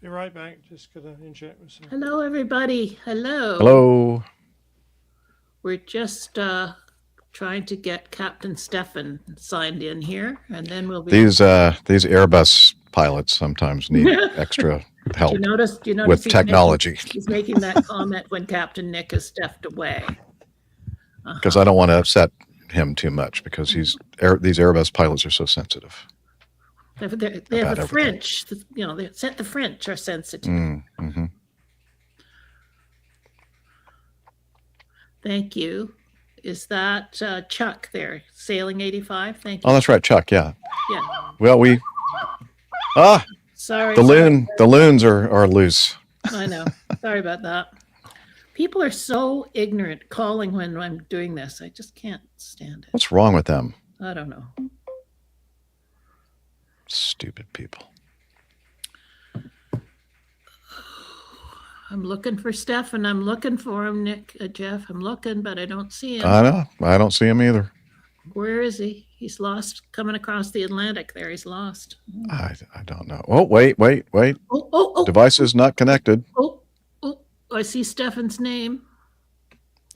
Be right back. Just gonna inject with some. Hello, everybody. Hello. Hello. We're just trying to get Captain Stefan signed in here, and then we'll be. These Airbus pilots sometimes need do extra you help notice? Do you notice with technology he's making that comment when Captain Nick is stepped away? because I don't want to upset him too much because these Airbus pilots are so sensitive. They have the everything. French. The French are sensitive. Mm-hmm. Thank you. Is that Chuck there, Sailing 85? Thank you. Oh, that's right, Chuck. Yeah. Yeah. Well, Sorry. the loons are loose. I know. Sorry about that. People are so ignorant calling when I'm doing this. I just can't stand it. What's wrong with them? I don't know. Stupid people. I'm looking for Stefan. I'm looking for him, Nick, Jeff. I'm looking, but I don't see him. I know. I don't see him either. Where is he? He's lost coming across the Atlantic there. He's lost. I don't know. Oh, wait. Oh. Device is not connected. Oh, I see Stefan's name.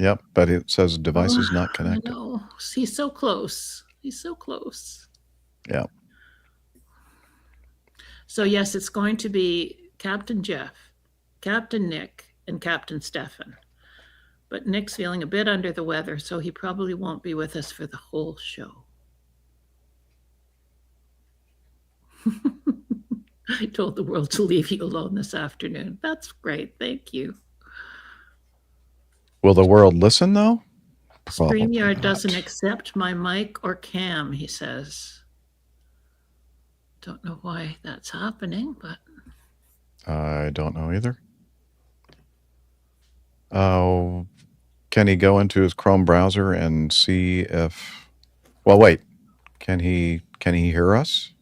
Yep, but it says device is not connected. I know. He's so close. He's so close. Yeah. So, yes, it's going to be Captain Jeff, Captain Nick, and Captain Stefan. But Nick's feeling a bit under the weather, so he probably won't be with us for the whole show. I told the world to leave you alone this afternoon. That's great. Thank you. Will the world listen, though? StreamYard doesn't accept my mic or cam, he says. Don't know why that's happening, but... I don't know either. Oh, can he go into his Chrome browser and see if... Well, wait. Can he hear us?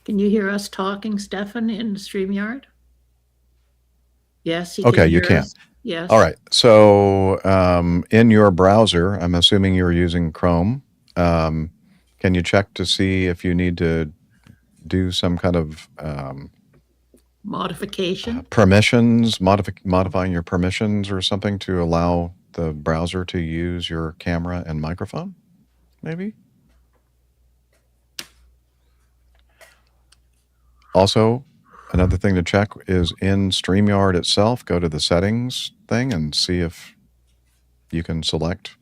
Can you hear us talking, Stefan, in StreamYard? Yes, he Okay, can hear you can. us. Yes. All right. So in your browser, I'm assuming you're using Chrome. Can you check to see if you need to do some kind of modification? Permissions, modifying your permissions or something to allow the browser to use your camera and microphone, maybe? Also, another thing to check is in StreamYard itself, go to the settings thing and see if you can select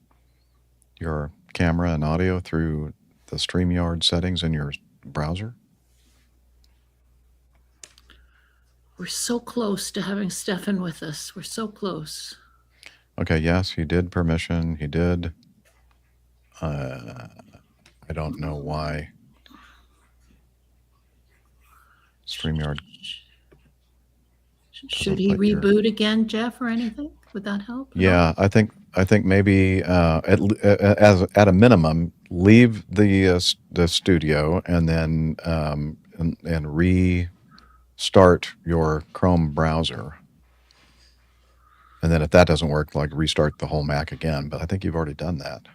your camera and audio through the StreamYard settings in your browser. We're so close to having Stefan with us. We're so close. Okay, yes, he did permission. He did. I don't know why. StreamYard. Should he reboot again, Jeff, or anything? Would that help? Yeah, I think maybe at a minimum, leave the studio and then and restart your Chrome browser. And then if that doesn't work, like restart the whole Mac again. But I think you've already done that.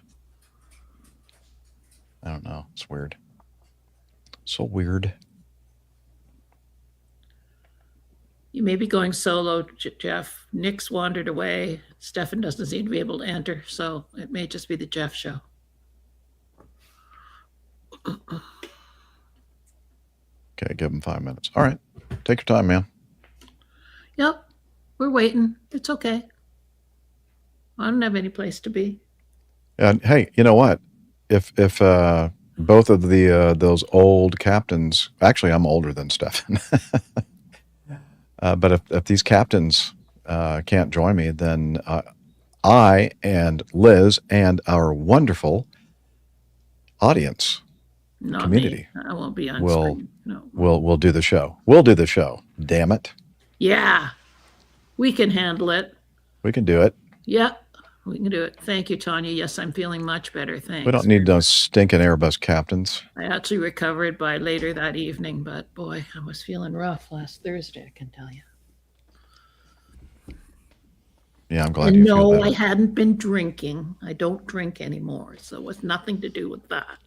I don't know. It's weird. So weird. You may be going solo, Jeff. Nick's wandered away. Stefan doesn't seem to be able to enter, so it may just be the Jeff show. Okay, give him 5 minutes. All right. Take your time, man. Yep. We're waiting. It's okay. I don't have any place to be. And hey, you know what? If both of those old captains, actually, I'm older than Stefan. But if these captains can't join me, then I and Liz and our wonderful audience community I won't be on screen. No. We'll do the show. We'll do the show. Damn it. Yeah. We can handle it. We can do it. Yeah, we can do it. Thank you, Tanya. Yes, I'm feeling much better. Thanks. We don't need those stinking Airbus captains. I actually recovered by later that evening, but boy, I was feeling rough last Thursday, I can tell you. Yeah, I'm glad And you feel no, I better. hadn't been drinking. I don't drink anymore, so it was nothing to do with that.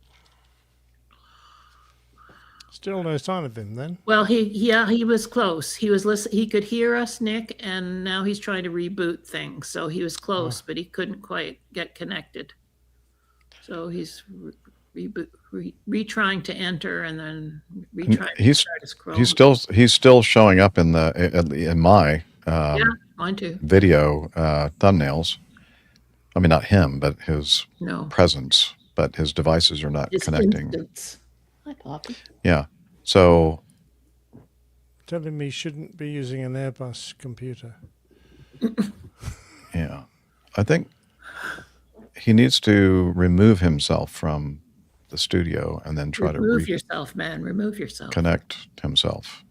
Still no sign of him then. Well, he was close. He was he could hear us, Nick, and now he's trying to reboot things. So he was close, but he couldn't quite get connected. So he's retrying to enter and then retrying to He's start his Chrome. he's still showing up in my Yeah, mine too. video thumbnails. I mean, not him, but his No, presence. But his devices are not his connecting. instance. Hi, Poppy. Yeah. So Telling me shouldn't be using an Airbus computer. yeah, I think he needs to remove himself from the studio and then try Remove to yourself, man. Remove yourself. reconnect himself.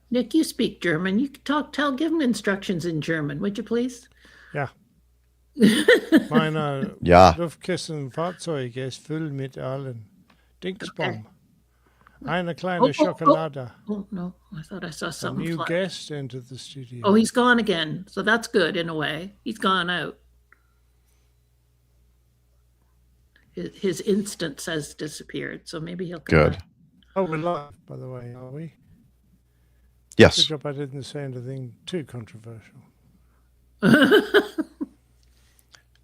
Nick, you speak German. You can give him instructions in German, would you please? Ja. Meine Ja. Luftkissenfahrzeug ist voll mit allen. Dingsbomb. Okay. Eine kleine Oh. Schokolade. Oh, no. I thought I saw A something new fly. guest entered the studio. Oh, he's gone again. So that's good in a way. He's gone out. His instance has disappeared, so maybe he'll come Good. back. Oh, we're live, by the way, are we? Yes. Good job I didn't say anything too controversial.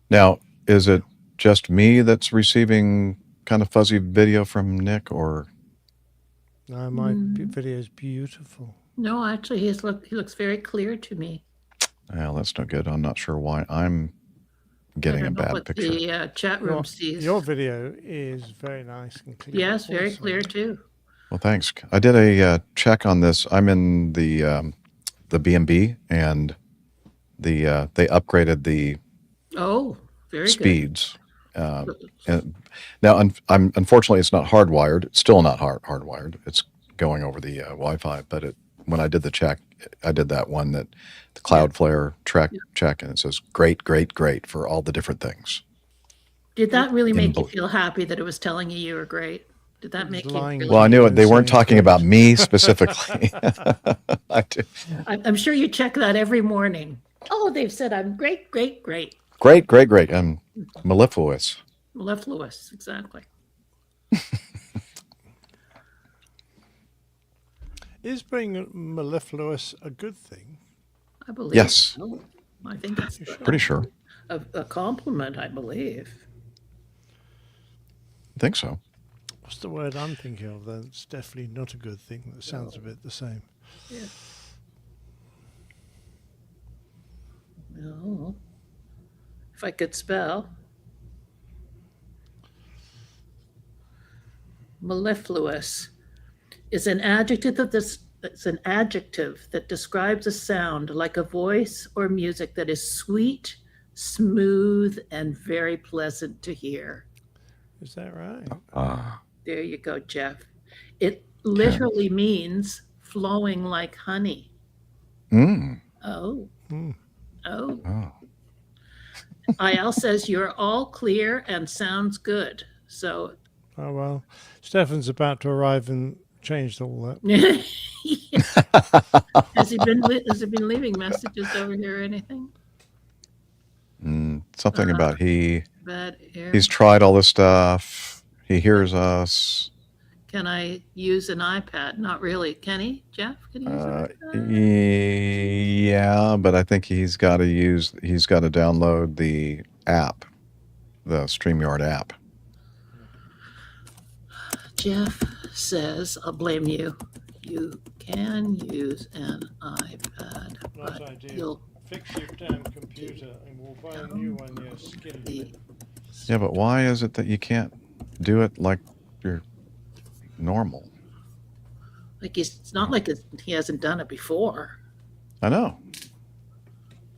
Now, is it just me that's receiving kind of fuzzy video from Nick, or No, my video is beautiful. No, actually, he looks very clear to me. well, that's no good. I'm not sure why I'm getting I a don't know bad what picture. the chat room sees. Your video is very nice and clear. Yes, very also. clear too. Well, thanks. I did a check on this. I'm in the B&B, and they upgraded the Oh, very speeds. good. And now, unfortunately, it's not hardwired. It's still not hardwired. It's going over the Wi-Fi. But when I did the check, I did that one that the Cloudflare check, and it says great, great, great for all the different things. Did that really make you bel- feel happy that it was telling you were great? Did that make you lying. really? Well, I knew it. They Saying weren't talking great. about me specifically. I did. I'm sure you check that every morning. Oh, they've said I'm great, great, great. Great, great, great. I'm mellifluous. Mellifluous, exactly. Is being mellifluous a good thing? I believe. Yes. So. I think it's Pretty sure. a compliment, I believe. I think so. What's the word I'm thinking of? That's definitely not a good thing. That sounds a bit the same. Yeah. No. If I could spell. Mellifluous is an adjective that describes a sound like a voice or music that is sweet, smooth, and very pleasant to hear. Is that right? There you go, Jeff. It literally means flowing like honey. Mm. Oh. Hmm. Oh. Oh. IL says you're all clear and sounds good. So Oh, well. Stefan's about to arrive and change all that. has he been leaving messages over here or anything? Something about Bad air. he's tried all this stuff. He hears us. Can I use an iPad? Not really. Can he, Jeff? Can he use an iPad? Yeah, but I think he's got to download the app, the StreamYard app. Jeff says, I'll blame you. You can use an iPad, Right but idea. you'll Fix your damn computer and we'll buy a new one, you skin. be Yeah, but why is it that you can't do it like you're normal? like it's not like he hasn't done it before. I know.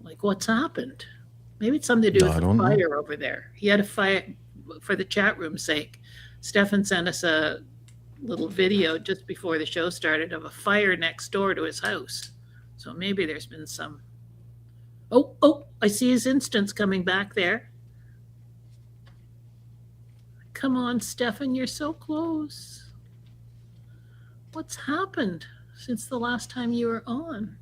Like what's happened? Maybe it's something to do No, I with the don't know. fire over there. He had a fire for the chat room's sake. Stefan sent us a little video just before the show started of a fire next door to his house. So maybe there's been some. Oh, I see his instance coming back there. Come on, Stefan, you're so close. What's happened? since the last time you were on.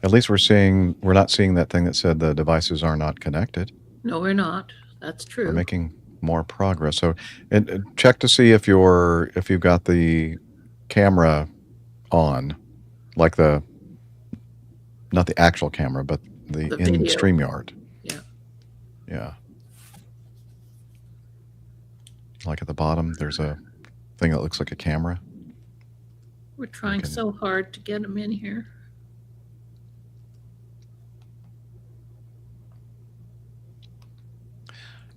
At least we're not seeing that thing that said the devices are not connected. No, we're not. That's true. We're making more progress. So, and check to see if you've got the camera on, like not the actual camera, but the in video. StreamYard. Yeah. Yeah. Like at the bottom, there's a thing that looks like a camera. We're trying so hard to get them in here.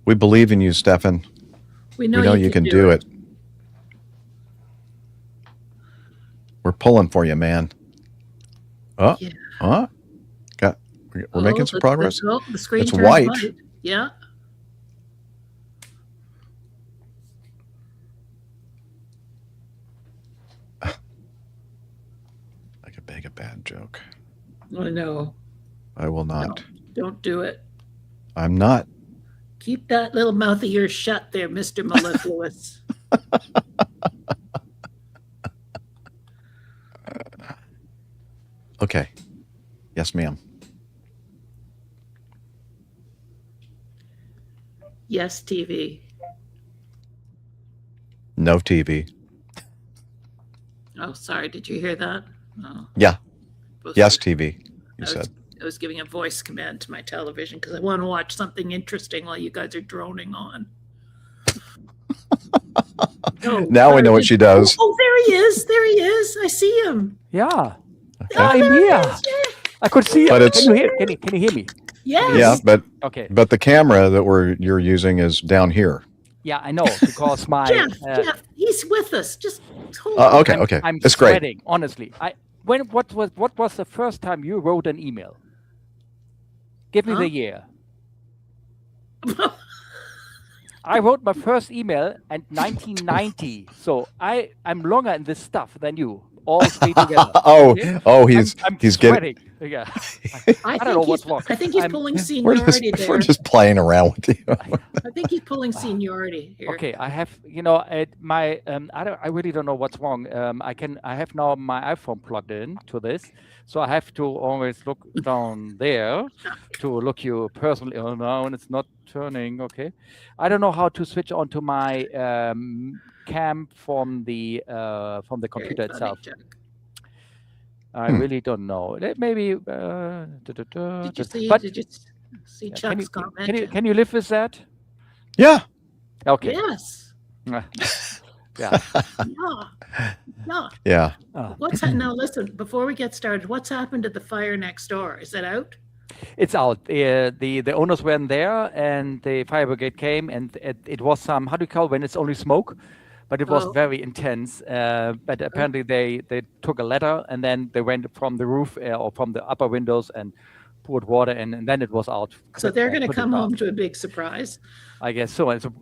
We believe in you, Stefan. We know you can do it. We're pulling for you, man. Oh, Yeah. We're making some progress. The screen It's turns white. Yeah. I could make a bad joke. I know. I will not. Don't do it. I'm not. Keep that little mouth of yours shut there, Mr. Mellifluous. Okay. Yes, ma'am. Yes, TV. No TV. Oh, sorry. Did you hear that? Oh. Yeah. Supposed Yes, to- TV. You said. I was giving a voice command to my television because I want to watch something interesting while you guys are droning on. Oh, Now we know what she does. Oh, there he is. There he is. I see him. Yeah, Okay. I'm there he here. is. Yeah. I could see But it. it's- Can you hear? Can you hear me? Yes. Yeah, Okay. but the camera that you're using is down here. Yeah, I know because my Jeff, he's with us. Just hold on. Okay, okay. I'm It's great. sweating. Honestly, what was the first time you wrote an email? Give me Huh? the year. I wrote my first email in 1990, so I'm longer in this stuff than you. All three together. He's getting. sweating. Yeah. I don't know what's wrong. I think he's I'm- pulling We're just, seniority there. we're just playing around with you. I think he's pulling seniority here. Okay, I have, I really don't know what's wrong. I have now my iPhone plugged in to this, so I have to always look down there to look you personally. Oh no, and it's not turning. Okay, I don't know how to switch on to my cam from the computer Very funny, itself. Chuck. I really don't know. Maybe. Did you see? But Did you see can Chuck's you comment? can you live with that? Yeah. Okay. Yes. Yeah. Yeah. Yeah. Yeah. Now? Listen, before we get started, what's happened to the fire next door? Is it out? It's out. The owners weren't there, and the fire brigade came, and it was some, how do you call it when it's only smoke? But it was Oh. very intense. But apparently they took a ladder, and then they went from the roof or from the upper windows and poured water in, and then it was out. So they're going to Put it come down. home to a big surprise. I guess so. And so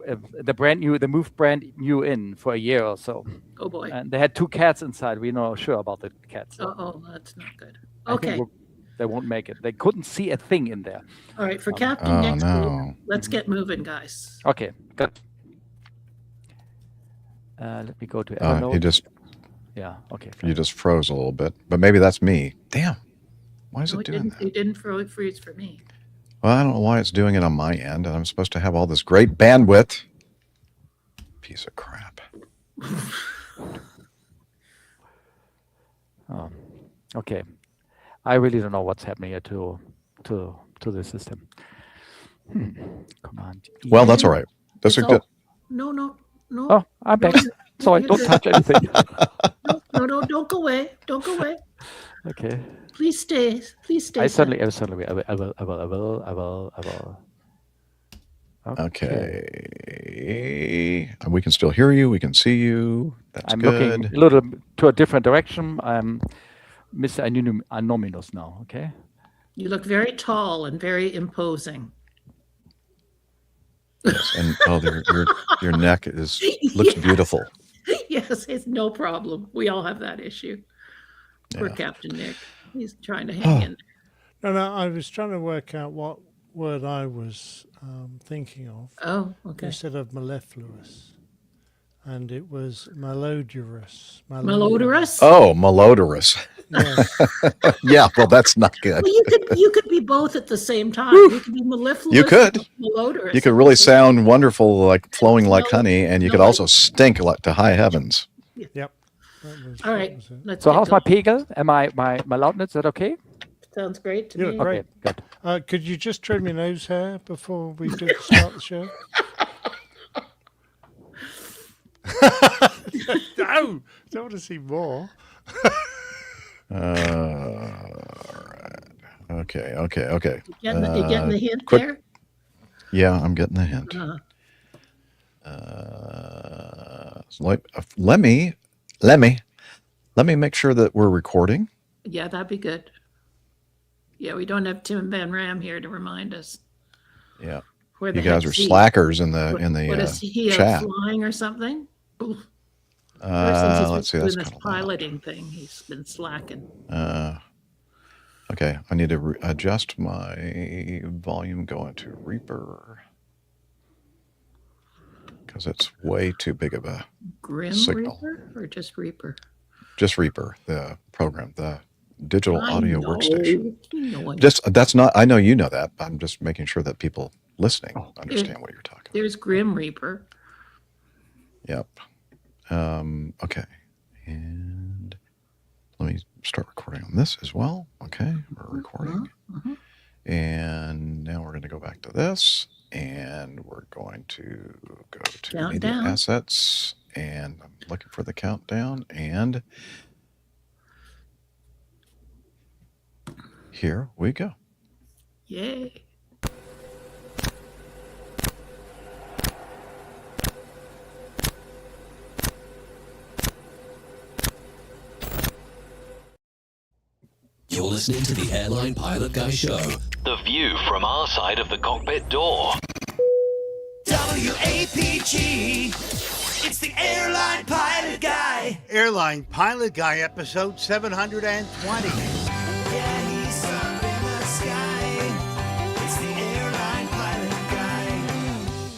they moved brand new in for a year or so, Oh boy. and they had 2 cats inside. We're not sure about the cats. Oh, that's not good. I think Okay. they won't make it. They couldn't see a thing in there. All right. For Captain Oh, next no. week, let's get moving, guys. Okay, good. Let me go to Evernote. Yeah. Okay. You just froze a little bit, but maybe that's me. Damn. Why is No, it doing that? It didn't freeze for me. Well, I don't know why it's doing it on my end. I'm supposed to have all this great bandwidth. Piece of crap. Oh, okay. I really don't know what's happening here to the system. Command. E. Well, that's all right. That's a It's good. No. Oh, I'm back. Sorry, don't touch anything. No, don't go away. Don't go away. Okay. Please stay. Please stay. I certainly will. I will. Okay. We can still hear you. We can see you. That's I'm good. looking a little to a different direction. I'm Mr. Anonymous now. Okay. You look very tall and very imposing. Yes, and your neck looks beautiful. Yes, it's no problem. We all have that issue. Poor Yeah. Captain Nick. He's trying to hang in. No, I was trying to work out what word I was thinking of Oh, okay. instead of mellifluous. And it was malodorous. Malodorous? Oh, malodorous. Yes. Yeah, well, that's not good. Well, you could be both at the same time. You could be mellifluous. You could. And malodorous. You could really sound wonderful, like flowing like honey, and you could smell also like- stink like to high heavens. Yep. All right. That was it. Let's So get how's my going. pegel and my loudness? Is that okay? Sounds great to Yeah, me. great. Okay, good. Could you just trim your nose hair before we start the show? No, don't want to see more. Okay. You getting the hint quick- there? Yeah, I'm getting the hint. So let me make sure that we're recording. Yeah, that'd be good. Yeah, we don't have Tim Van Ram here to remind us. Yeah, Where the you guys heck's are he? slackers in What is the he chat. flying or something? Oof. Ever since he's Let's see. been That's doing this kind of loud. piloting thing, he's been slacking. Okay, I need to adjust my volume going to Reaper because it's way too big of a Grim signal. Reaper or just Reaper? Just Reaper, the program, the digital I audio know. workstation. You know what- Just that's not. I know you know that. I'm just making sure that people listening understand what you're talking about. There's Grim Reaper. Yep. Okay. And let me start recording on this as well. Okay, we're recording. And now we're going to go back to this, and we're going to go to media Countdown. assets, and I'm looking for the countdown, and here we go. Yay. You're listening to the Airline Pilot Guy Show. The view from our side of the cockpit door. WAPG. It's the Airline Pilot Guy. Airline Pilot Guy, episode 720. Yeah, he's up in the sky. It's the Airline Pilot Guy.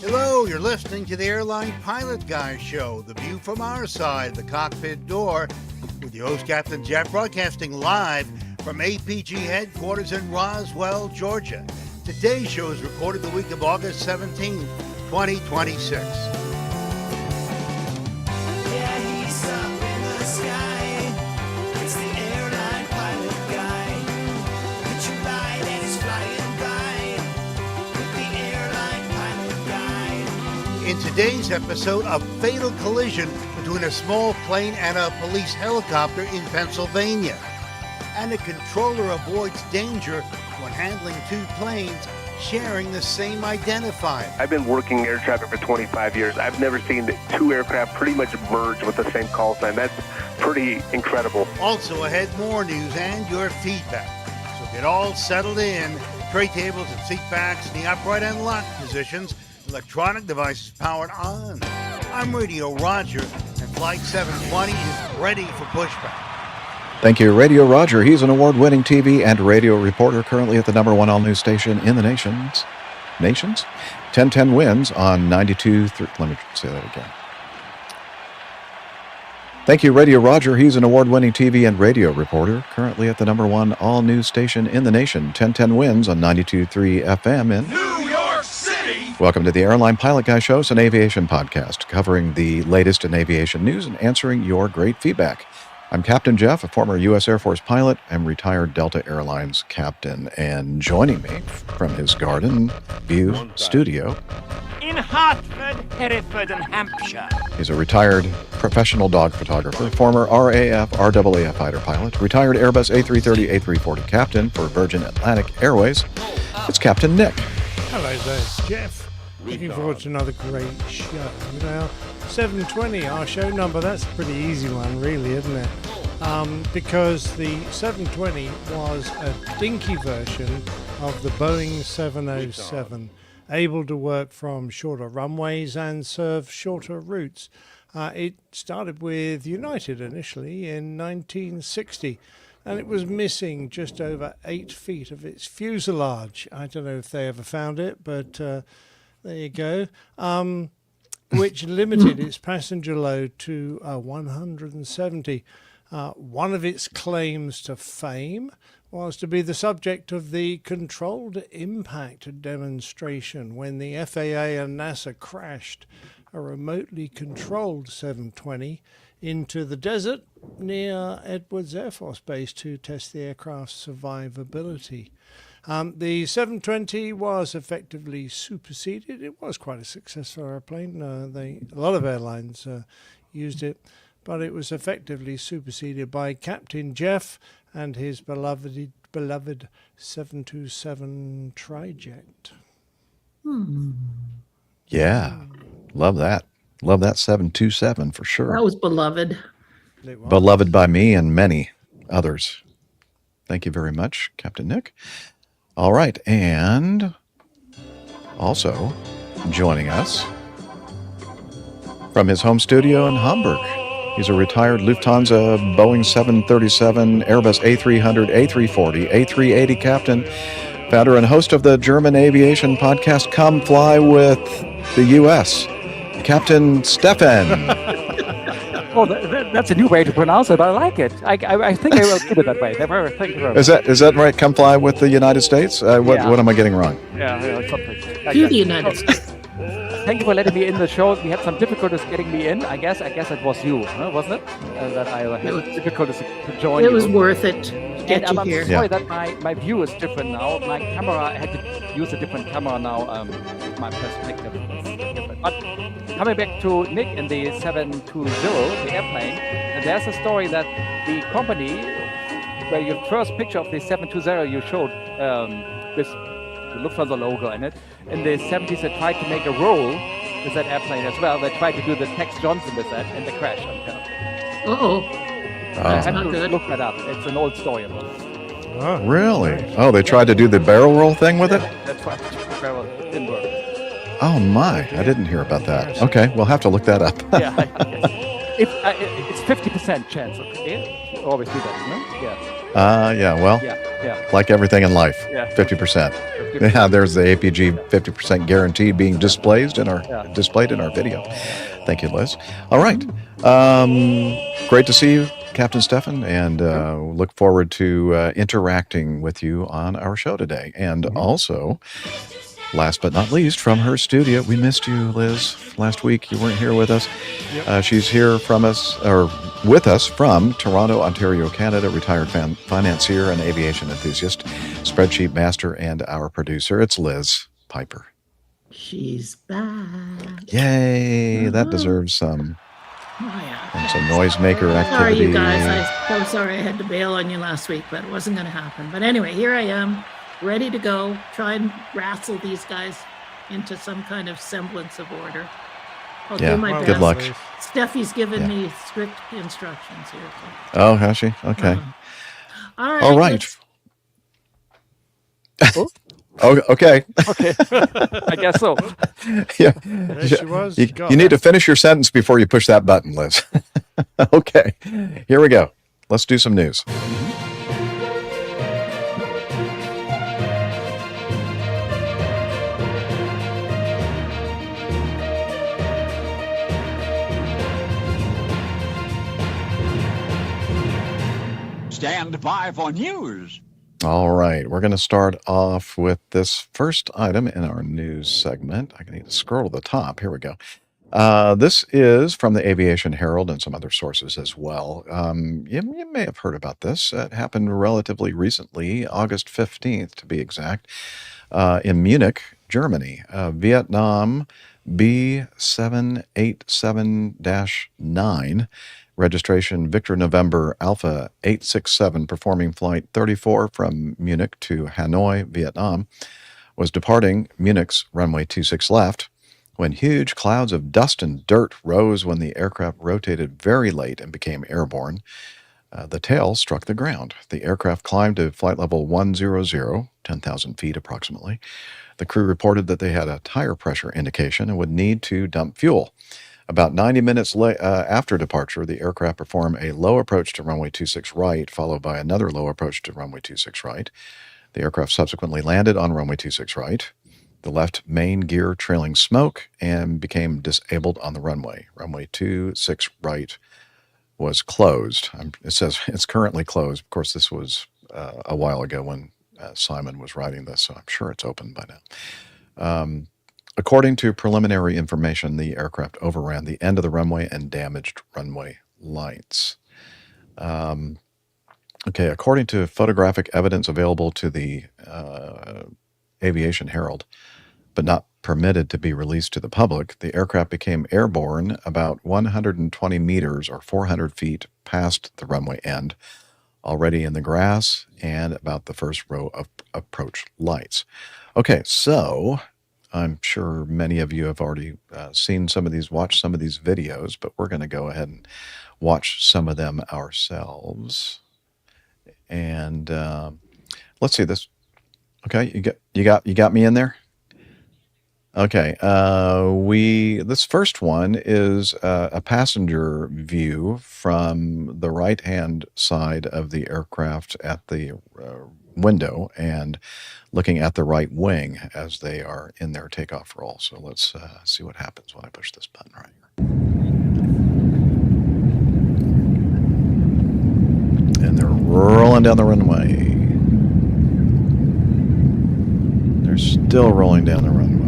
Hello, you're listening to the Airline Pilot Guy Show, the view from our side, the cockpit door, with your host, Captain Jeff, broadcasting live from APG headquarters in Roswell, Georgia. Today's show is recorded the week of August 17, 2026. Yeah, he's up in the sky. It's the Airline Pilot Guy. Picture light and he's flying by with the Airline Pilot Guy. In today's episode, a fatal collision between a small plane and a police helicopter in Pennsylvania. And a controller avoids danger when handling two planes sharing the same identifier. I've been working air traffic for 25 years. I've never seen the two aircraft pretty much merge with the same call sign. That's pretty incredible. Also ahead, more news and your feedback. So get all settled in. Tray tables and seat backs in the upright and locked positions. Electronic devices powered on. I'm Radio Roger, and Flight 720 is ready for pushback. Thank you, Radio Roger. He's an award-winning TV and radio reporter, currently at the #1 all-news station in the nations. 1010 wins on 92. Let me say that again. Thank you, Radio Roger. He's an award-winning TV and radio reporter, currently at the #1 all-news station in the nation. 1010 wins on 92.3 FM in New York City. Welcome to the Airline Pilot Guy Show. It's an aviation podcast covering the latest in aviation news and answering your great feedback. I'm Captain Jeff, a former U.S. Air Force pilot and retired Delta Airlines captain. And joining me from his garden view studio, in Hartford, Hereford, and Hampshire. he's a retired professional dog photographer, former RAF, RAAF fighter pilot, retired Airbus A330, A340 captain for Virgin Atlantic Airways. It's Captain Nick. Hello there, Jeff. Looking forward to another great show. Now, 720, our show number, that's a pretty easy one, really, isn't it? Because the 720 was a dinky version of the Boeing 707, able to work from shorter runways and serve shorter routes. It started with United initially in 1960. and it was missing just over 8 feet of its fuselage. I don't know if they ever found it, but there you go. Which limited its passenger load to 170. One of its claims to fame was to be the subject of the controlled impact demonstration when the FAA and NASA crashed a remotely controlled 720 into the desert near Edwards Air Force Base to test the aircraft's survivability. The 720 was effectively superseded. It was quite a successful airplane. A lot of airlines used it, but it was effectively superseded by Captain Jeff and his beloved 727 Trijet. Yeah, love that. Love that 727 for sure. That was beloved. Beloved by me and many others. Thank you very much, Captain Nick. All right, and also joining us from his home studio in Hamburg, he's a retired Lufthansa Boeing 737, Airbus A300, A340, A380 captain, founder and host of the German aviation podcast Come Fly with the U.S., Captain Stefan. Oh, that's a new way to pronounce it. I like it. I think I will keep it that way. Thank you very much. Is that right? Come Fly with the United States? What am I getting wrong? Yeah, something. To the United States. Thank you for letting me in the show. We had some difficulties getting me in. I guess it was you, wasn't it? That I had difficulties to join. It was worth it to get you I'm here. sorry that my view is different now. My camera, I had to use a different camera now. My perspective is different. But coming back to Nick in the 720, the airplane, and there's a story that the company, where your first picture of the 720 you showed with the Lufthansa logo in it, in the 70s they tried to make a roll with that airplane as well. They tried to do the Tex Johnson with that, and they crashed. I had to look that up. It's an old story about it. Oh, really? Oh, they tried to do the barrel roll thing with it? That's right. The barrel didn't work. Oh, my. I didn't hear about that. Okay, we'll have to look that up. Yeah, it's 50% chance. Okay? You always do that, you know? Yeah. Well, Yeah. like everything in life, Yeah. 50%. Yeah, there's the APG 50% guarantee being displayed in our video. Thank you, Liz. All right. Great to see you, Captain Stefan, and look forward to interacting with you on our show today. And also, last but not least, from her studio, we missed you, Liz. Last week you weren't here with us. She's here with us from Toronto, Ontario, Canada, retired financier and aviation enthusiast, spreadsheet master, and our producer. It's Liz Piper. She's back. Yay! That deserves some noisemaker activity. Sorry, you guys. I'm sorry I had to bail on you last week, but it wasn't going to happen. But anyway, here I am, ready to go. Try and wrestle these guys into some kind of semblance of order. I'll do my best. Good luck. Steffi's given me strict instructions here. Oh, has she? Okay. All right. Oh, okay. Okay. I guess so. Yeah. There she was. You need to finish your sentence before you push that button, Liz. Okay. Here we go. Let's do some news. Stand by for news. All right, we're going to start off with this first item in our news segment. I need to scroll to the top. Here we go. This is from the Aviation Herald and some other sources as well. You may have heard about this. It happened relatively recently, August 15th to be exact, in Munich, Germany. Vietnam B787-9, registration Victor November Alpha 867, performing flight 34 from Munich to Hanoi, Vietnam, was departing Munich's runway 26 left when huge clouds of dust and dirt rose when the aircraft rotated very late and became airborne. The tail struck the ground. The aircraft climbed to flight level 100, 10,000 feet approximately. The crew reported that they had a tire pressure indication and would need to dump fuel. About 90 minutes after departure, the aircraft performed a low approach to runway 26 right, followed by another low approach to runway 26 right. The aircraft subsequently landed on runway 26 right. The left main gear trailing smoke and became disabled on the runway. Runway 26 right was closed. It says it's currently closed. Of course, this was a while ago when Simon was writing this, so I'm sure it's open by now. According to preliminary information, the aircraft overran the end of the runway and damaged runway lights. Okay, according to photographic evidence available to the Aviation Herald, but not permitted to be released to the public, the aircraft became airborne about 120 meters or 400 feet past the runway end, already in the grass and about the first row of approach lights. Okay, so I'm sure many of you have already seen some of these, watched some of these videos, but we're going to go ahead and watch some of them ourselves. And let's see this. Okay, you got me in there. Okay, this first one is a passenger view from the right-hand side of the aircraft at the window and looking at the right wing as they are in their takeoff roll. So let's see what happens when I push this button right here. And they're rolling down the runway. They're still rolling down the runway.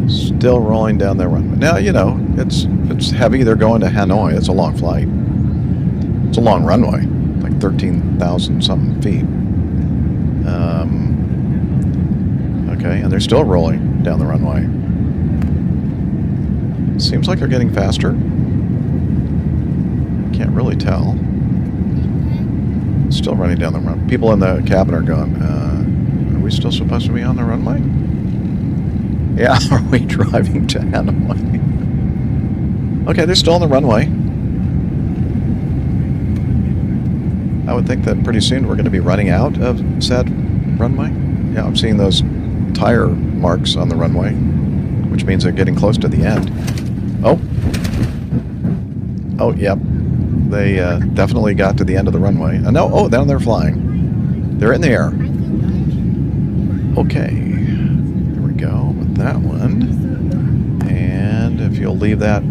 Still rolling down the runway. Now, you know, it's heavy. They're going to Hanoi. It's a long flight. It's a long runway, like 13,000 something feet. Okay, and they're still rolling down the runway. Seems like they're getting faster. Can't really tell. Still running down the runway. People in the cabin are going, are we still supposed to be on the runway? Yeah, are we driving to Hanoi? Okay, they're still on the runway. I would think that pretty soon we're going to be running out of said runway. Yeah, I'm seeing those tire marks on the runway, which means they're getting close to the end. Oh, yep. They definitely got to the end of the runway. No, down they're flying. They're in the air. Okay, there we go with that one. And if you'll leave that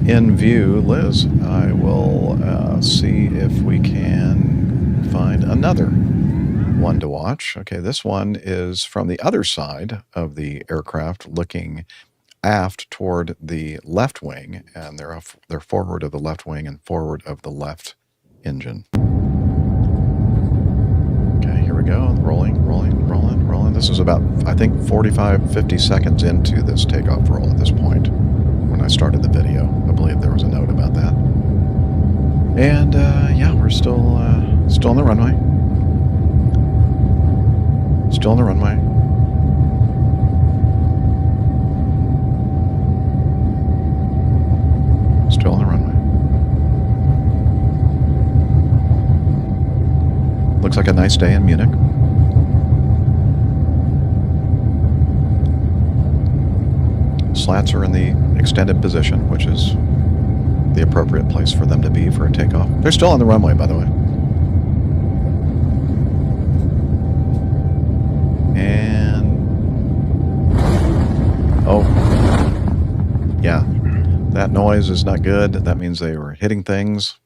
in view, Liz, I will see if we can find another one to watch. Okay, this one is from the other side of the aircraft, looking aft toward the left wing, and they're forward of the left wing and forward of the left engine. Okay, here we go. Rolling. This is about, I think, 45-50 seconds into this takeoff roll at this point when I started the video. I believe there was a note about that. And yeah, we're still on the runway. Still on the runway. Still on the runway. Looks like a nice day in Munich. Slats are in the extended position, which is the appropriate place for them to be for a takeoff. They're still on the runway, by the way. And oh, yeah, that noise is not good. That means they were hitting things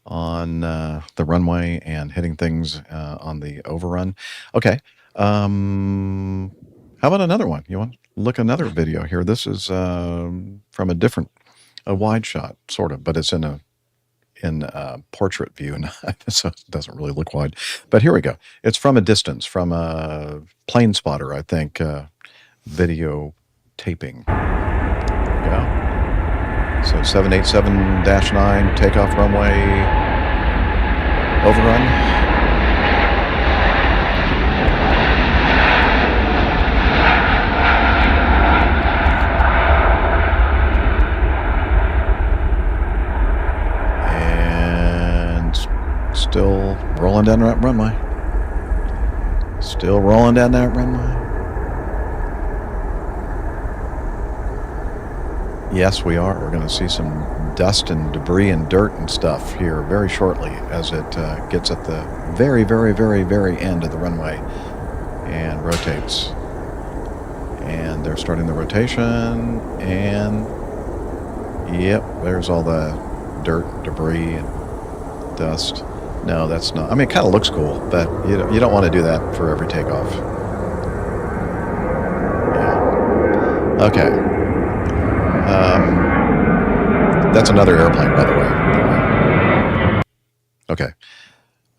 on the runway and hitting things on the overrun. Okay. How about another one? You want to look another video here? This is from a wide shot, sort of, but it's in a portrait view, and so it doesn't really look wide. But here we go. It's from a distance, from a plane spotter, I think, video taping. There we go. So 787-9 takeoff runway overrun. Still rolling down that runway. Still rolling down that runway. Yes, we are. We're going to see some dust and debris and dirt and stuff here very shortly as it gets at the very, very, very, very end of the runway and rotates. And they're starting the rotation, and yep, there's all the dirt, debris, and dust. No, that's not. I mean, it kind of looks cool, but you don't want to do that for every takeoff. Yeah. Okay. That's another airplane, by the way. Okay.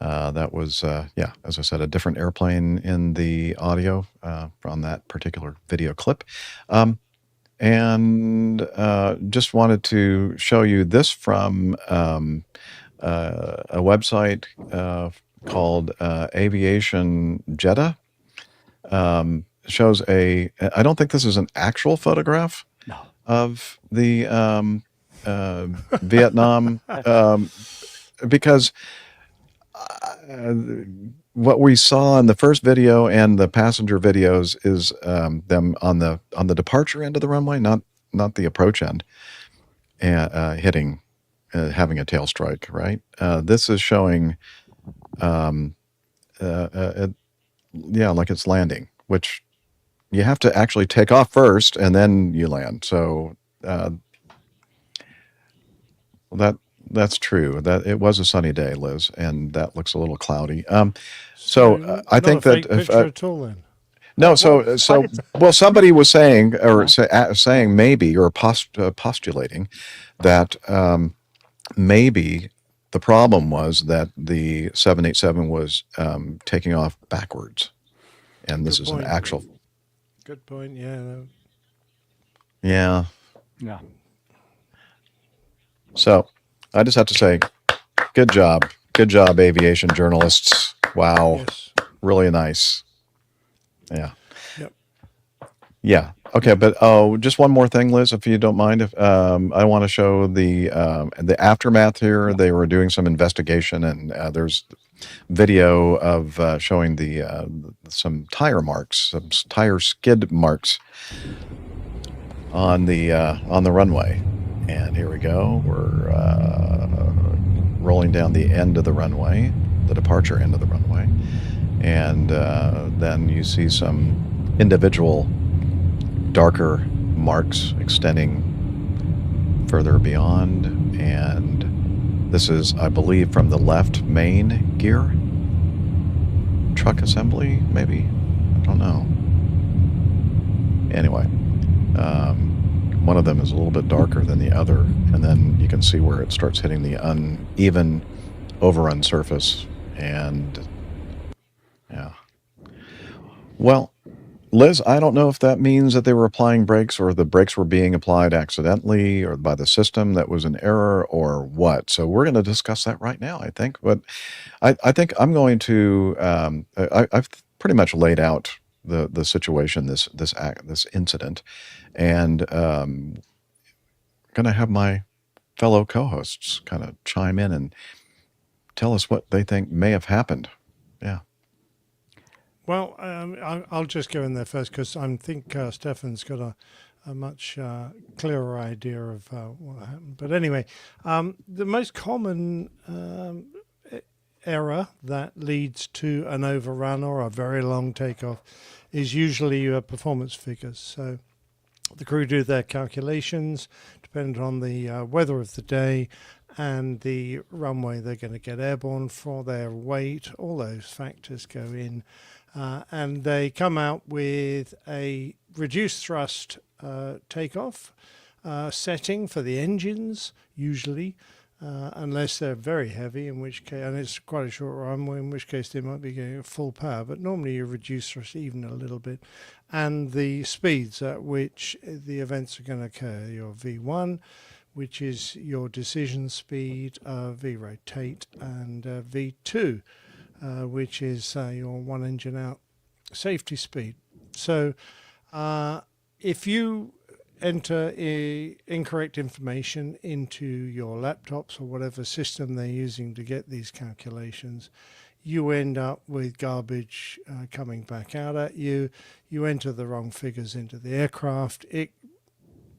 That was, yeah, as I said, a different airplane in the audio on that particular video clip. And just wanted to show you this from a website called Aviation Jeddah. Shows I don't think this is an actual photograph of the Vietnam, because what we saw in the first video and the passenger videos is them on the departure end of the runway, not the approach end, and hitting, having a tail strike. Right. This is showing, yeah, like it's landing, which you have to actually take off first and then you land. So that's true. That it was a sunny day, Liz, and that looks a little cloudy. So I think that if at all, then. no, so well, somebody was saying or saying maybe or postulating that maybe the problem was that the 787 was taking off backwards, and this is an actual. Good point. Yeah. Yeah. Yeah. So I just have to say, good job, aviation journalists. Wow, Yes. really nice. Yeah. Yep. Yeah. Okay, but just one more thing, Liz, if you don't mind. If I want to show the aftermath here. They were doing some investigation, and there's video of showing some tire marks, some tire skid marks on the runway. And here we go. We're rolling down the end of the runway, the departure end of the runway, and then you see some individual darker marks extending further beyond, and this is, I believe, from the left main gear truck assembly, maybe, I don't know. Anyway, one of them is a little bit darker than the other, and then you can see where it starts hitting the uneven overrun surface, and yeah. Well, Liz, I don't know if that means that they were applying brakes or the brakes were being applied accidentally or by the system that was an error or what. So we're going to discuss that right now, I think. But I think I'm going to, I've pretty much laid out the situation, this incident, and going to have my fellow co-hosts kind of chime in and tell us what they think may have happened. Yeah. Well, I'll just go in there first because I think Stefan's got a much clearer idea of what happened. But anyway, the most common error that leads to an overrun or a very long takeoff is usually your performance figures. So the crew do their calculations depending on the weather of the day and the runway they're going to get airborne for, their weight, all those factors go in. And they come out with a reduced thrust takeoff setting for the engines, usually, unless they're very heavy, in which case, and it's quite a short runway, in which case they might be getting full power, but normally you reduce thrust even a little bit. And the speeds at which the events are going to occur, your V1, which is your decision speed, V rotate, and V2. Which is your one engine out safety speed. So if you enter incorrect information into your laptops or whatever system they're using to get these calculations, you end up with garbage coming back out at you. You enter the wrong figures into the aircraft. It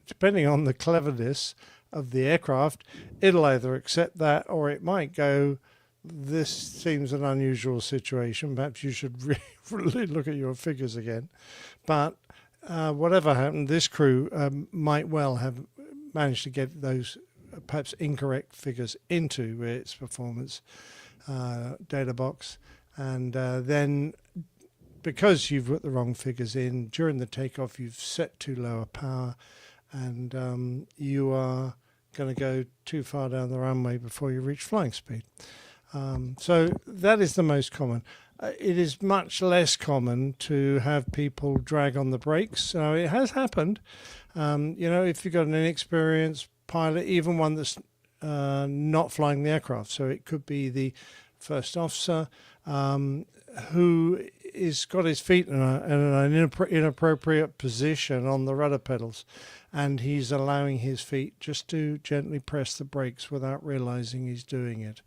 depending on the cleverness of the aircraft, it'll either accept that or it might go, this seems an unusual situation. Perhaps you should really look at your figures again. But whatever happened, this crew might well have managed to get those perhaps incorrect figures into its performance data box. And then because you've put the wrong figures in, during the takeoff, you've set too low a power, and you are going to go too far down the runway before you reach flying speed. So that is the most common. It is much less common to have people drag on the brakes. So it has happened. If you've got an inexperienced pilot, even one that's not flying the aircraft, so it could be the first officer who is got his feet in an inappropriate position on the rudder pedals, and he's allowing his feet just to gently press the brakes without realizing he's doing it.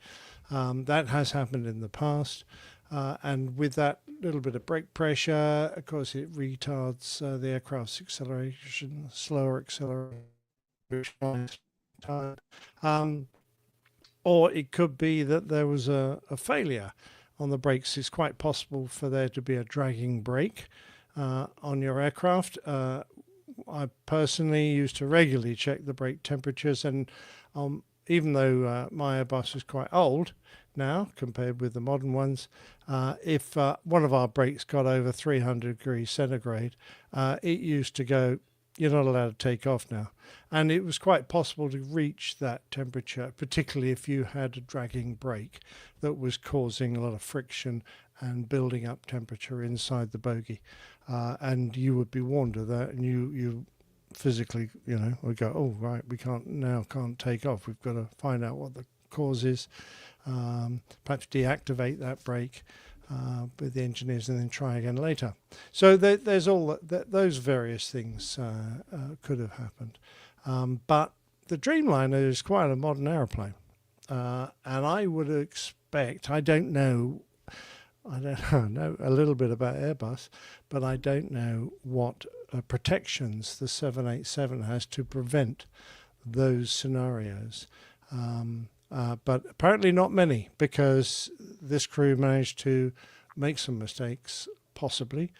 That has happened in the past, and with that little bit of brake pressure, of course, it retards the aircraft's acceleration, slower acceleration. Or it could be that there was a failure on the brakes. It's quite possible for there to be a dragging brake on your aircraft. I personally used to regularly check the brake temperatures, and even though my Airbus is quite old now compared with the modern ones, if one of our brakes got over 300 degrees centigrade, it used to go, you're not allowed to take off now. And it was quite possible to reach that temperature, particularly if you had a dragging brake that was causing a lot of friction and building up temperature inside the bogie. And you would be warned of that, and you physically, would go, oh, right, we can't take off. We've got to find out what the cause is, perhaps deactivate that brake with the engineers and then try again later. So there's all those various things could have happened. But the Dreamliner is quite a modern aeroplane. And I would expect, I know a little bit about Airbus, but I don't know what protections the 787 has to prevent those scenarios. But apparently not many, because this crew managed to make some mistakes, possibly,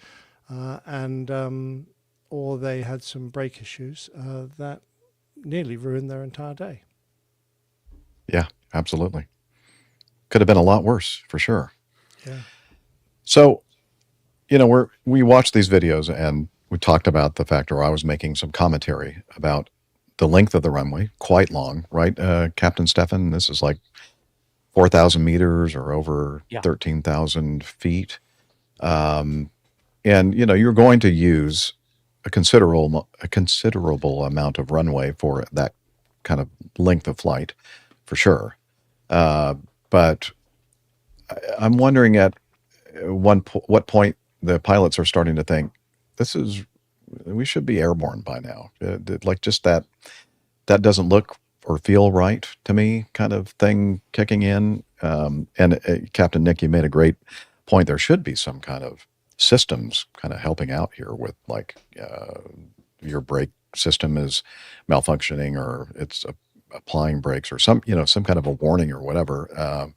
or they had some brake issues that nearly ruined their entire day. Yeah, absolutely. Could have been a lot worse, for sure. Yeah. So, we watched these videos, and we talked about the fact, or I was making some commentary about the length of the runway, quite long, right, Captain Stefan? This is like 4,000 meters or over 13,000 feet. And, you're going to use a considerable amount of runway for that kind of length of flight, for sure. But I'm wondering at what point the pilots are starting to think, we should be airborne by now. Like just that doesn't look or feel right to me kind of thing kicking in. And Captain Nick, you made a great point. There should be some kind of systems kind of helping out here with like your brake system is malfunctioning, or it's applying brakes, or some kind of a warning or whatever.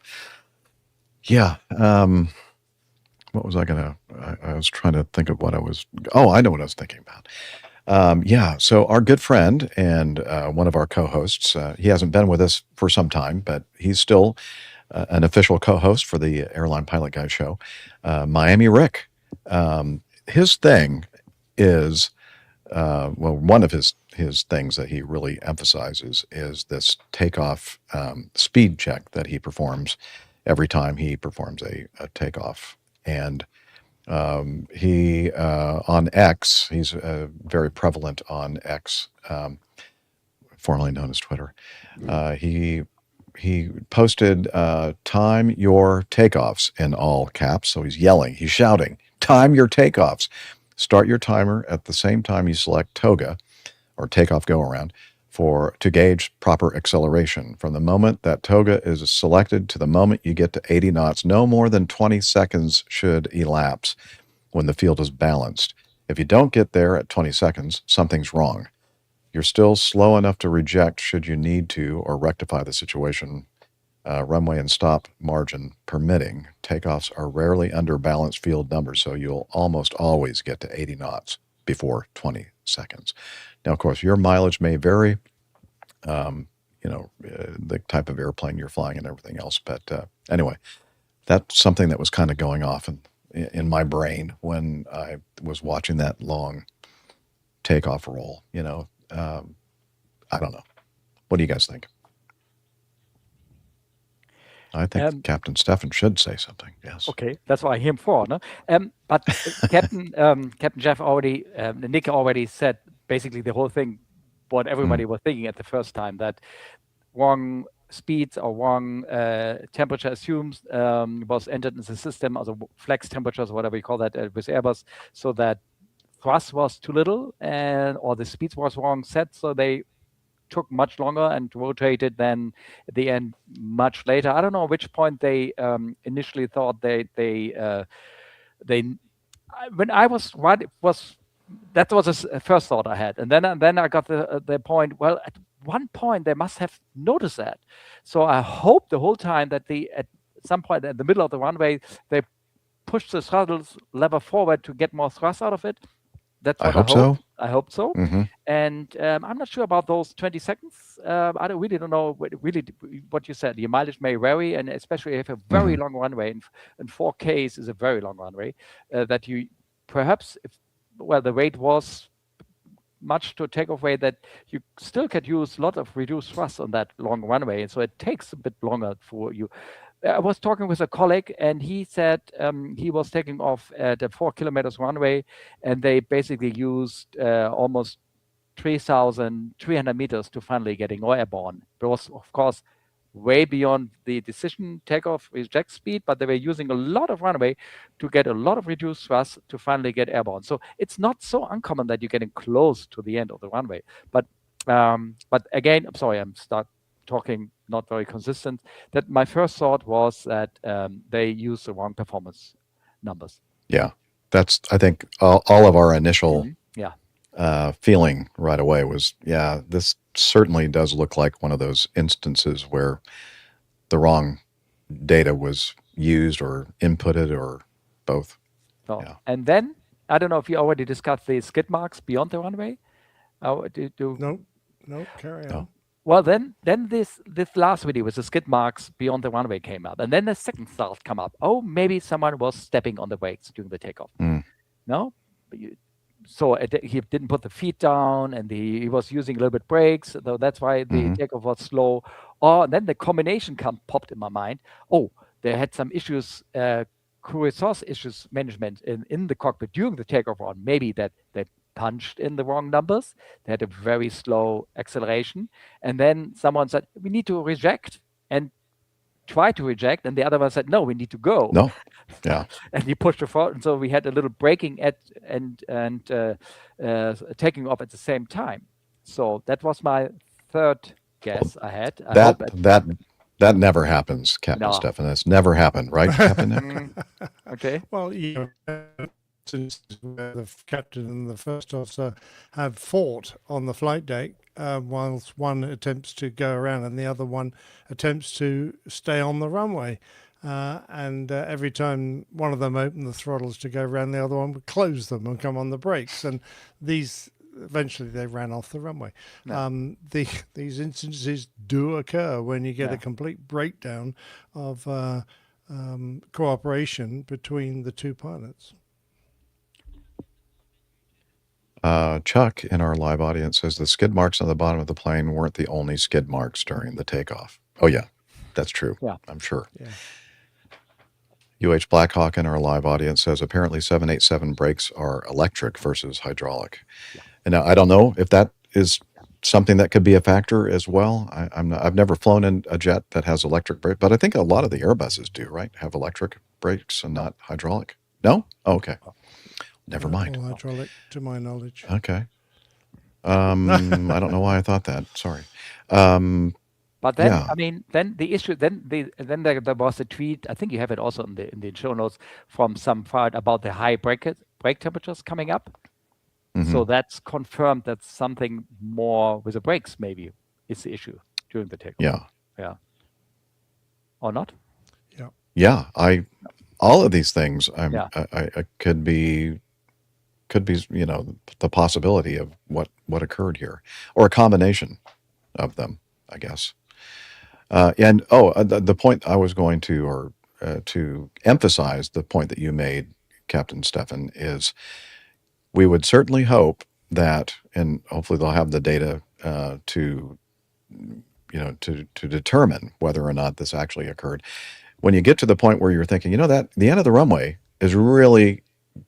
What was I was trying to think of I know what I was thinking about. So our good friend and one of our co-hosts, he hasn't been with us for some time, but he's still an official co-host for the Airline Pilot Guy show, Miami Rick. His thing is, one of his things that he really emphasizes is this takeoff speed check that he performs every time he performs a takeoff. And he on X, he's very prevalent on X, formerly known as Twitter. He posted time your takeoffs in all caps. So he's yelling, he's shouting, time your takeoffs. Start your timer at the same time you select toga or takeoff go around to gauge proper acceleration. From the moment that toga is selected to the moment you get to 80 knots, no more than 20 seconds should elapse when the field is balanced. If you don't get there at 20 seconds, something's wrong. You're still slow enough to reject should you need to or rectify the situation. Runway and stop margin permitting. Takeoffs are rarely under balanced field numbers, so you'll almost always get to 80 knots before 20 seconds. Now, of course, your mileage may vary, the type of airplane you're flying and everything else. But anyway, that's something that was kind of going off in my brain when I was watching that long takeoff roll. I don't know. What do you guys think? I think Captain Stefan should say something. Yes. Okay, that's what I him for, no? But Captain Jeff already, Nick already said basically the whole thing, what everybody was thinking at the first time, that wrong speeds or wrong temperature assumes was entered in the system, also flex temperatures, whatever you call that with Airbus, so that thrust was too little or the speeds was wrong set, so they took much longer and rotated then at the end much later. I don't know which point they initially thought they when I was right, that was the first thought I had, and then I got the point. Well, at one point they must have noticed that. So I hope the whole time that at some point in the middle of the runway they pushed the throttle lever forward to get more thrust out of it. That's what I hope. So. I hope so. Mm-hmm. And I'm not sure about those 20 seconds. I don't know what you said. Your mileage may vary, and especially if a very long runway, and 4Ks is a very long runway, that you perhaps, the weight was much to takeoff weight, that you still can use a lot of reduced thrust on that long runway. And so it takes a bit longer for you. I was talking with a colleague, and he said he was taking off at a 4 kilometers runway, and they basically used almost 3,300 meters to finally getting airborne. It was, of course, way beyond the decision takeoff reject speed, but they were using a lot of runway to get a lot of reduced thrust to finally get airborne. So it's not so uncommon that you're getting close to the end of the runway. But again, I'm sorry, I'm talking not very consistent, that my first thought was that they used the wrong performance numbers. Yeah, that's, I think, all of our initial feeling right away was, this certainly does look like one of those instances where the wrong data was used or inputted or both. So, and then, I don't know if you already discussed the skid marks beyond the runway. No, carry on. Well, then this last video with the skid marks beyond the runway came up, and then the second thought come up. Oh, maybe someone was stepping on the brakes during the takeoff. No, so he didn't put the feet down, and he was using a little bit brakes, so that's why the takeoff was slow. Or then the combination popped in my mind. Oh, they had some issues, crew resource issues management in the cockpit during the takeoff run. Maybe that punched in the wrong numbers. They had a very slow acceleration. And then someone said, we need to reject, and try to reject. And the other one said, no, we need to go. No. Yeah. And he pushed it forward. And so we had a little braking and taking off at the same time. So that was my third guess I had. That never happens, Captain Stefan. That's never happened, right, Captain Nick? Okay. Well, since the captain and the first officer have fought on the flight deck, whilst one attempts to go around and the other one attempts to stay on the runway. And every time one of them opened the throttles to go around, the other one would close them and come on the brakes. And eventually they ran off the runway. No. These instances do occur when you get a complete breakdown of cooperation between the two pilots. Chuck in our live audience says the skid marks on the bottom of the plane weren't the only skid marks during the takeoff. Oh yeah, that's true. Yeah, I'm sure. Yeah. Blackhawk in our live audience says apparently 787 brakes are electric versus hydraulic. Yeah. And now I don't know if that is something that could be a factor as well. I've never flown in a jet that has electric brakes, but I think a lot of the Airbuses do, right? Have electric brakes and not hydraulic. No? Oh, okay. Never mind. All hydraulic, to my knowledge. Okay. I don't know why I thought that. Sorry. But then, I mean, then the issue, then there was a tweet. I think you have it also in the show notes from some part about the high brake temperatures coming up. So that's confirmed that something more with the brakes maybe is the issue during the takeoff. Yeah. Or not? Yeah. All of these things I could be, the possibility of what occurred here, or a combination of them, I guess. And the point I was going to, or to emphasize the point that you made, Captain Stefan, is we would certainly hope that, and hopefully they'll have the data to determine whether or not this actually occurred. When you get to the point where you're thinking, that the end of the runway is really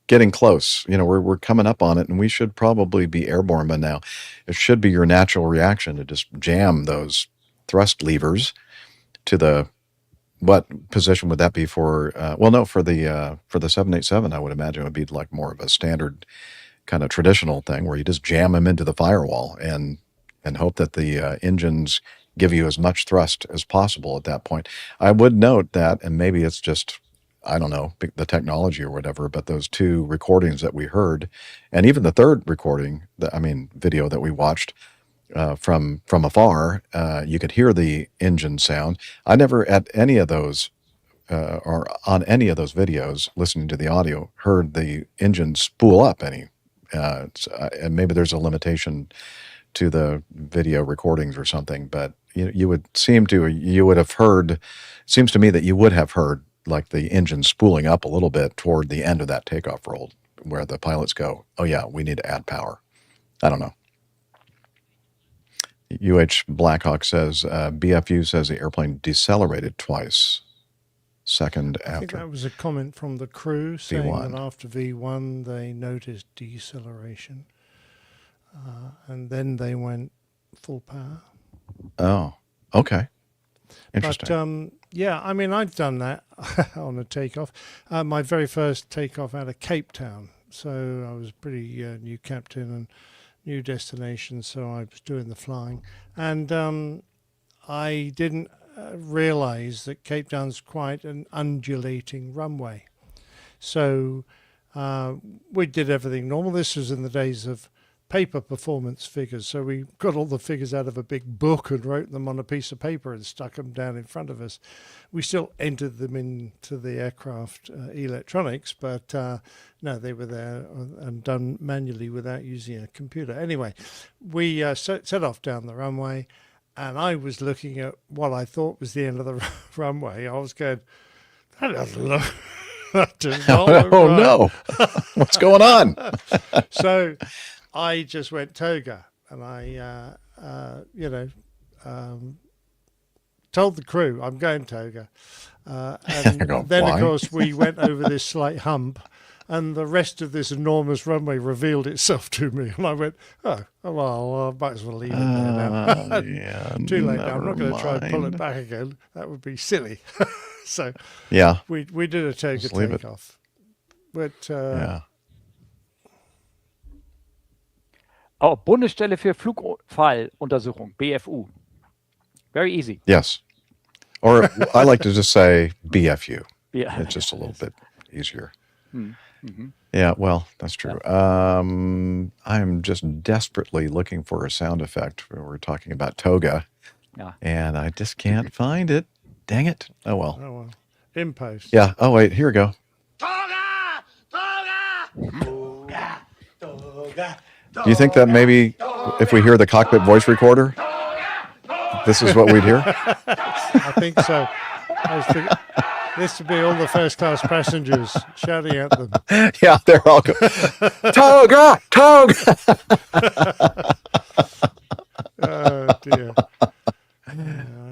getting close, we're coming up on it, and we should probably be airborne by now. It should be your natural reaction to just jam those thrust levers to what position would that be for? For the 787, I would imagine it would be like more of a standard kind of traditional thing where you just jam them into the firewall and hope that the engines give you as much thrust as possible at that point. I would note that, and maybe it's just, I don't know, the technology or whatever, but those two recordings that we heard, and even the third recording, video that we watched from afar, you could hear the engine sound. I never at any of those or on any of those videos, listening to the audio, heard the engine spool up any. And maybe there's a limitation to the video recordings or something, but you would have heard, seems to me that you would have heard like the engine spooling up a little bit toward the end of that takeoff roll where the pilots go, oh yeah, we need to add power. I don't know. UH Blackhawk says, BFU says the airplane decelerated twice. Second after. I think that was a comment from the crew saying V1. that after V1 they noticed deceleration, and then they went full power. Oh, okay. Interesting. But I've done that on a takeoff. My very first takeoff out of Cape Town, so I was pretty new captain and new destination, so I was doing the flying, and I didn't realize that Cape Town's quite an undulating runway. So we did everything normal. This was in the days of paper performance figures. So we got all the figures out of a big book and wrote them on a piece of paper and stuck them down in front of us. We still entered them into the aircraft electronics, but no, they were there and done manually without using a computer. Anyway, we set off down the runway, and I was looking at what I thought was the end of the runway. I was going, that doesn't look... that does not look right. No. What's going on? So I just went toga, and I, told the crew I'm going toga. And going, then, why? of course, we went over this slight hump, and the rest of this enormous runway revealed itself to me. And I went, well, I might as well leave it there now. Yeah, Too late now. I'm not going to try and pull mind. it back again. That would be silly. So Yeah. we did a toga Just leave it. takeoff. But Yeah. Oh, Bundesstelle für Flugfalluntersuchung, BFU. Very easy. Yes. Or I like to just say BFU. Yeah. It's just a little bit easier. Mm-hmm. Yeah, well, that's true. I'm just desperately looking for a sound effect. We're talking about toga, Yeah. and I just can't find it. Dang it. Oh, well. oh well, in post. Yeah. Oh, wait. Here we go. Toga! Toga! Toga! Do you think that maybe if we hear the cockpit voice recorder, this is what we'd hear? I think so. This would be all the first class passengers shouting at them. Yeah, they're all going, toga! Toga! Oh, dear.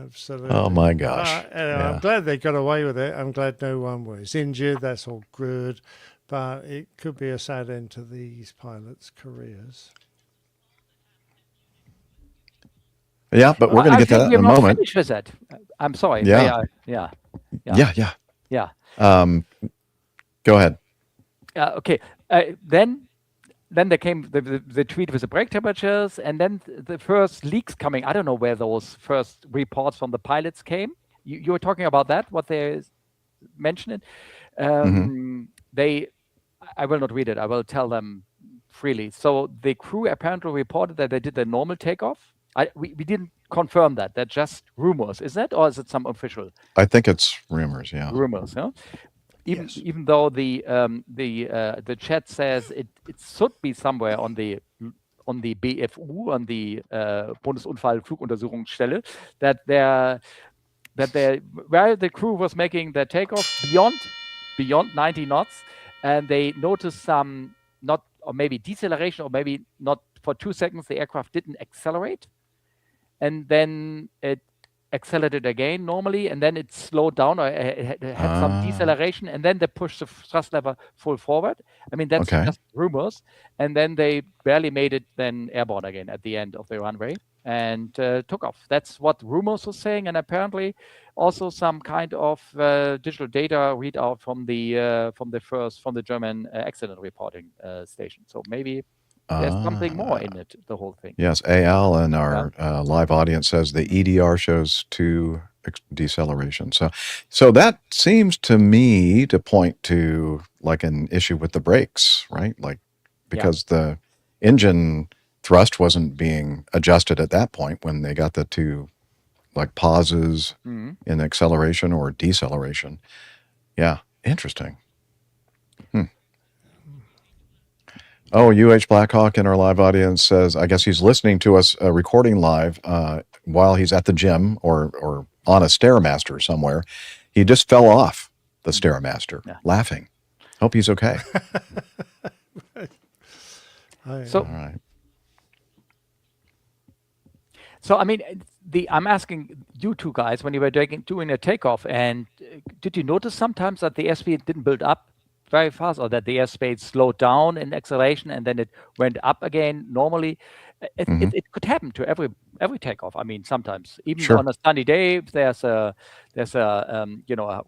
Absolutely. Oh, my gosh. Anyway, Yeah. I'm glad they got away with it. I'm glad no one was injured. That's all good. But it could be a sad end to these pilots' careers. Yeah, but we're going to get to that in a moment. Finished with that. I'm sorry. Yeah. Yeah. Yeah. Go ahead. Okay. Then there came the tweet with the brake temperatures, and then the first leaks coming. I don't know where those first reports from the pilots came. You were talking about that, what they mentioned. I will not read it. I will tell them freely. So the crew apparently reported that they did a normal takeoff. We didn't confirm that. That's just rumors, is that, or is it some official I think it's rumors. Yeah. rumors? Yeah. Yes. Even though the chat says it should be somewhere on the BFU, on the Bundesunfallfluguntersuchungsstelle, that where the crew was making their takeoff beyond 90 knots, and they noticed some not, or maybe deceleration, or maybe not, for 2 seconds the aircraft didn't accelerate, and then it accelerated again normally, and then it slowed down, or it had some deceleration, and then they pushed the thrust lever full forward. I mean, that's Okay. just rumors. And then they barely made it then airborne again at the end of the runway and took off. That's what rumors were saying, and apparently also some kind of digital data readout from the German accident reporting station. So maybe there's something more in it, the whole thing. Yes, AL in our live audience says the EDR shows 2 deceleration. So that seems to me to point to like an issue with the brakes, right? Like because the engine thrust wasn't being adjusted at that point when they got the 2 like pauses in acceleration or deceleration. Yeah, interesting. Oh, UH Blackhawk in our live audience says, I guess he's listening to us recording live while he's at the gym or on a Stairmaster somewhere. He just fell off the Stairmaster laughing. Hope he's okay. So, all right. So, I mean, I'm asking you two guys, when you were doing a takeoff, and did you notice sometimes that the airspeed didn't build up very fast, or that the airspeed slowed down in acceleration and then it went up again normally? It could happen to every takeoff. I mean, sometimes even on a sunny day, if there's a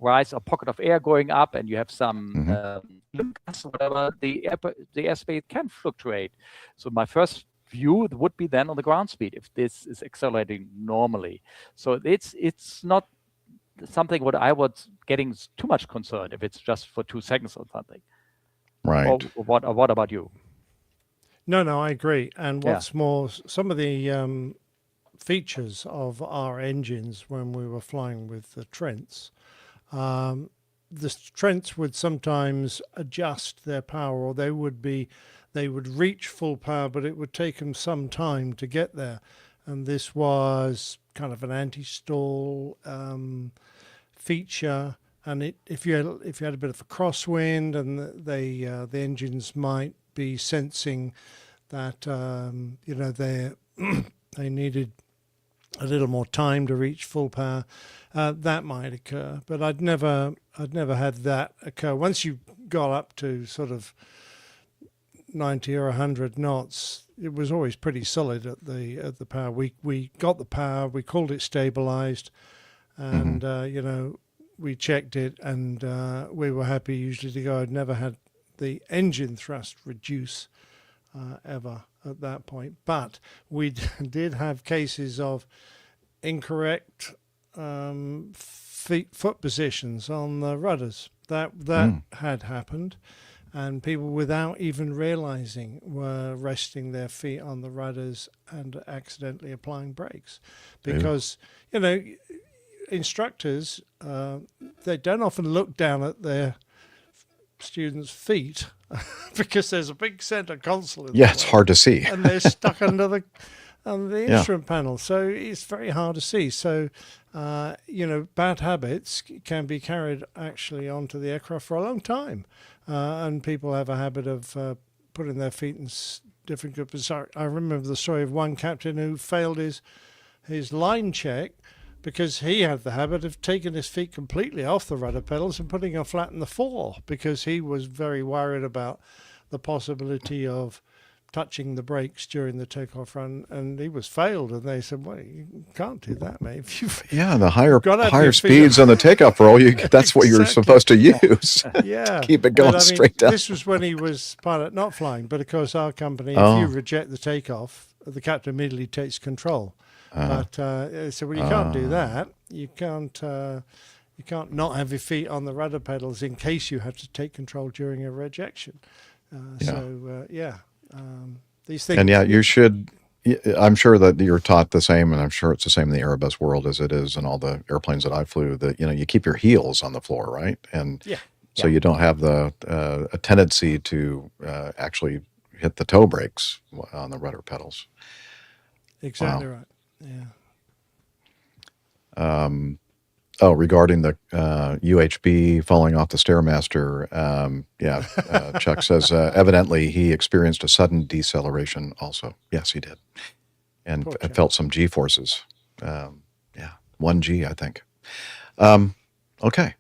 rise or pocket of air going up, and you have some gas or whatever, the airspeed can fluctuate. So my first view would be then on the ground speed if this is accelerating normally. So it's not something what I was getting too much concerned if it's just for 2 seconds or something. Right. Or what about you? No, I agree. And what's more, some of the features of our engines when we were flying with the Trents, the Trents would sometimes adjust their power, or they would reach full power, but it would take them some time to get there. And this was kind of an anti-stall feature. And if you had a bit of a crosswind, and the engines might be sensing that they needed a little more time to reach full power, that might occur. But I'd never had that occur. Once you got up to sort of 90 or 100 knots, it was always pretty solid at the power. We got the power, we called it stabilized, and we checked it, and we were happy usually to go. I'd never had the engine thrust reduce ever at that point, but we did have cases of incorrect foot positions on the rudders. That had happened, and people, without even realizing, were resting their feet on the rudders and accidentally applying brakes, because instructors, they don't often look down at their students' feet because there's a big center console in it's hard to see, and they're stuck under the instrument panel, so it's very hard to see. So bad habits can be carried actually onto the aircraft for a long time, and people have a habit of putting their feet in different good positions. I remember the story of one captain who failed his line check because he had the habit of taking his feet completely off the rudder pedals and putting them flat in the floor, because he was very worried about the possibility of touching the brakes during the takeoff run, and he was failed. And they said, "Well, you can't do that, mate. The higher speeds on the takeoff roll, that's what you're supposed to use. To keep it going straight down." This was when he was pilot not flying, but of course our company, if you reject the takeoff, the captain immediately takes control. But so you can't do that. You can't not have your feet on the rudder pedals in case you have to take control during a rejection. These things. And yeah, you should. I'm sure that you're taught the same, and I'm sure it's the same in the Airbus world as it is in all the airplanes that I flew. That you keep your heels on the floor, right? And so you don't have a tendency to actually hit the toe brakes on the rudder pedals. Exactly Wow. right. Yeah. Regarding the UHB falling off the Stairmaster, Chuck says evidently he experienced a sudden deceleration also. Yes, he did. And Poor chap. felt some G forces. 1G, I think. Okay.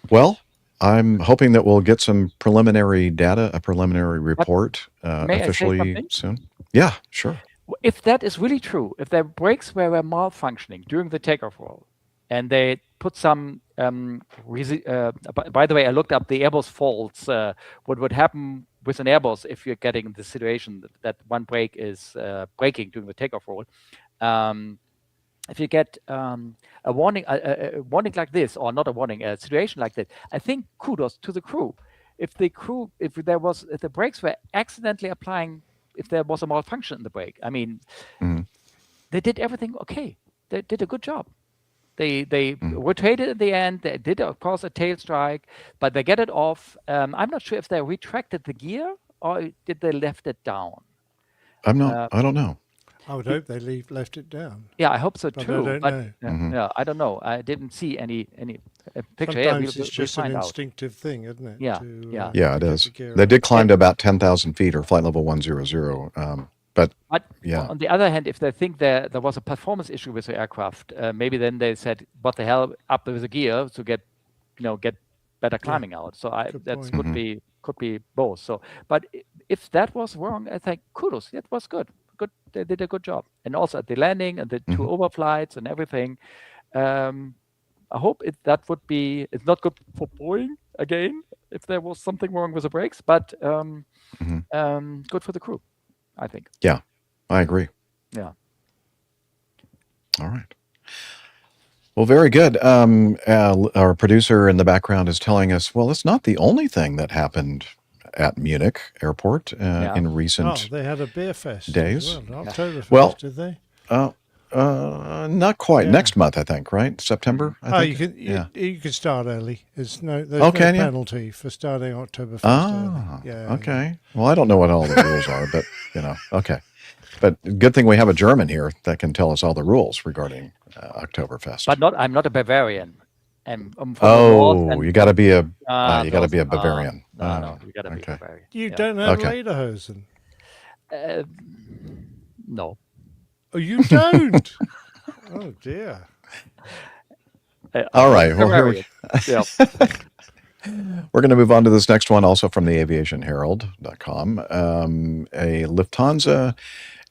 Well, I'm hoping that we'll get some preliminary data, a preliminary report may I say officially something? soon. Yeah, sure. If that is really true, if their brakes were malfunctioning during the takeoff roll, and they put some, by the way, I looked up the Airbus faults. What would happen with an Airbus if you're getting the situation that one brake is braking during the takeoff roll? If you get a warning like this, or not a warning, a situation like that, I think kudos to the crew. If the brakes were accidentally applying, if there was a malfunction in the brake, I mean, they did everything okay. They did a good job. They rotated at the end. They did, of course, a tail strike, but they get it off. I'm not sure if they retracted the gear or did they left it down. I don't know. I would hope they left it down. Yeah, I hope so But too. I don't know. Yeah, I don't know. I didn't see any picture. Sometimes Yeah, it's just an find out. instinctive thing, isn't it? Yeah, to, Yeah, it get is. the gear They up. did climb to about 10,000 feet or flight level 100. But yeah. On the other hand, if they think there was a performance issue with the aircraft, maybe then they said, "What the hell, up with the gear to get better climbing out." So that point. could be both. So, but if that was wrong, I think kudos. That was good. Good, they did a good job. And also at the landing and the two overflights and everything. I hope that would be. It's not good for Boeing again if there was something wrong with the brakes, but good for the crew, I think. Yeah, I agree. Yeah. All right. Well, very good. Our producer in the background is telling us, well, it's not the only thing that happened at Munich Airport in recent they had a beer fest days. as well. Oktoberfest, Well, did they? not quite. Yeah. Next month, I think, right? September, I think. You can start early. There's no can you? penalty for starting Oktoberfest early. Yeah. Okay. Well, I don't know what all the rules are, but, okay. But good thing we have a German here that can tell us all the rules regarding Oktoberfest. But I'm not a Bavarian. And from the north and you got to be a those- Bavarian. No, you got to be okay. Bavarian. You Yeah. don't have Okay. lederhosen. No. Oh, you don't? Oh, dear. All right. Well, here Bavarian. Yeah. we're going to move on to this next one, also from the aviationherald.com. A Lufthansa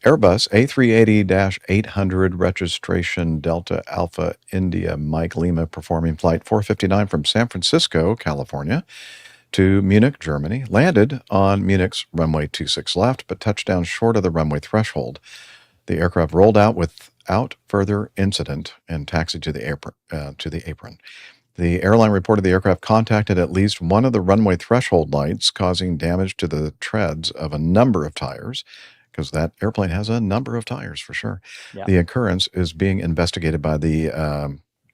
Airbus A380-800 registration Delta Alpha India Mike Lima performing flight 459 from San Francisco, California to Munich, Germany, landed on Munich's runway 26 left, but touched down short of the runway threshold. The aircraft rolled out without further incident and taxied to the apron. The airline reported the aircraft contacted at least one of the runway threshold lights, causing damage to the treads of a number of tires, because that airplane has a number of tires for sure. Yeah. The occurrence is being investigated by the,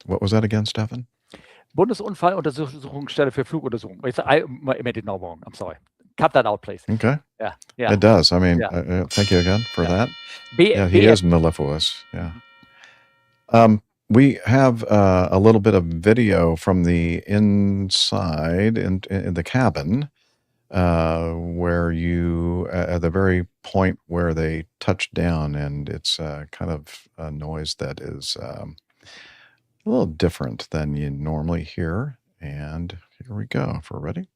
what was that again, Stefan? Bundesunfalluntersuchungsstelle für Fluguntersuchung. I made it now wrong. I'm sorry. Cut that out, please. Okay. Yeah. It does. I mean, Yeah. thank you again for that. He BF is mellifluous. Yeah. We have a little bit of video from the inside in the cabin, where you at the very point where they touch down, and it's kind of a noise that is a little different than you normally hear. And here we go. If we're ready,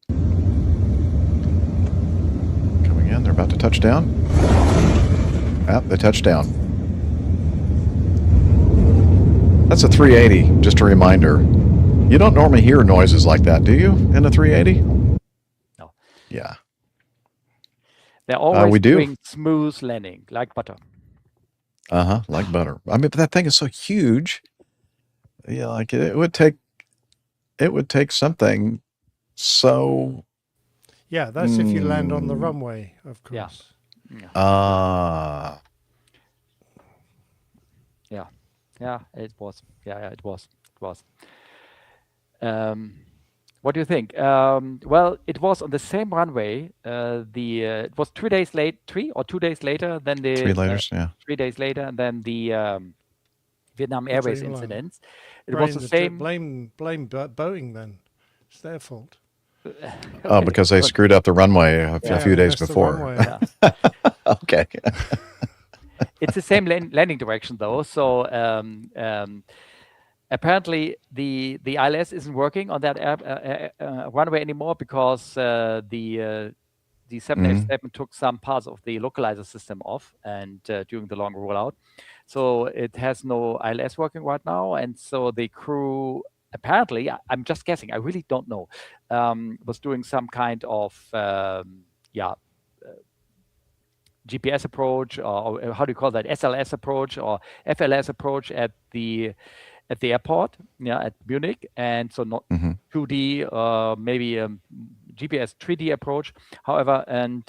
coming in, they're about to touch down. They touched down. That's a 380, just a reminder. You don't normally hear noises like that, do you, in a 380? No. Yeah. They're always we do. doing smooth landing, like butter. Like butter. I mean, but that thing is so huge. Yeah, like it would take something so Yeah, that's if you land on the runway, of course. Yeah, it was. Yeah, it was. It was. What do you think? Well, it was on the same runway. It was 2 days late, 2 days later than the 3 later, yeah. 3 days later than the Vietnam The Airways Dreamliner. incidents. It was the same. Blame Boeing then. It's their fault. Oh, because they screwed up the runway a few days missed the before. runway. Okay. It's the same landing direction though. So apparently the ILS isn't working on that runway anymore because the 787 took some parts of the localizer system off and during the long rollout. So it has no ILS working right now. And so the crew, apparently, I'm just guessing, I really don't know, was doing some kind of, GPS approach, or how do you call that, SLS approach or FLS approach at the airport, at Munich. And so not 2D, maybe GPS 3D approach. However, and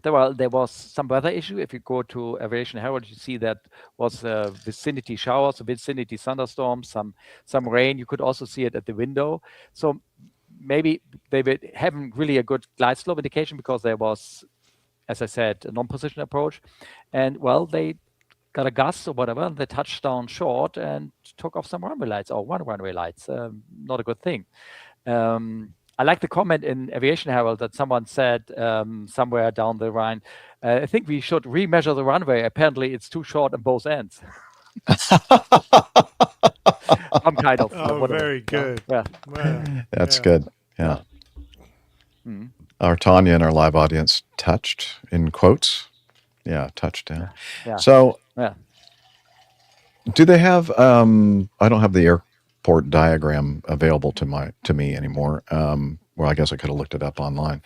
there was some weather issue. If you go to Aviation Herald, you see that was vicinity showers, vicinity thunderstorms, some rain. You could also see it at the window. So maybe they were having really a good glide slope indication because there was, as I said, a non-position approach. And well, they got a gust or whatever, and they touched down short and took off some runway lights, or one runway lights. Not a good thing. I like the comment in Aviation Herald that someone said somewhere down the Rhine, I think we should remeasure the runway. Apparently, it's too short on both ends. Some kind of. Whatever. Very good. Yeah. Wow. That's good. Yeah. Our Tanya in our live audience touched in quotes. Yeah, touchdown. Yeah. So, yeah. Do they have? I don't have the airport diagram available to me anymore. Well, I guess I could have looked it up online.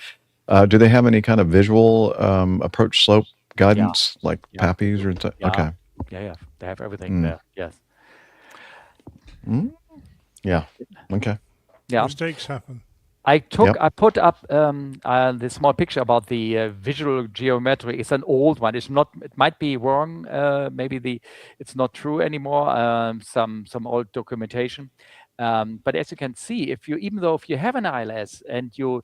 Do they have any kind of visual approach slope guidance like PAPIs or okay? Yeah. They have everything there. Yes. Yeah. Okay. Yeah. Mistakes happen. I put up the small picture about the visual geometry. It's an old one. It's not. It might be wrong. Maybe it's not true anymore. Some old documentation. But as you can see, even though if you have an ILS and you,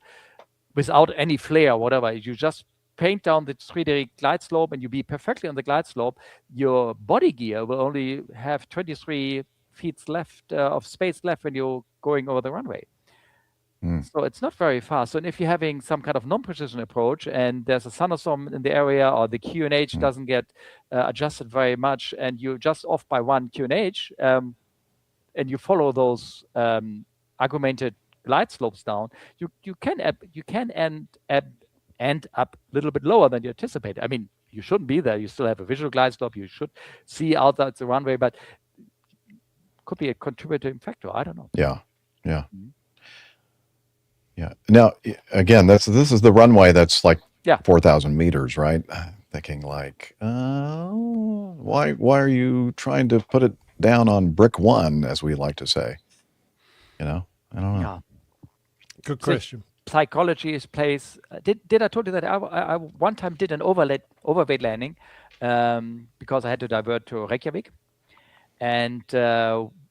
without any flare, whatever, you just paint down the 3D glide slope and you be perfectly on the glide slope, your body gear will only have 23 feet left of space left when you're going over the runway. So it's not very fast. So if you're having some kind of non-precision approach and there's a thunderstorm in the area or the QNH doesn't get adjusted very much and you're just off by one QNH and you follow those augmented glide slopes down, you can end up a little bit lower than you anticipated. I mean, you shouldn't be there. You still have a visual glide slope. You should see outside the runway, but could be a contributing factor. I don't know. Yeah. Yeah. Now, again, this is the runway that's like 4,000 meters, right? Thinking like, why are you trying to put it down on brick one, as we like to say? I don't know. Yeah. Good question. Psychology plays. Did I told you that I one time did an overweight landing because I had to divert to Reykjavik, and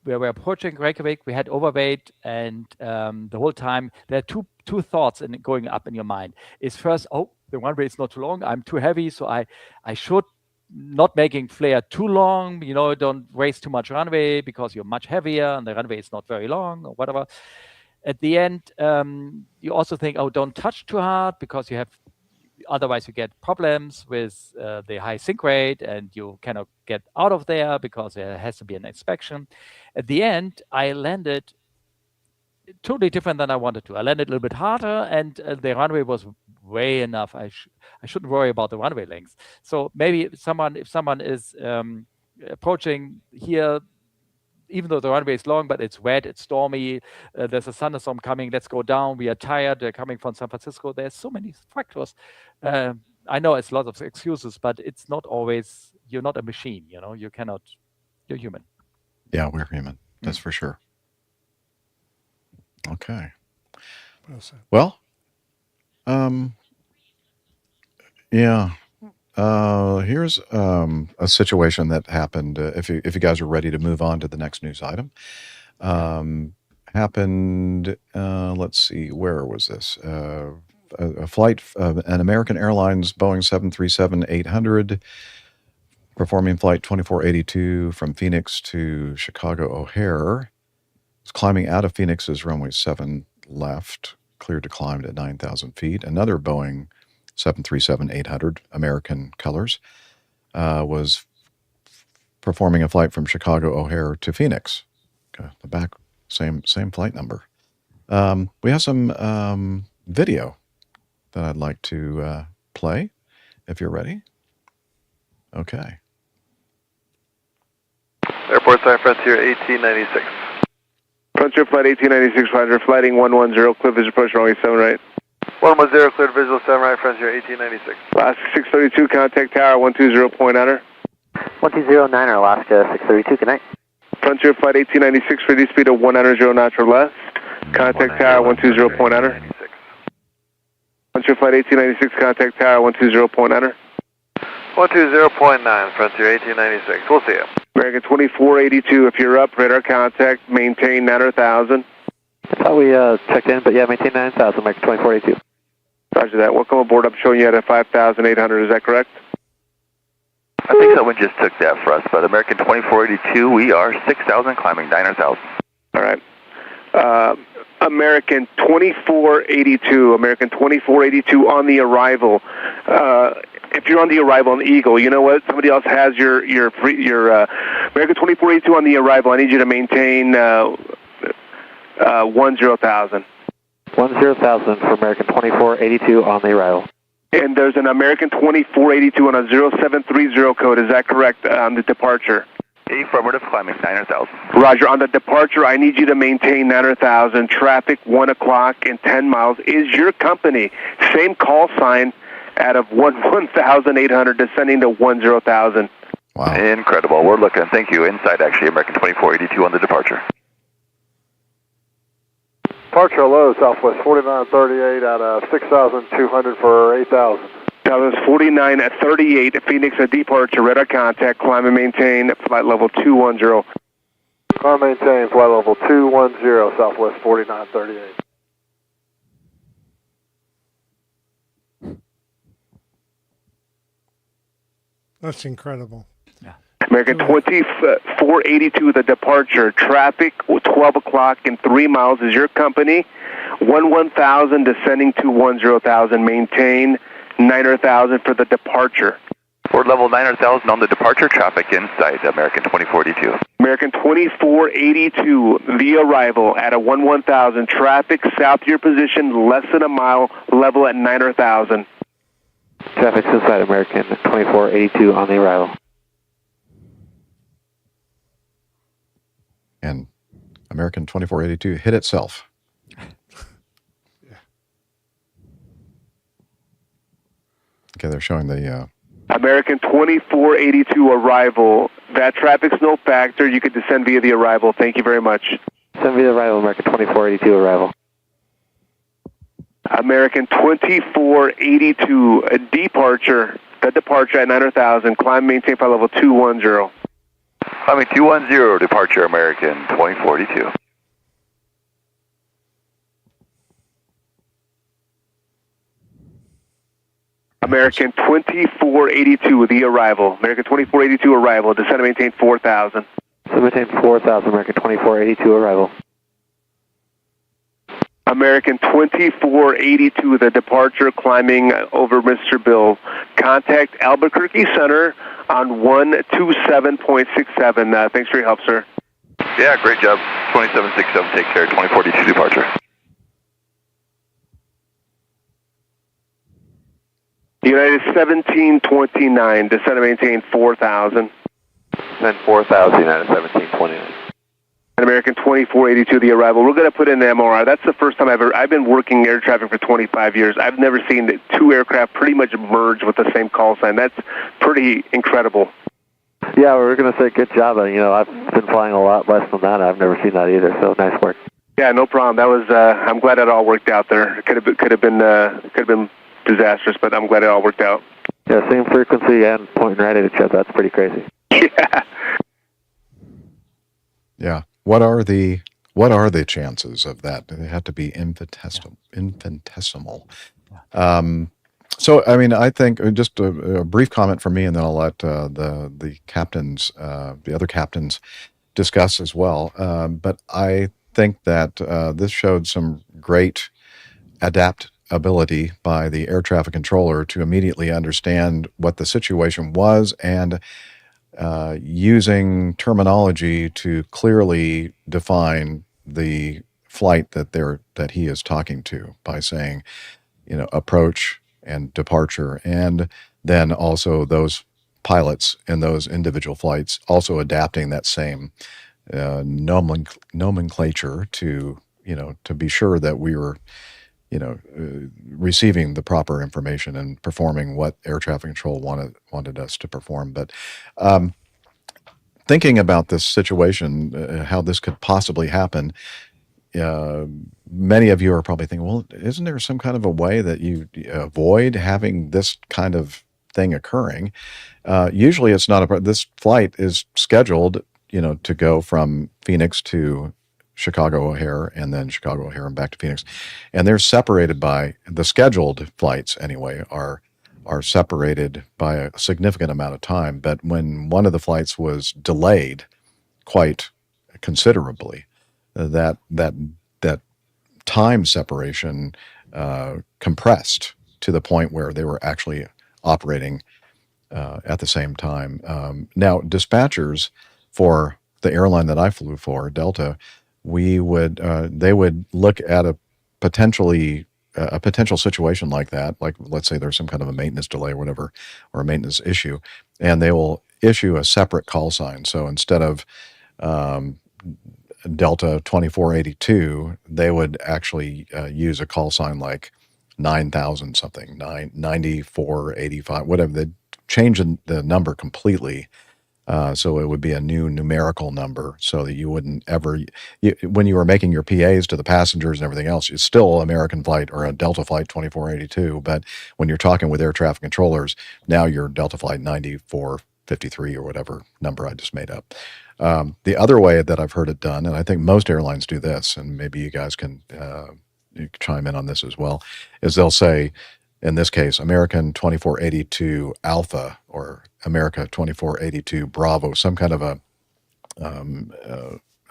we were approaching Reykjavik. We had overweight, and the whole time there are two thoughts going up in your mind. Is first, the runway is not too long. I'm too heavy, so I should not making flare too long. Don't waste too much runway because you're much heavier and the runway is not very long or whatever. At the end, you also think, don't touch too hard because otherwise you get problems with the high sink rate and you cannot get out of there because there has to be an inspection. At the end, I landed totally different than I wanted to. I landed a little bit harder and the runway was way enough. I shouldn't worry about the runway length. So maybe if someone is approaching here, even though the runway is long, but it's wet, it's stormy, there's a thunderstorm coming, let's go down, we are tired, they're coming from San Francisco. There's so many factors. I know it's a lot of excuses, but it's not always, you're not a machine, you're human. Yeah, we're human. That's for sure. Okay. Well said. Well, Yeah. Here's a situation that happened. If you guys are ready to move on to the next news item, happened. Let's see, where was this? A flight, an American Airlines Boeing 737-800, performing flight 2482 from Phoenix to Chicago O'Hare. It's climbing out of Phoenix's runway 7 left, cleared to climb at 9,000 feet. Another Boeing 737-800, American colors, was performing a flight from Chicago O'Hare to Phoenix. Okay, the back, same flight number. We have some video that I'd like to play, if you're ready. Okay. Airport Sign Frontier 1896. Frontier Flight 1896, Roger. Flighting 110, clear visual approach runway 7 right. 110, cleared visual 7 right, Frontier 1896. Alaska 632, contact tower 120, point honor. 120, Niner, Alaska 632, good night. Frontier Flight 1896, reduce speed of 190 knots or less. Contact tower 120, point honor. Frontier Flight 1896, contact tower 120, point honor. 120.9, Frontier 1896. We'll see you. American 2482, if you're up, radar contact, maintain 9,000. I thought we checked in, but yeah, maintain 9,000, American 2482. Roger that. Welcome aboard. I'm showing you at a 5,800. Is that correct? I think someone just took that for us, but American 2482, we are 6,000, climbing 9,000. All right. American 2482, American 2482 on the arrival. If you're on the arrival on the Eagle, you know what? Somebody else has your American 2482 on the arrival. I need you to maintain 10,000. 10,000 for American 2482 on the arrival. And there's an American 2482 on a 0730 code. Is that correct on the departure? Affirmative, climbing 9,000. Roger. On the departure, I need you to maintain 9,000. Traffic 1 o'clock and 10 miles. Is your company same call sign out of 1,800 descending to 10,000? Wow. Incredible. We're looking. Thank you. Inside, actually, American 2482 on the departure. Departure low, Southwest 4938 out of 6,200 for 8,000. Southwest 49 at 38, Phoenix at departure, radar contact, climb and maintain, flight level 210. Climb and maintain, flight level 210, Southwest 4938. That's incredible. American 2482, the departure. Traffic 12 o'clock and 3 miles is your company. 1,000 descending to 10,000. Maintain 9,000 for the departure. Ford level 9,000 on the departure. Traffic inside American 2482. American 2482, the arrival at a 1,000. Traffic south of your position, less than a mile, level at 9,000. Traffic's inside American 2482 on the arrival. And American 2482 hit itself. Okay, they're showing the... American 2482 arrival. That traffic's no factor. You could descend via the arrival. Thank you very much. Descend via the arrival, American 2482 arrival. American 2482, a departure. The departure at 9,000. Climb, maintain flight level 210. Climbing 210, departure American 2042. American 2482, the arrival. American 2482 arrival. Descend and maintain 4,000. Descend maintain 4,000, American 2482 arrival. American 2482, the departure, climbing over Mr. Bill. Contact Albuquerque Center on 127.67. Thanks for your help, sir. Yeah, great job. 2767, take care. 2042 departure. United 1729, descend and maintain 4,000. Then 4,000, United 1729. American 2482, the arrival. We're going to put in the MRI. That's the first time I've been working air traffic for 25 years. I've never seen the two aircraft pretty much merge with the same call sign. That's pretty incredible. Yeah, we were going to say good job. You know, I've been flying a lot less than that. I've never seen that either, so nice work. Yeah, no problem. That was. I'm glad it all worked out there. It could have been disastrous, but I'm glad it all worked out. Yeah, same frequency and pointing right at each other. That's pretty crazy. Yeah. Yeah. What are the chances of that? They have to be infinitesimal. So, I mean, I think just a brief comment from me, and then I'll let the captains, the other captains, discuss as well. But I think that this showed some great adaptability by the air traffic controller to immediately understand what the situation was and using terminology to clearly define the flight that he is talking to by saying, approach and departure, and then also those pilots in those individual flights also adapting that same nomenclature to be sure that we were receiving the proper information and performing what air traffic control wanted us to perform. But thinking about this situation, how this could possibly happen, many of you are probably thinking, well, isn't there some kind of a way that you avoid having this kind of thing occurring? Usually it's not this flight is scheduled, to go from Phoenix to Chicago O'Hare and then Chicago O'Hare and back to Phoenix. And they're separated by the scheduled flights anyway are separated by a significant amount of time. But when one of the flights was delayed quite considerably, that time separation compressed to the point where they were actually operating at the same time. Now, dispatchers for the airline that I flew for, Delta, they would look at a potential situation like that, like let's say there's some kind of a maintenance delay or whatever, or a maintenance issue, and they will issue a separate call sign. So instead of Delta 2482, they would actually use a call sign like 9,000 something, 9485, whatever. They'd change the number completely. So it would be a new numerical number so that you wouldn't ever, when you were making your PAs to the passengers and everything else, it's still American flight or a Delta flight 2482. But when you're talking with air traffic controllers, now you're Delta flight 9453 or whatever number I just made up. The other way that I've heard it done, and I think most airlines do this, and maybe you guys can chime in on this as well, is they'll say, in this case, American 2482 Alpha or America 2482 Bravo, some kind of a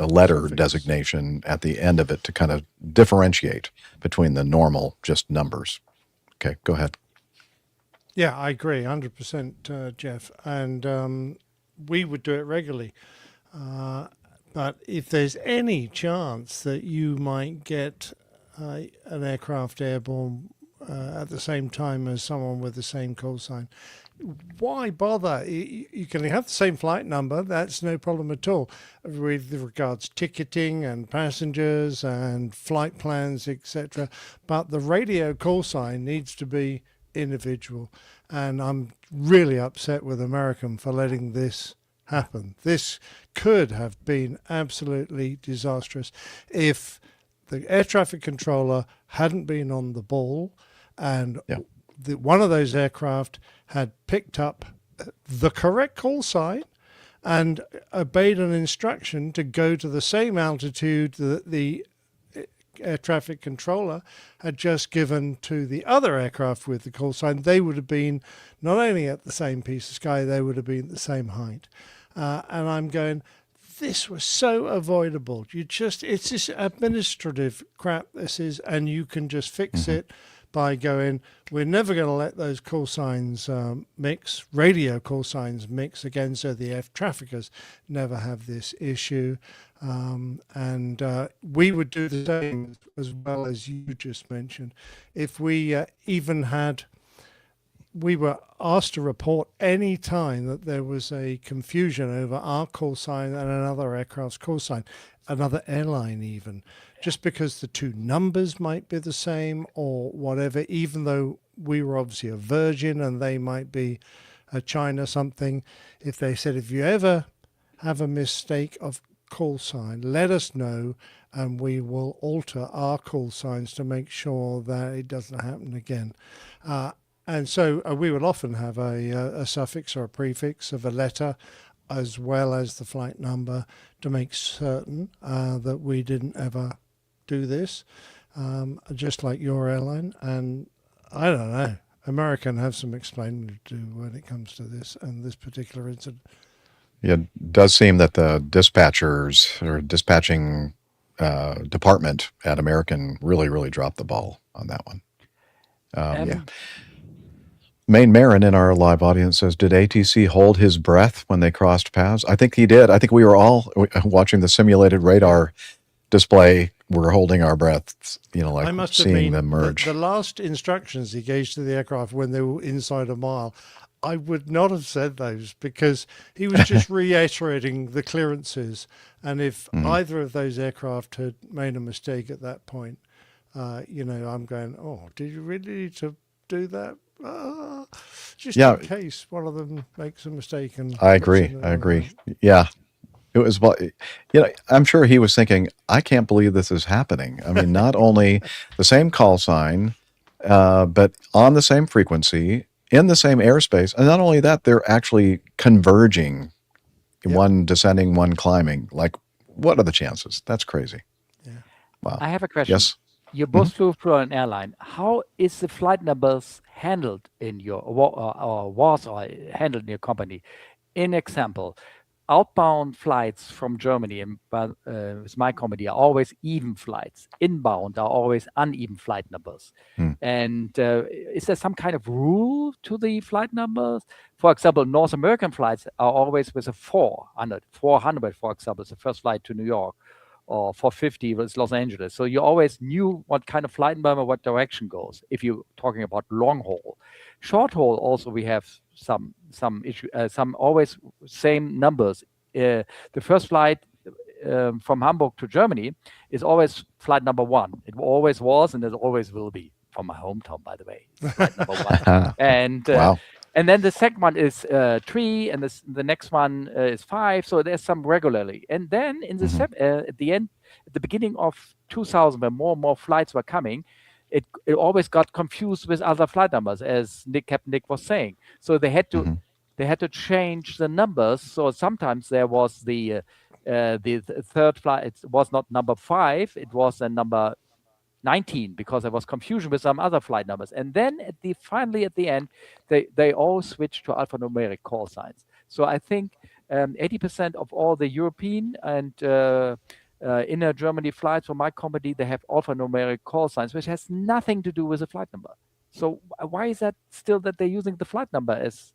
letter designation at the end of it to kind of differentiate between the normal just numbers. Okay, go ahead. Yeah, I agree, 100%, Jeff. And we would do it regularly. But if there's any chance that you might get an aircraft airborne at the same time as someone with the same call sign, why bother? You can have the same flight number. That's no problem at all with regards ticketing and passengers and flight plans, etc. But the radio call sign needs to be individual. And I'm really upset with American for letting this happen. This could have been absolutely disastrous if the air traffic controller hadn't been on the ball and one of those aircraft had picked up the correct call sign and obeyed an instruction to go to the same altitude that the air traffic controller had just given to the other aircraft with the call sign. They would have been not only at the same piece of sky, they would have been at the same height. And I'm going, this was so avoidable. It's this administrative crap this is, and you can just fix it by going, we're never going to let those call signs mix, radio call signs mix again, so the air traffickers never have this issue. And we would do the same as well as you just mentioned. If we we were asked to report any time that there was a confusion over our call sign and another aircraft's call sign, another airline even, just because the two numbers might be the same or whatever, even though we were obviously a Virgin and they might be a China something. If they said, if you ever have a mistake of call sign, let us know, and we will alter our call signs to make sure that it doesn't happen again. And so we will often have a suffix or a prefix of a letter, as well as the flight number, to make certain that we didn't ever do this, just like your airline. And I don't know, American have some explaining to do when it comes to this and this particular incident. It does seem that the dispatchers or dispatching department at American really dropped the ball on that one. Yeah. Maine Marin in our live audience says, did ATC hold his breath when they crossed paths? I think he did. I think we were all watching the simulated radar display. We're holding our breaths, like seeing them merge. The last instructions he gave to the aircraft when they were inside a mile, I would not have said those, because he was just reiterating the clearances. And if either of those aircraft had made a mistake at that point, I'm going, oh, did you really need to do that? Just in case one of them makes a mistake. And I agree. Yeah. It was, I'm sure he was thinking, I can't believe this is happening. I mean, not only the same call sign, but on the same frequency, in the same airspace. And not only that, they're actually converging, one descending, one climbing. Like, what are the chances? That's crazy. Yeah. Wow. I have a question. Yes. You both flew through an airline. How is the flight numbers handled in your, or handled in your company? In example, outbound flights from Germany and with my company are always even flights. Inbound are always uneven flight numbers. And is there some kind of rule to the flight numbers? For example, North American flights are always with a 400, for example, is the first flight to New York, or 450 was Los Angeles. So you always knew what kind of flight number, what direction goes, if you're talking about long haul. Short haul also, we have some issue, some always same numbers. The first flight from Hamburg to Germany is always flight number 1. It always was, and it always will be, from my hometown, by the way. It's flight number 1. And wow. And then the second one is 3, and the next one is 5. So there's some regularly. And then in the at the end, at the beginning of 2000, when more and more flights were coming, it always got confused with other flight numbers, as Captain Nick was saying. So they had to change the numbers. So sometimes there was the third flight. It was not number 5. It was a number 19, because there was confusion with some other flight numbers. And then finally at the end, they all switched to alphanumeric call signs. So I think 80% of all the European and inner Germany flights for my company, they have alphanumeric call signs, which has nothing to do with the flight number. So why is that still that they're using the flight number as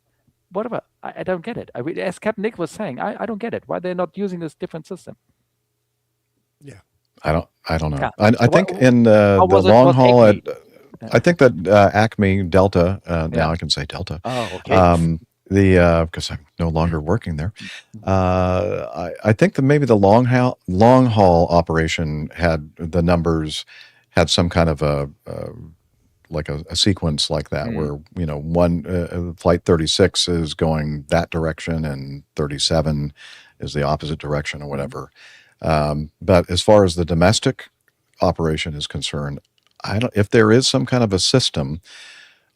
whatever? I don't get it. As Captain Nick was saying, I don't get it. Why they're not using this different system? Yeah. I don't know. Yeah. I think in the long haul, I think that Acme Delta, now I can say Delta. Oh, okay. Because I'm no longer working there. I think that maybe the long haul operation had the numbers, had some kind of a sequence like that, where one flight 36 is going that direction and 37 is the opposite direction or whatever. But as far as the domestic operation is concerned, if there is some kind of a system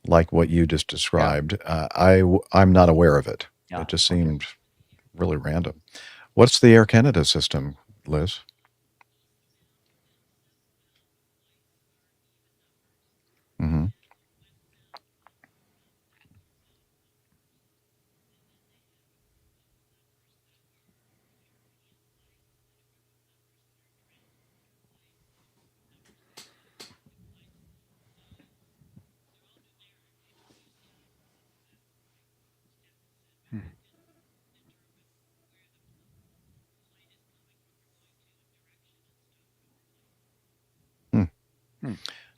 like what you just described, I'm not aware of it. Yeah. It just seemed really random. What's the Air Canada system, Liz? Mm-hmm.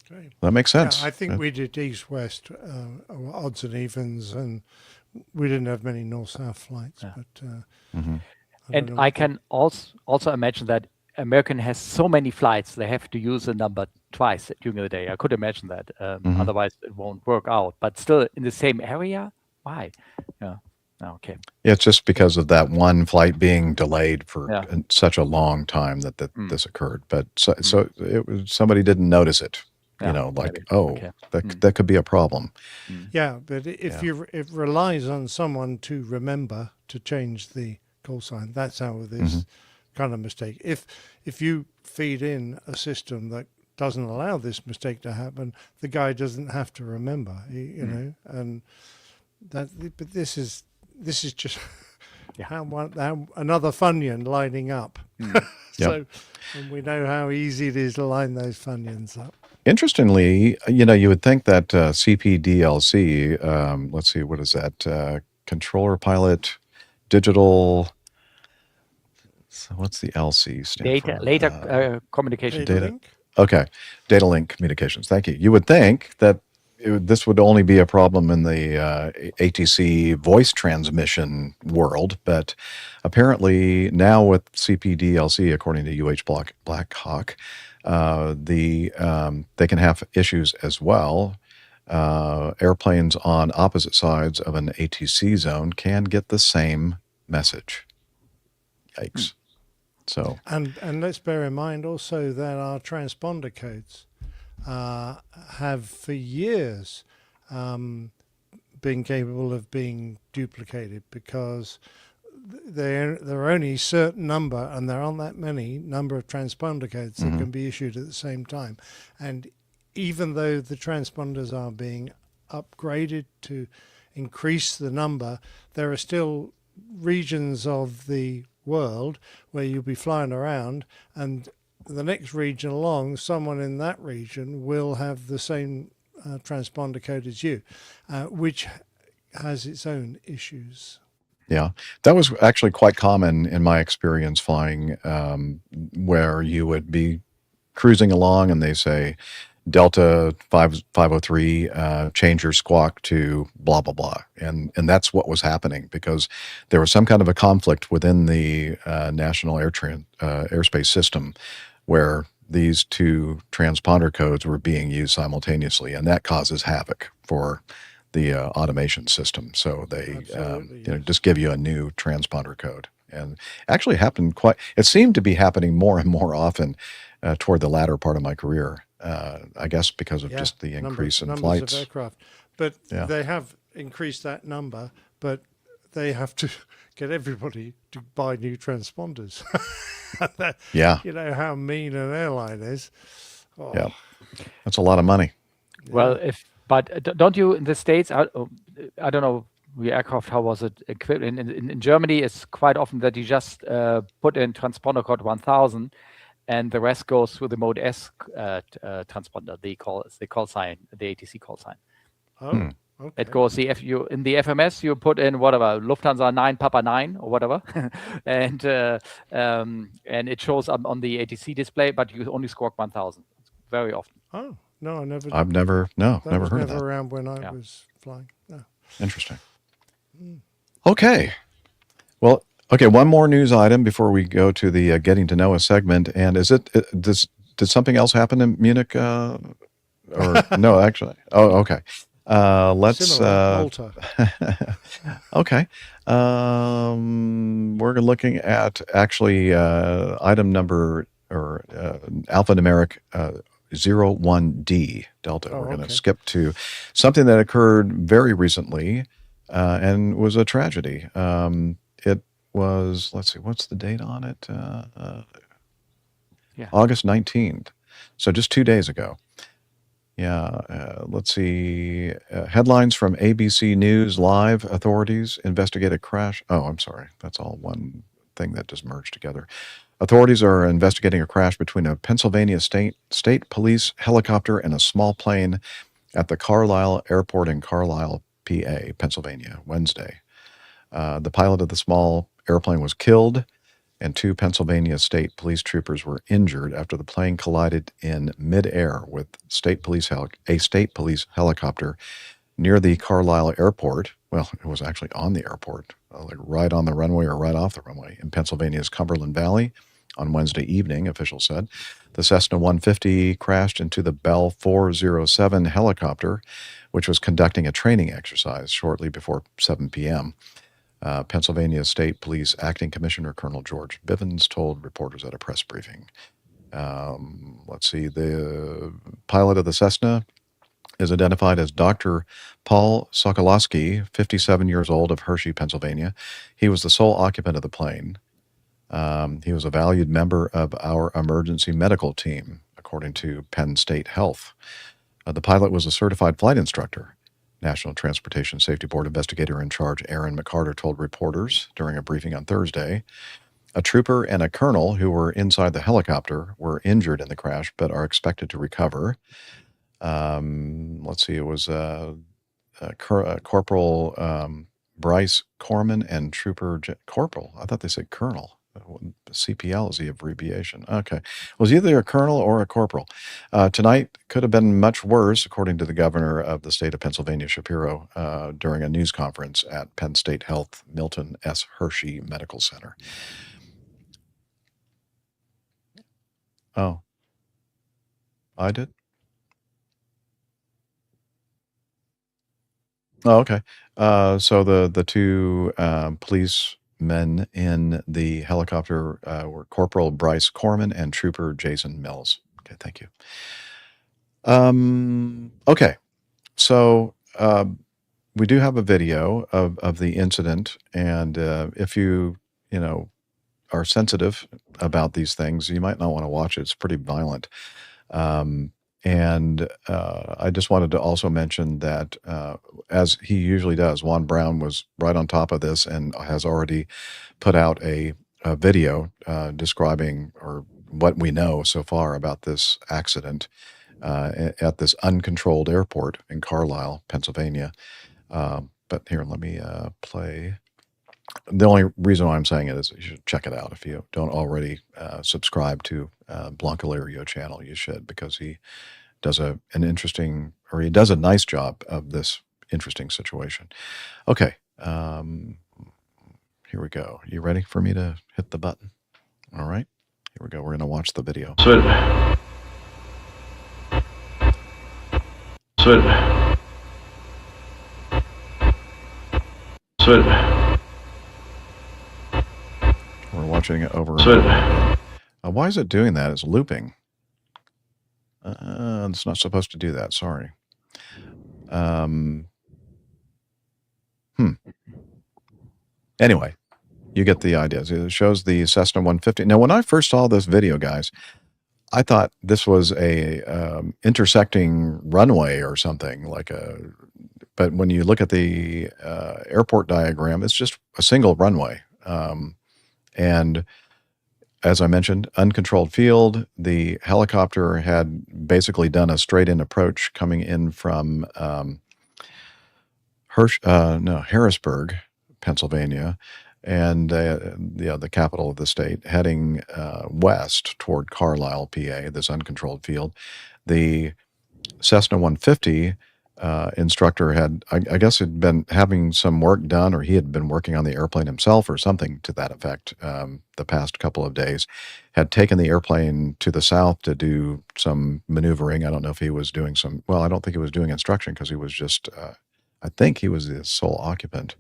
Great. That makes sense. Yeah, I think we did east-west odds and evens, and we didn't have many north-south flights. But and I can also imagine that American has so many flights, they have to use the number twice during the day. I could imagine that. Otherwise, it won't work out. But still, in the same area, why? Yeah. Okay. It's just because of that one flight being delayed for Yeah. such a long time that Mm. this occurred. But so it was, somebody didn't notice it. Yeah, You know, like, maybe. oh, Okay. that could be a problem. Yeah, but if it relies on someone to remember to change the call sign, that's how this kind of mistake. If you feed in a system that doesn't allow this mistake to happen, the guy doesn't have to remember, you know, and that. But this is just how another Funyun lining up. So, and we know how easy it is to line those Funyuns up. Interestingly, you know, you would think that CPDLC, let's see, what is that? Controller Pilot Digital. So what's the LC stand for? Later communication. Data link? Okay, data link communications. Thank you. You would think that this would only be a problem in the ATC voice transmission world, but apparently now with CPDLC, according to UH Blackhawk, they can have issues as well. Airplanes on opposite sides of an ATC zone can get the same message. Yikes. So and let's bear in mind also that our transponder codes have for years been capable of being duplicated because there are only a certain number, and there aren't that many number of transponder codes that can be issued at the same time. And even though the transponders are being upgraded to increase the number, there are still regions of the world where you'll be flying around, and the next region along, someone in that region will have the same transponder code as you, which has its own issues. yeah, that was actually quite common in my experience flying, where you would be cruising along and they say, Delta 503, change your squawk to blah, blah, blah. And that's what was happening because there was some kind of a conflict within the National Airspace System where these two transponder codes were being used simultaneously, and that causes havoc for the automation system. So they just give you a new transponder code. And actually it seemed to be happening more and more often toward the latter part of my career. I guess because of just the increase in flights. Of aircraft. But they have increased that number, but they have to get everybody to buy new transponders. You know how mean an airline is. Oh. Yeah, that's a lot of money. Well, but don't you in the States? I don't know. The aircraft, how was it equipped? In Germany, it's quite often that you just put in transponder code 1000. And the rest goes through the Mode S transponder, the call sign, the ATC call sign. Oh, okay. It goes in the FMS you put in whatever Lufthansa 9 Papa 9 or whatever, and it shows up on the ATC display, but you only squawk 1000 very often. Oh no, I've never heard of that. Never around when I was flying. No. Interesting. Okay. Well. Okay, one more news item before we go to the Getting to Know Us segment. And did something else happen in Munich? Or no, actually. Oh, okay. Let's. Malta. Okay. We're looking at actually item number or alphanumeric 01D Delta. We're going to skip to something that occurred very recently and was a tragedy. It was, let's see, what's the date on it? August 19th. So just 2 days ago. Let's see. Headlines from ABC News Live. Authorities investigate a crash. Oh, I'm sorry. That's all one thing that just merged together. Authorities are investigating a crash between a Pennsylvania state police helicopter and a small plane at the Carlisle Airport in Carlisle, PA, Pennsylvania, Wednesday. The pilot of the small airplane was killed, and 2 Pennsylvania state police troopers were injured after the plane collided in midair with a state police helicopter near the Carlisle Airport. Well, it was actually on the airport, like right on the runway or right off the runway in Pennsylvania's Cumberland Valley on Wednesday evening, officials said. The Cessna 150 crashed into the Bell 407 helicopter, which was conducting a training exercise shortly before 7 p.m. Pennsylvania State Police Acting Commissioner Colonel George Bivens told reporters at a press briefing. Let's see, the pilot of the Cessna is identified as Dr. Paul Sokolowski, 57 years old, of Hershey, Pennsylvania. He was the sole occupant of the plane. He was a valued member of our emergency medical team, according to Penn State Health. The pilot was a certified flight instructor. National Transportation Safety Board investigator in charge Aaron McCarter told reporters during a briefing on Thursday. A trooper and a colonel who were inside the helicopter were injured in the crash but are expected to recover. Let's see, it was Corporal Bryce Corman and Trooper Corporal. I thought they said Colonel. CPL is the abbreviation. Okay. It was either a colonel or a corporal. Tonight could have been much worse, according to the governor of the state of Pennsylvania, Shapiro, during a news conference at Penn State Health Milton S. Hershey Medical Center. Oh. I did? Oh, okay. So the two policemen in the helicopter were Corporal Bryce Corman and Trooper Jason Mills. Okay, thank you. Okay, so we do have a video of the incident, and if you are sensitive about these things, you might not want to watch it. It's pretty violent. And I just wanted to also mention that, as he usually does, Juan Brown was right on top of this and has already put out a video describing or what we know so far about this accident at this uncontrolled airport in Carlisle, Pennsylvania. But here, let me play. The only reason why I'm saying it is you should check it out. If you don't already subscribe to Blancalerio channel, you should, because he does an interesting, or he does a nice job of this interesting situation. Okay, here we go. You ready for me to hit the button? All right, here we go. We're going to watch the video. We're watching it over. Why is it doing that? It's looping. It's not supposed to do that. Sorry. Anyway, you get the idea. It shows the Cessna 150. Now, when I first saw this video, guys, I thought this was a intersecting runway or something like a. But when you look at the airport diagram, it's just a single runway. And as I mentioned, uncontrolled field. The helicopter had basically done a straight-in approach coming in from Harrisburg, Pennsylvania, and the capital of the state, heading west toward Carlisle, PA, this uncontrolled field. The Cessna 150 instructor had, I guess, had been having some work done, or he had been working on the airplane himself or something to that effect the past couple of days, had taken the airplane to the south to do some maneuvering. I don't know if he was doing I don't think he was doing instruction, because he was just, I think he was the sole occupant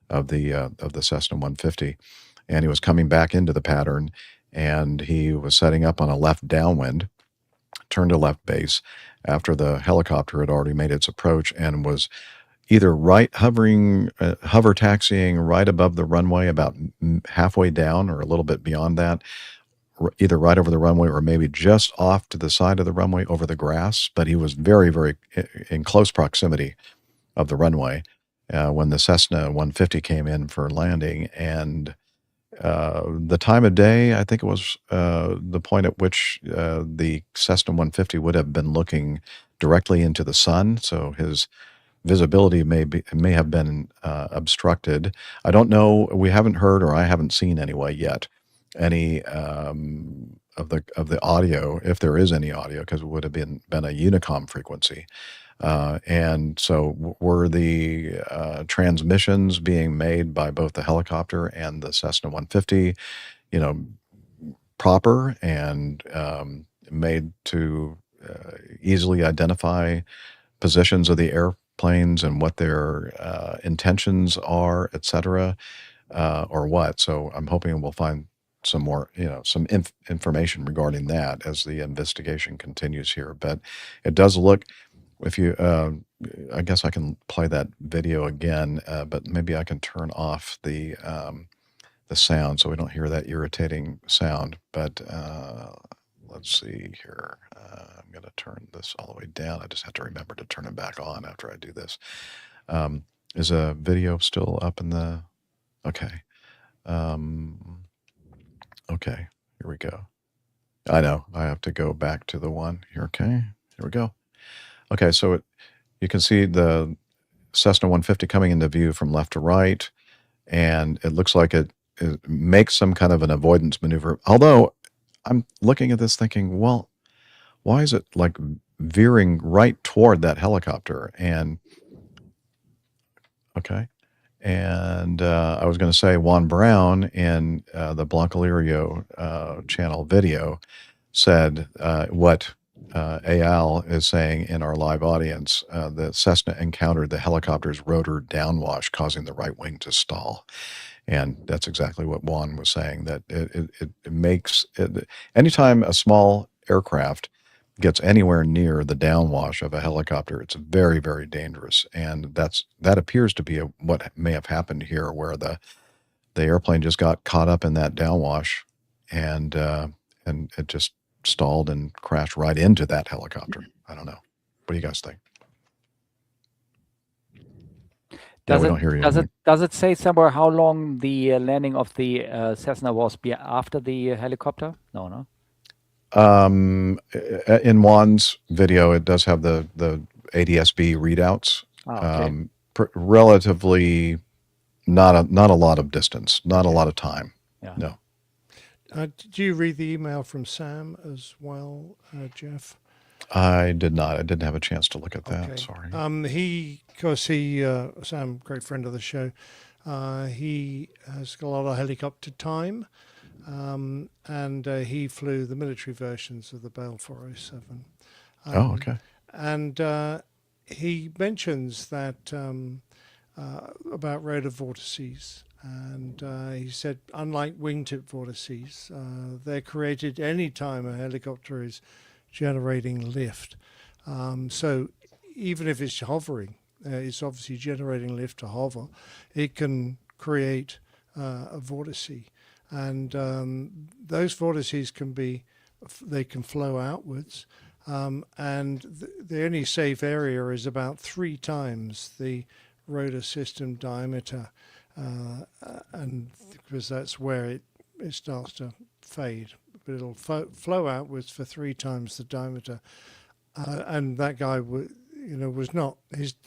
of the Cessna 150, and he was coming back into the pattern, and he was setting up on a left downwind, turned to left base after the helicopter had already made its approach, and was either hover taxiing right above the runway, about halfway down or a little bit beyond that, either right over the runway or maybe just off to the side of the runway over the grass. But he was very, very in close proximity of the runway when the Cessna 150 came in for landing. And the time of day, I think it was the point at which the Cessna 150 would have been looking directly into the sun, so his visibility may have been obstructed. I don't know. We haven't heard, or I haven't seen anyway yet, any of the audio, if there is any audio, because it would have been a Unicom frequency. And so were the transmissions being made by both the helicopter and the Cessna 150, proper and made to easily identify positions of the planes and what their intentions are, etc., or what. So I'm hoping we'll find some more, some information regarding that as the investigation continues here. But it does look, if you, I guess I can play that video again, but maybe I can turn off the sound so we don't hear that irritating sound. But let's see here. I'm going to turn this all the way down. I just have to remember to turn it back on after I do this. Is a video still up in the? Okay. Okay, here we go. I know, I have to go back to the one here. Okay, here we go. Okay, so you can see the Cessna 150 coming into view from left to right, and it looks like it makes some kind of an avoidance maneuver. Although I'm looking at this thinking, well, why is it like veering right toward that helicopter? And okay. And I was going to say Juan Brown in the Blancalirio channel video said what Eyal is saying in our live audience. The Cessna encountered the helicopter's rotor downwash, causing the right wing to stall. And that's exactly what Juan was saying, that it makes it, anytime a small aircraft gets anywhere near the downwash of a helicopter, it's very, very dangerous. And that appears to be what may have happened here, where the airplane just got caught up in that downwash, and it just stalled and crashed right into that helicopter. I don't know. What do you guys think? Does we it don't hear you. does it say somewhere how long the landing of the Cessna was after the helicopter? No. In Juan's video, it does have the ADS-B readouts. Okay. Relatively not a lot of distance, not a lot of time. Yeah. No. Did you read the email from Sam as well, Jeff? I did not. I didn't have a chance to look at that. Okay. Sorry. Sam, great friend of the show, he has got a lot of helicopter time, and he flew the military versions of the Bell 407. Oh, okay. And he mentions that about rotor vortices. And he said, unlike wingtip vortices, they're created any time a helicopter is generating lift. So even if it's hovering, it's obviously generating lift to hover. It can create a vortice, and those vortices can flow outwards. And the only safe area is about 3 times the rotor system diameter. And because that's where it starts to fade, but it'll flow outwards for 3 times the diameter. And that guy was not,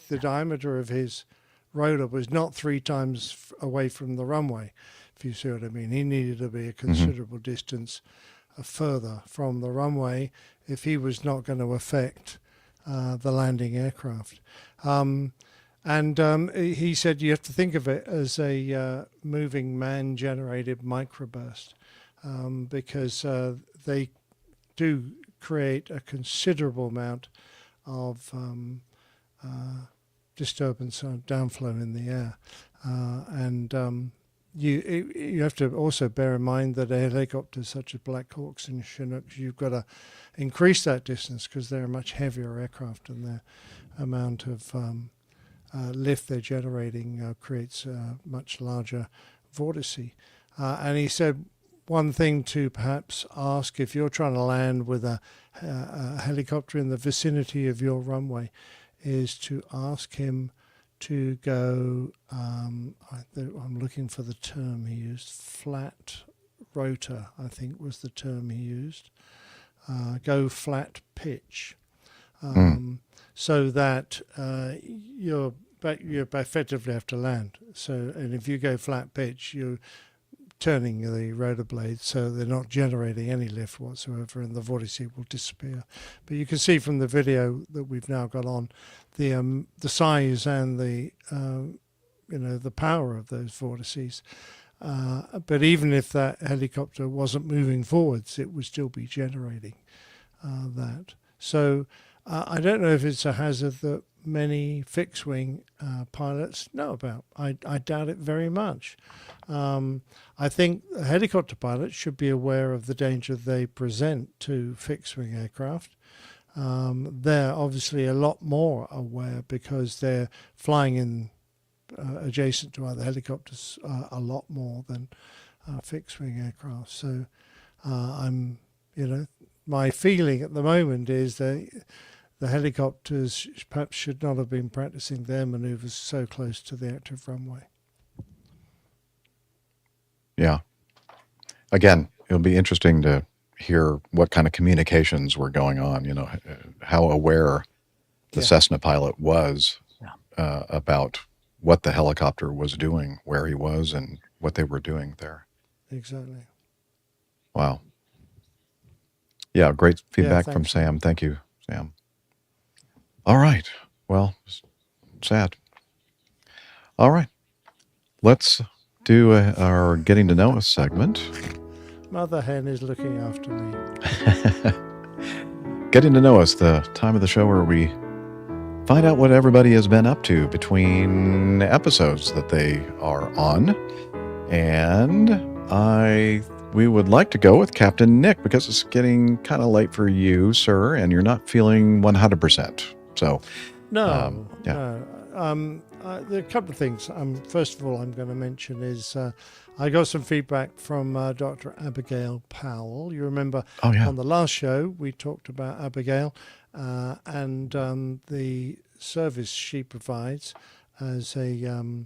the diameter of his rotor was not 3 times away from the runway, if you see what I mean. He needed to be a considerable distance further from the runway if he was not going to affect the landing aircraft. And he said you have to think of it as a moving man-generated microburst, because they do create a considerable amount of disturbance and downflow in the air. And you have to also bear in mind that helicopters such as Black Hawks and Chinooks, you've got to increase that distance because they're a much heavier aircraft, and the amount of lift they're generating creates a much larger vortice. And he said one thing to perhaps ask if you're trying to land with a helicopter in the vicinity of your runway is to ask him to go, I'm looking for the term he used, flat rotor, I think was the term he used. Go flat pitch. So that you effectively have to land. And if you go flat pitch, you're turning the rotor blades so they're not generating any lift whatsoever, and the vortice will disappear. But you can see from the video that we've now got on the size and the the power of those vortices. But even if that helicopter wasn't moving forwards, it would still be generating that. So I don't know if it's a hazard that many fixed-wing pilots know about. I doubt it very much. I think helicopter pilots should be aware of the danger they present to fixed-wing aircraft. They're obviously a lot more aware because they're flying in adjacent to other helicopters a lot more than fixed-wing aircraft. So my feeling at the moment is that the helicopters perhaps should not have been practicing their maneuvers so close to the active runway. Yeah. Again, it'll be interesting to hear what kind of communications were going on, how aware the Cessna pilot was about what the helicopter was doing, where he was, and what they were doing there. Exactly. Wow. Yeah, great feedback from thanks. Sam. Thank you, Sam. All right. Well, sad. All right. Let's do our Getting to Know Us segment. Mother Hen is looking after me. Getting to Know Us, the time of the show where we find out what everybody has been up to between episodes that they are on. And we would like to go with Captain Nick because it's getting kind of late for you, sir, and you're not feeling 100%. So, No. There are a couple of things. First of all, I'm going to mention is I got some feedback from Dr. Abigail Powell. You remember on the last show we talked about Abigail and the service she provides as a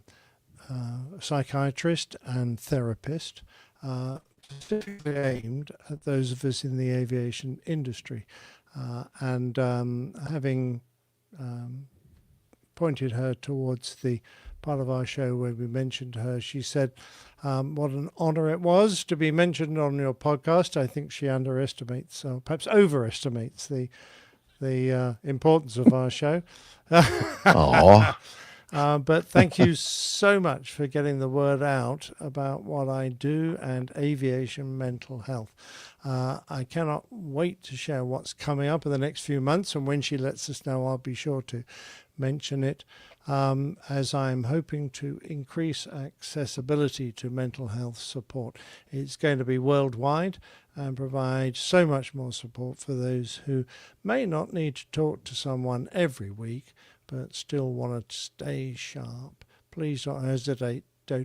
psychiatrist and therapist, specifically aimed at those of us in the aviation industry. And having pointed her towards the part of our show where we mentioned her, she said what an honor it was to be mentioned on your podcast. I think she underestimates, or perhaps overestimates, the importance of our show. But thank you so much for getting the word out about what I do and aviation mental health. I cannot wait to share what's coming up in the next few months, and when she lets us know, I'll be sure to mention it, as I'm hoping to increase accessibility to mental health support. It's going to be worldwide and provide so much more support for those who may not need to talk to someone every week, but still want to stay sharp. Please don't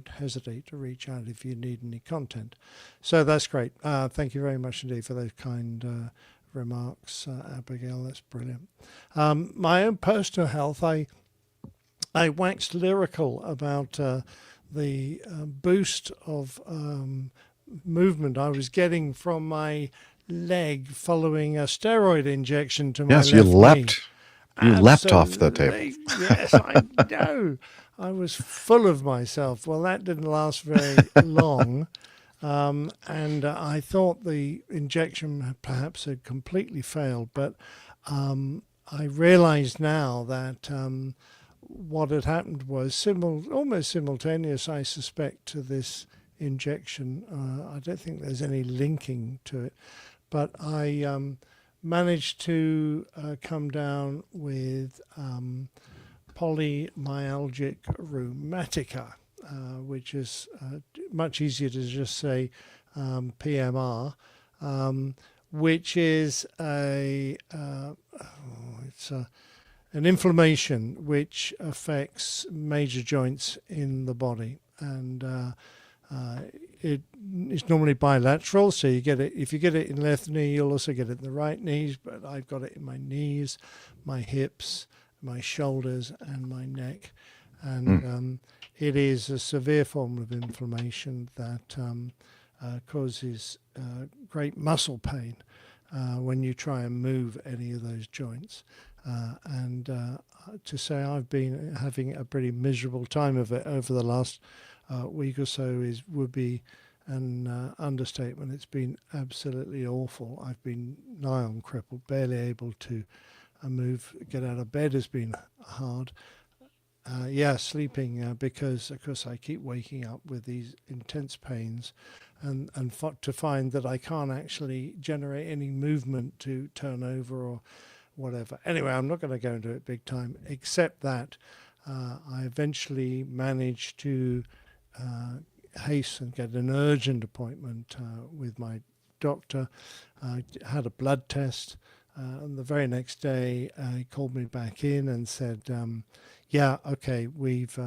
hesitate to reach out if you need any content. So that's great. Thank you very much indeed for those kind remarks, Abigail. That's brilliant. My own personal health, I waxed lyrical about the boost of movement I was getting from my leg following a steroid injection to my left knee. You leapt off the table. Yes, I know. I was full of myself. Well, that didn't last very long. And I thought the injection perhaps had completely failed. But I realized now that what had happened was almost simultaneous, I suspect, to this injection. I don't think there's any linking to it. But I managed to come down with polymyalgic rheumatica, which is much easier to just say PMR, which is an inflammation which affects major joints in the body, and it's normally bilateral, so you get it. If you get it in left knee, you'll also get it in the right knees, but I've got it in my knees, my hips, my shoulders, and my neck. And it is a severe form of inflammation that causes great muscle pain when you try and move any of those joints. And to say I've been having a pretty miserable time of it over the last week or so would be an understatement. It's been absolutely awful. I've been nigh on crippled, barely able to move. Get out of bed has been hard. Sleeping because, of course, I keep waking up with these intense pains, and to find that I can't actually generate any movement to turn over or whatever. Anyway, I'm not going to go into it big time, except that I eventually managed to hasten, get an urgent appointment with my doctor. I had a blood test, and the very next day he called me back in and said, "Yeah, okay, we've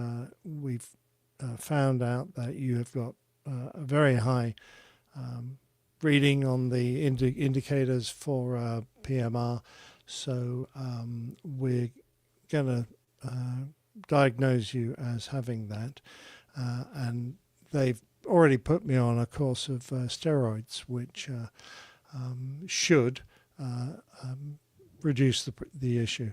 found out that you have got a very high reading on the indicators for PMR, so we're going to diagnose you as having that, and they've already put me on a course of steroids, which should reduce the issue.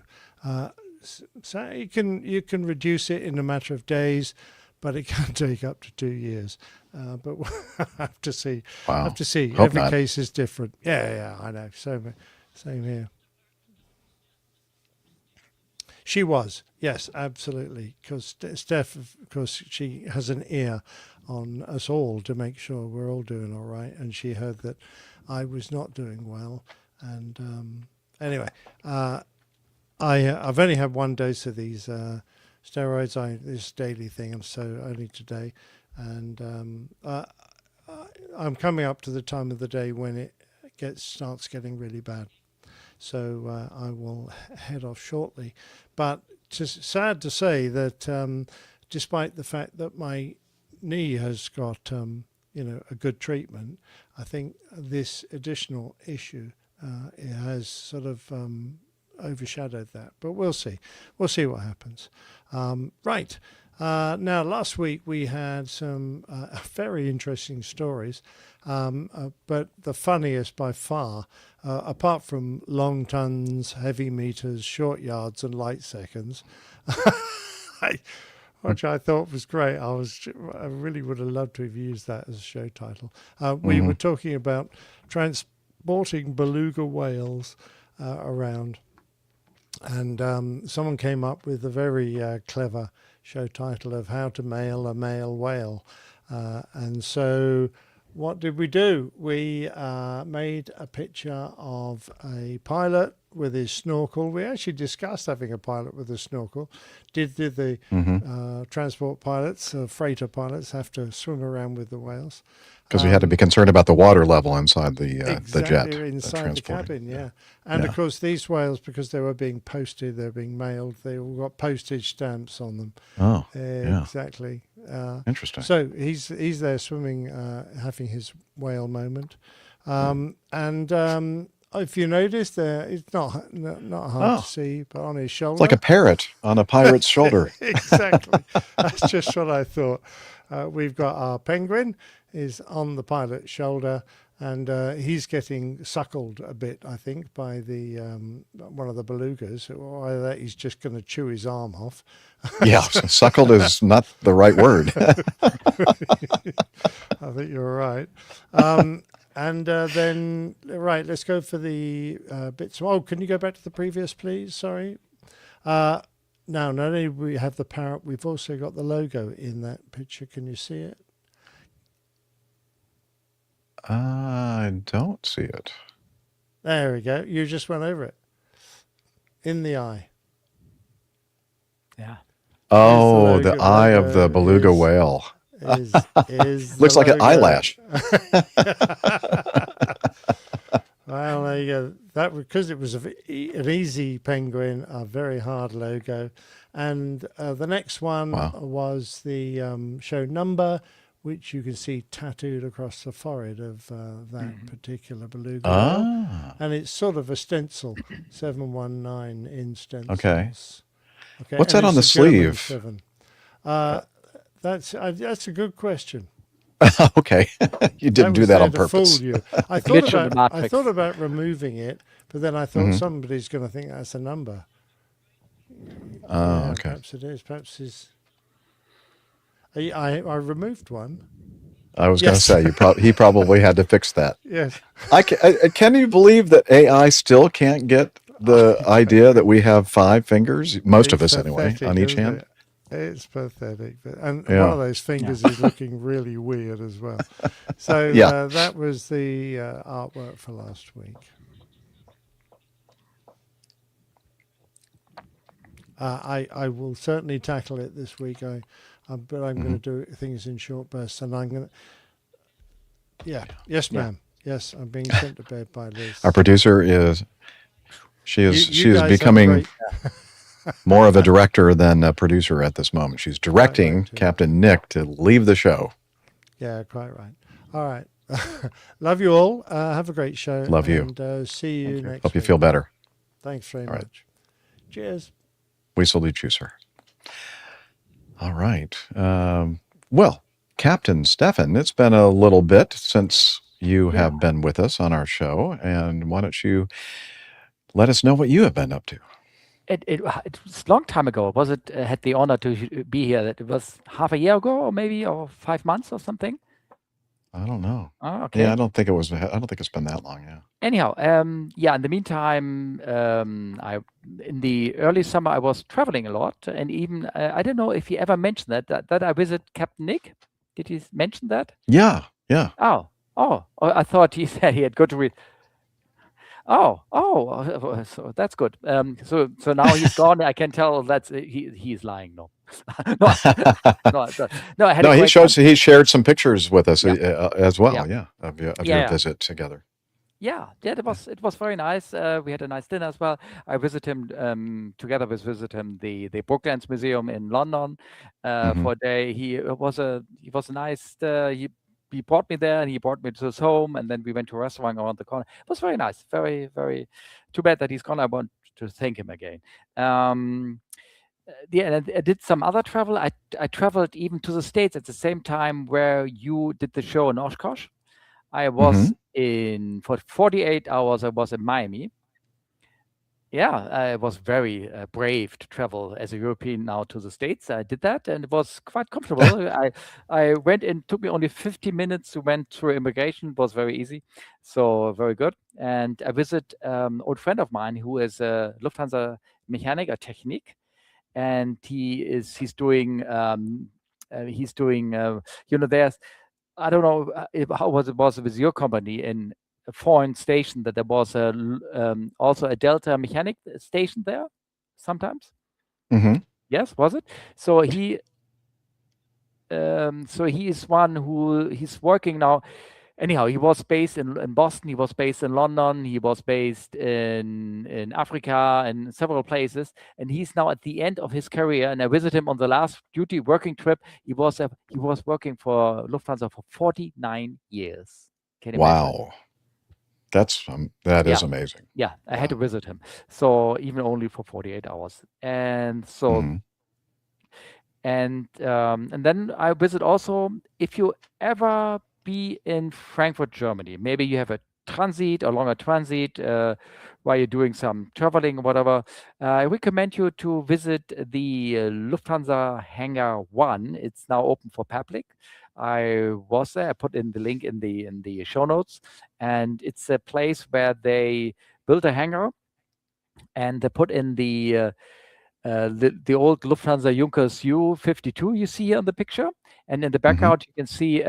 So you can reduce it in a matter of days, but it can take up to 2 years. But we'll have to see. Wow. Have to see. Hope Every not. case is different. Yeah, I know. Same here. She was, yes, absolutely. Because Steph, of course, she has an ear on us all to make sure we're all doing all right. And she heard that I was not doing well. And anyway, I've only had one dose of these steroids. This daily thing, and so only today. And I'm coming up to the time of the day when it starts getting really bad. So I will head off shortly. But just sad to say that despite the fact that my knee has got a good treatment, I think this additional issue it has sort of overshadowed that. But we'll see. We'll see what happens. Right. Now, last week we had some very interesting stories, but the funniest by far, apart from long tons, heavy meters, short yards, and light seconds, which I thought was great. I really would have loved to have used that as a show title. We were talking about transporting beluga whales around, and someone came up with a very clever show title of How to Mail a Male Whale. And so what did we do? We made a picture of a pilot with his snorkel. We actually discussed having a pilot with a snorkel. Did the transport pilots, freighter pilots, have to swim around with the whales? Because we had to be concerned about the water level inside the jet. Inside the cabin, yeah. And of course, these whales, because they were being posted, they're being mailed, they all got postage stamps on them. Oh, exactly. Interesting. So he's there swimming, having his whale moment. And if you notice, it's not hard to see, but on his shoulder. It's like a parrot on a pirate's shoulder. Exactly. That's just what I thought. We've got our penguin is on the pilot's shoulder, and he's getting suckled a bit, I think, by the one of the belugas, or either that he's just going to chew his arm off. Yeah, suckled is not the right word. I think you're right. And then, right, let's go for the bits. Oh, can you go back to the previous, please? Sorry. Now, not only do we have the parrot, we've also got the logo in that picture. Can you see it? I don't see it. There we go. You just went over it. In the eye. Yeah. Oh, the eye of the beluga whale. Looks like an eyelash. Well, there you go. That because it was an easy penguin, a very hard logo, and the next one was the show number, which you can see tattooed across the forehead of that particular beluga whale. And it's sort of a stencil, 719 in stencils. Okay. and What's that on the it's a German sleeve? 7. That's a good question. Okay. You didn't do that on there to purpose. fool you. I thought about removing it, but then I thought somebody's going to think that's a number. Okay. Perhaps it is. Perhaps it's. I removed one. I was going to say he probably had to fix that. Yes. Can you believe that AI still can't get the idea that we have 5 fingers? Most of us, anyway, on each hand. It's pathetic. And one of those fingers is looking really weird as well. So that was the artwork for last week. I will certainly tackle it this week. But I'm going to do things in short bursts, and I'm going to. Yeah. Yes, ma'am. Yes, I'm being sent to bed by Liz. Our producer is. She is You guys becoming more of a director than a producer at this moment. She's directing Captain Nick to leave the show. Yeah, quite right. All right. Love you all. Have a great show. Love you. And see you next week. Hope you feel better. Thanks very much. Cheers. We salute you, sir. All right. Well, Captain Stefan, it's been a little bit since you have been with us on our show. And why don't you let us know what you have been up to? It was a long time ago. Was it had the honor to be here? It was half a year ago, or maybe, or 5 months, or something. I don't know. Oh, okay. Yeah, I don't think it's been that long. Yeah. Anyhow, in the meantime, in the early summer I was traveling a lot, and even I don't know if he ever mentioned that I visit Captain Nick. Did he mention that? Yeah. Oh, I thought he said he had got to read. So that's good. So now he's gone. I can tell that's he's lying. No, no. He shared some pictures with us as well. Yeah, of your visit together. Yeah, it was very nice. We had a nice dinner as well. I visited him together with the Brooklands Museum in London for a day. He was a nice. He brought me there and he brought me to his home, and then we went to a restaurant around the corner. It was very nice. Very, very. Too bad that he's gone. I want to thank him again. And I did some other travel. I traveled even to the States at the same time where you did the show in Oshkosh. I was for 48 hours. I was in Miami. Yeah, I was very brave to travel as a European now to the States. I did that, and it was quite comfortable. I went in. Took me only 50 minutes to went through immigration. It was very easy, so very good. And I visit old friend of mine who is a Lufthansa mechanic, a Technik, and he's doing there's I don't know how it was with your company in a foreign station, that there was also a Delta mechanic station there sometimes. Yes, was it? So he is one who he's working now. Anyhow, he was based in Boston, he was based in London, he was based in Africa and several places, and he's now at the end of his career. And I visited him on the last duty working trip. He was working for Lufthansa for 49 years. Can you imagine? That is amazing. Yeah, I had to visit him. So even only for 48 hours. And so and then I visit also, if you ever be in Frankfurt, Germany, maybe you have a transit or longer transit while you're doing some traveling or whatever, I recommend you to visit the Lufthansa Hangar 1. It's now open for public. I was there. I put in the link in the show notes, and it's a place where they built a hangar, and they put in the old Lufthansa Junkers U-52 you see here on the picture, and in the background you can see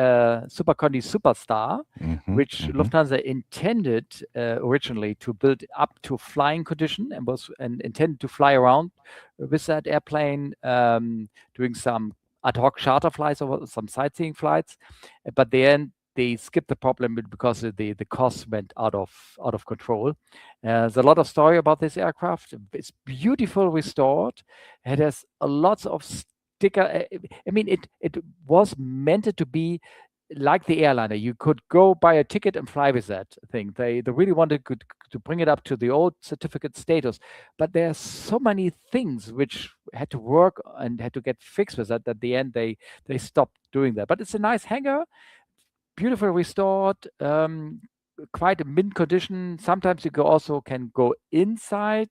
Super Conti Superstar, which Lufthansa intended originally to build up to flying condition and intended to fly around with that airplane, doing some ad hoc charter flights or some sightseeing flights, but then they skipped the problem because the costs went out of control. There's a lot of story about this aircraft. It's beautiful restored. It has lots of sticker. I mean, it was meant to be like the airliner. You could go buy a ticket and fly with that thing. They really wanted to bring it up to the old certificate status, but there are so many things which had to work and had to get fixed with that. At the end, they stopped doing that. But it's a nice hangar, beautiful restored, quite a mint condition. Sometimes you can go inside.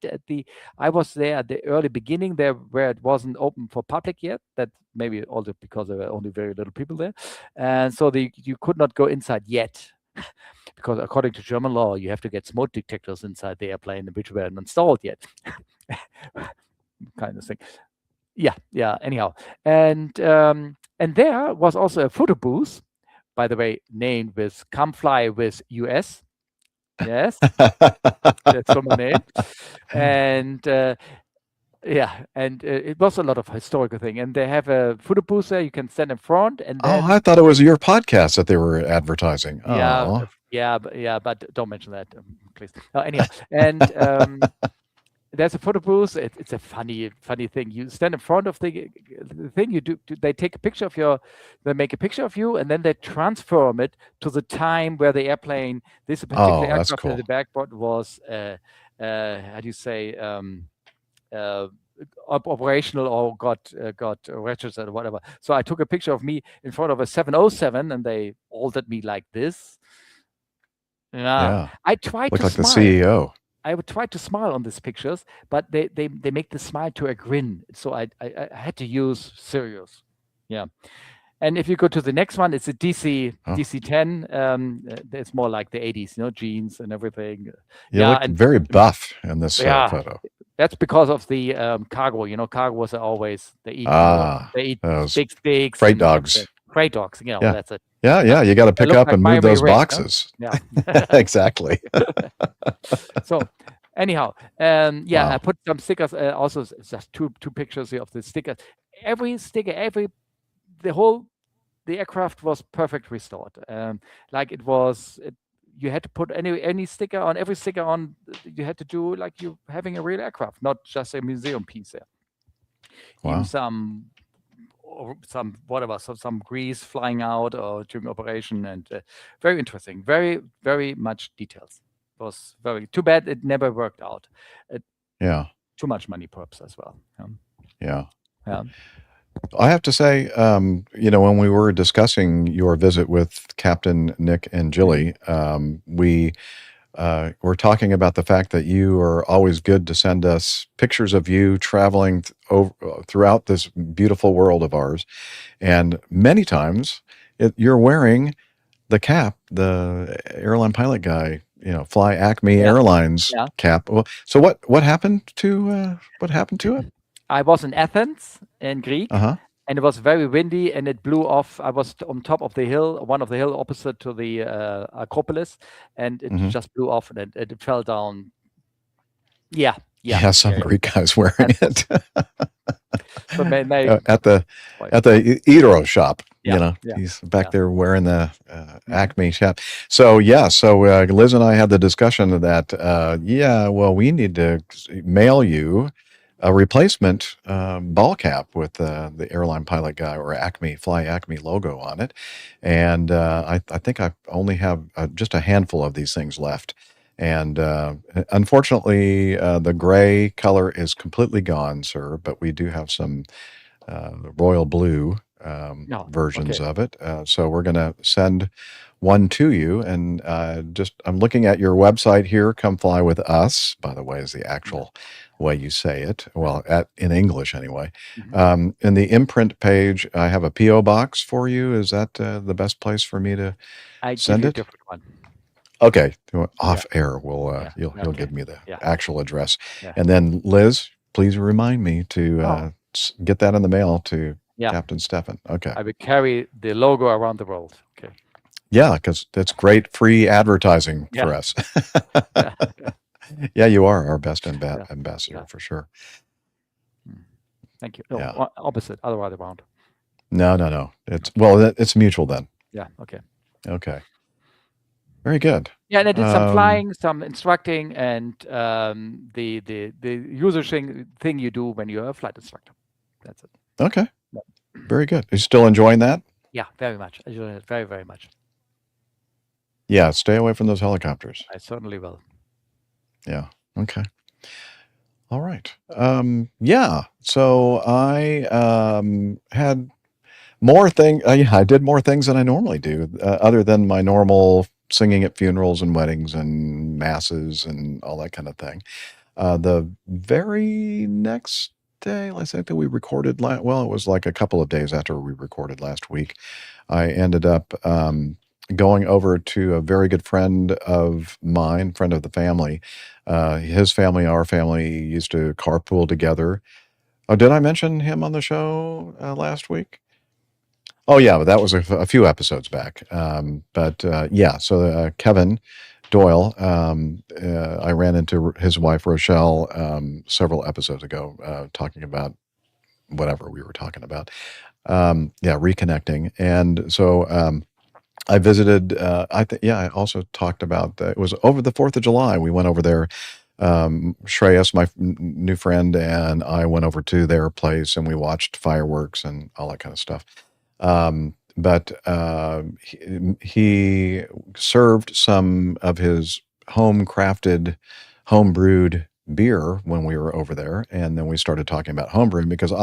I was there at the early beginning there where it wasn't open for public yet. That maybe also because there were only very little people there, and so you could not go inside yet. Because according to German law, you have to get smoke detectors inside the airplane, which weren't installed yet. Kind of thing. Yeah. Anyhow, and there was also a photo booth, by the way, named with "Come Fly with US." Yes, that's from my name. And Yeah, and it was a lot of historical thing. And they have a photo booth there. You can stand in front, and Oh, then I thought it was your podcast that they were advertising. yeah, Oh, but don't mention that, please. Anyhow, and there's a photo booth. It's a funny thing. You stand in front of the thing. They take a picture of they make a picture of you, and then they transform it to the time where the airplane, this particular that's aircraft cool. at the backboard was, how do you say, operational or got registered or whatever. So I took a picture of me in front of a 707, and they altered me like this. Yeah. I tried Looked to like the smile. CEO. I would try to smile on these pictures, but they make the smile to a grin. So I had to use serious. Yeah. And if you go to the next one, it's a DC-10. It's more like the 80s, jeans and everything. You look and very buff in this photo. That's because of the cargo. Cargos are always they eat those big steaks, freight and dogs. Freight dogs. Yeah. That's it. Yeah. You got to pick look up like and move Miami those Ring, no? boxes. Yeah. Exactly. So anyhow, I Wow. put some stickers. Also, just two pictures here of the stickers. Every sticker, the aircraft was perfect restored. Like it was. You had to put any sticker on every sticker on. You had to do like you having a real aircraft, not just a museum piece there. Wow. Even some grease flying out or during operation, and very interesting. Very, very much details. It was very too bad it never worked out. Yeah. Too much money perhaps as well. Yeah. Yeah. I have to say, when we were discussing your visit with Captain Nick and Jilly, we were talking about the fact that you are always good to send us pictures of you traveling throughout this beautiful world of ours. And many times you're wearing the cap, the airline pilot guy, fly Acme Airlines cap. Well, so what happened to it? I was in Athens in Greek, Uh-huh. and it was very windy, and it blew off. I was on top of the hill, one of the hill opposite to the Acropolis, and it just blew off, and it fell down. Yeah. Some Greek guys wearing it So at the Eero shop. Yeah. He's back there wearing the Acme cap. So Liz and I had the discussion that we need to mail you a replacement ball cap with the airline pilot guy or Fly Acme logo on it. And I think I only have just a handful of these things left. And unfortunately, the gray color is completely gone, sir, but we do have some royal blue versions of it. So we're going to send one to you. And I'm looking at your website here. Come Fly With Us, by the way, is the actual way you say it. Well, in English anyway. In the imprint page, I have a P.O. box for you. Is that the best place for me to send it? A different one. Okay, off air, you'll give me the actual address. And then Liz, please remind me to get that in the mail to Captain Stefan. Okay. I will carry the logo around the world. Okay. Yeah, because that's great free advertising for us. Yeah, you are our best ambassador for sure. Thank you. No, opposite, other way around. No. It's mutual then. Yeah. Okay. Okay. Very good. Yeah, and I did some flying, some instructing, and the user thing you do when you're a flight instructor. That's it. Okay. Very good. Are you still enjoying that? Yeah, very much. I enjoy it very, very much. Yeah, stay away from those helicopters. I certainly will. Yeah. Okay. All right. So I had more things. I did more things than I normally do, other than my normal singing at funerals and weddings and masses and all that kind of thing. The very next day, let's say that we recorded, it was like a couple of days after we recorded last week, I ended up going over to a very good friend of mine, friend of the family. His family, our family used to carpool together. Oh, did I mention him on the show last week? Oh, yeah, but that was a few episodes back. So Kevin Doyle. I ran into his wife Rochelle several episodes ago, talking about whatever we were talking about. Reconnecting, and so I visited. I also talked about it was over the 4th of July. We went over there. Shreyas, my new friend, and I went over to their place and we watched fireworks and all that kind of stuff. But he served some of his home-crafted, home-brewed beer when we were over there, and then we started talking about homebrewing because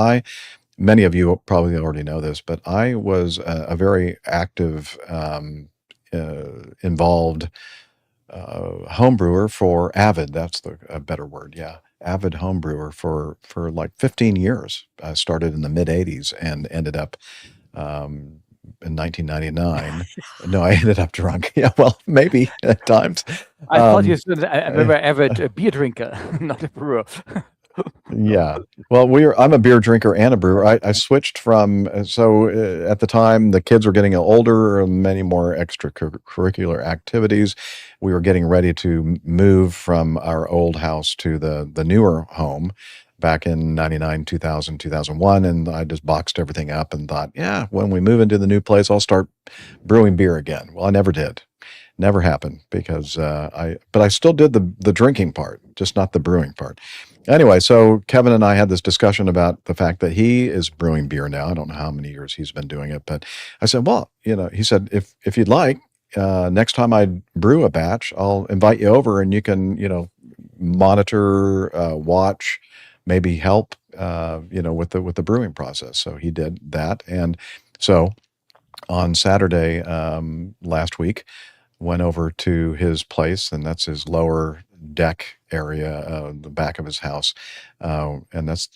many of you probably already know this, but I was a very active, involved home brewer for avid. That's a better word. Yeah. Avid home brewer for like 15 years. I started in the mid 80s and ended up, in 1999. No, I ended up drunk. Yeah. Well, maybe at times. I thought you said we were avid beer drinker, not a brewer. Yeah. Well, I'm a beer drinker and a brewer. I switched from, at the time the kids were getting older and many more extracurricular activities. We were getting ready to move from our old house to the newer home back in 99, 2000, 2001. And I just boxed everything up and thought, yeah, when we move into the new place, I'll start brewing beer again. Well, I never did. Never happened because but I still did the drinking part, just not the brewing part. Anyway, so Kevin and I had this discussion about the fact that he is brewing beer now. I don't know how many years he's been doing it, but I said, well, he said, if you'd like, next time I brew a batch, I'll invite you over and you can, monitor, watch, maybe help, with the brewing process. So he did that. And so on Saturday, last week, went over to his place, and that's his lower deck area, the back of his house, and that's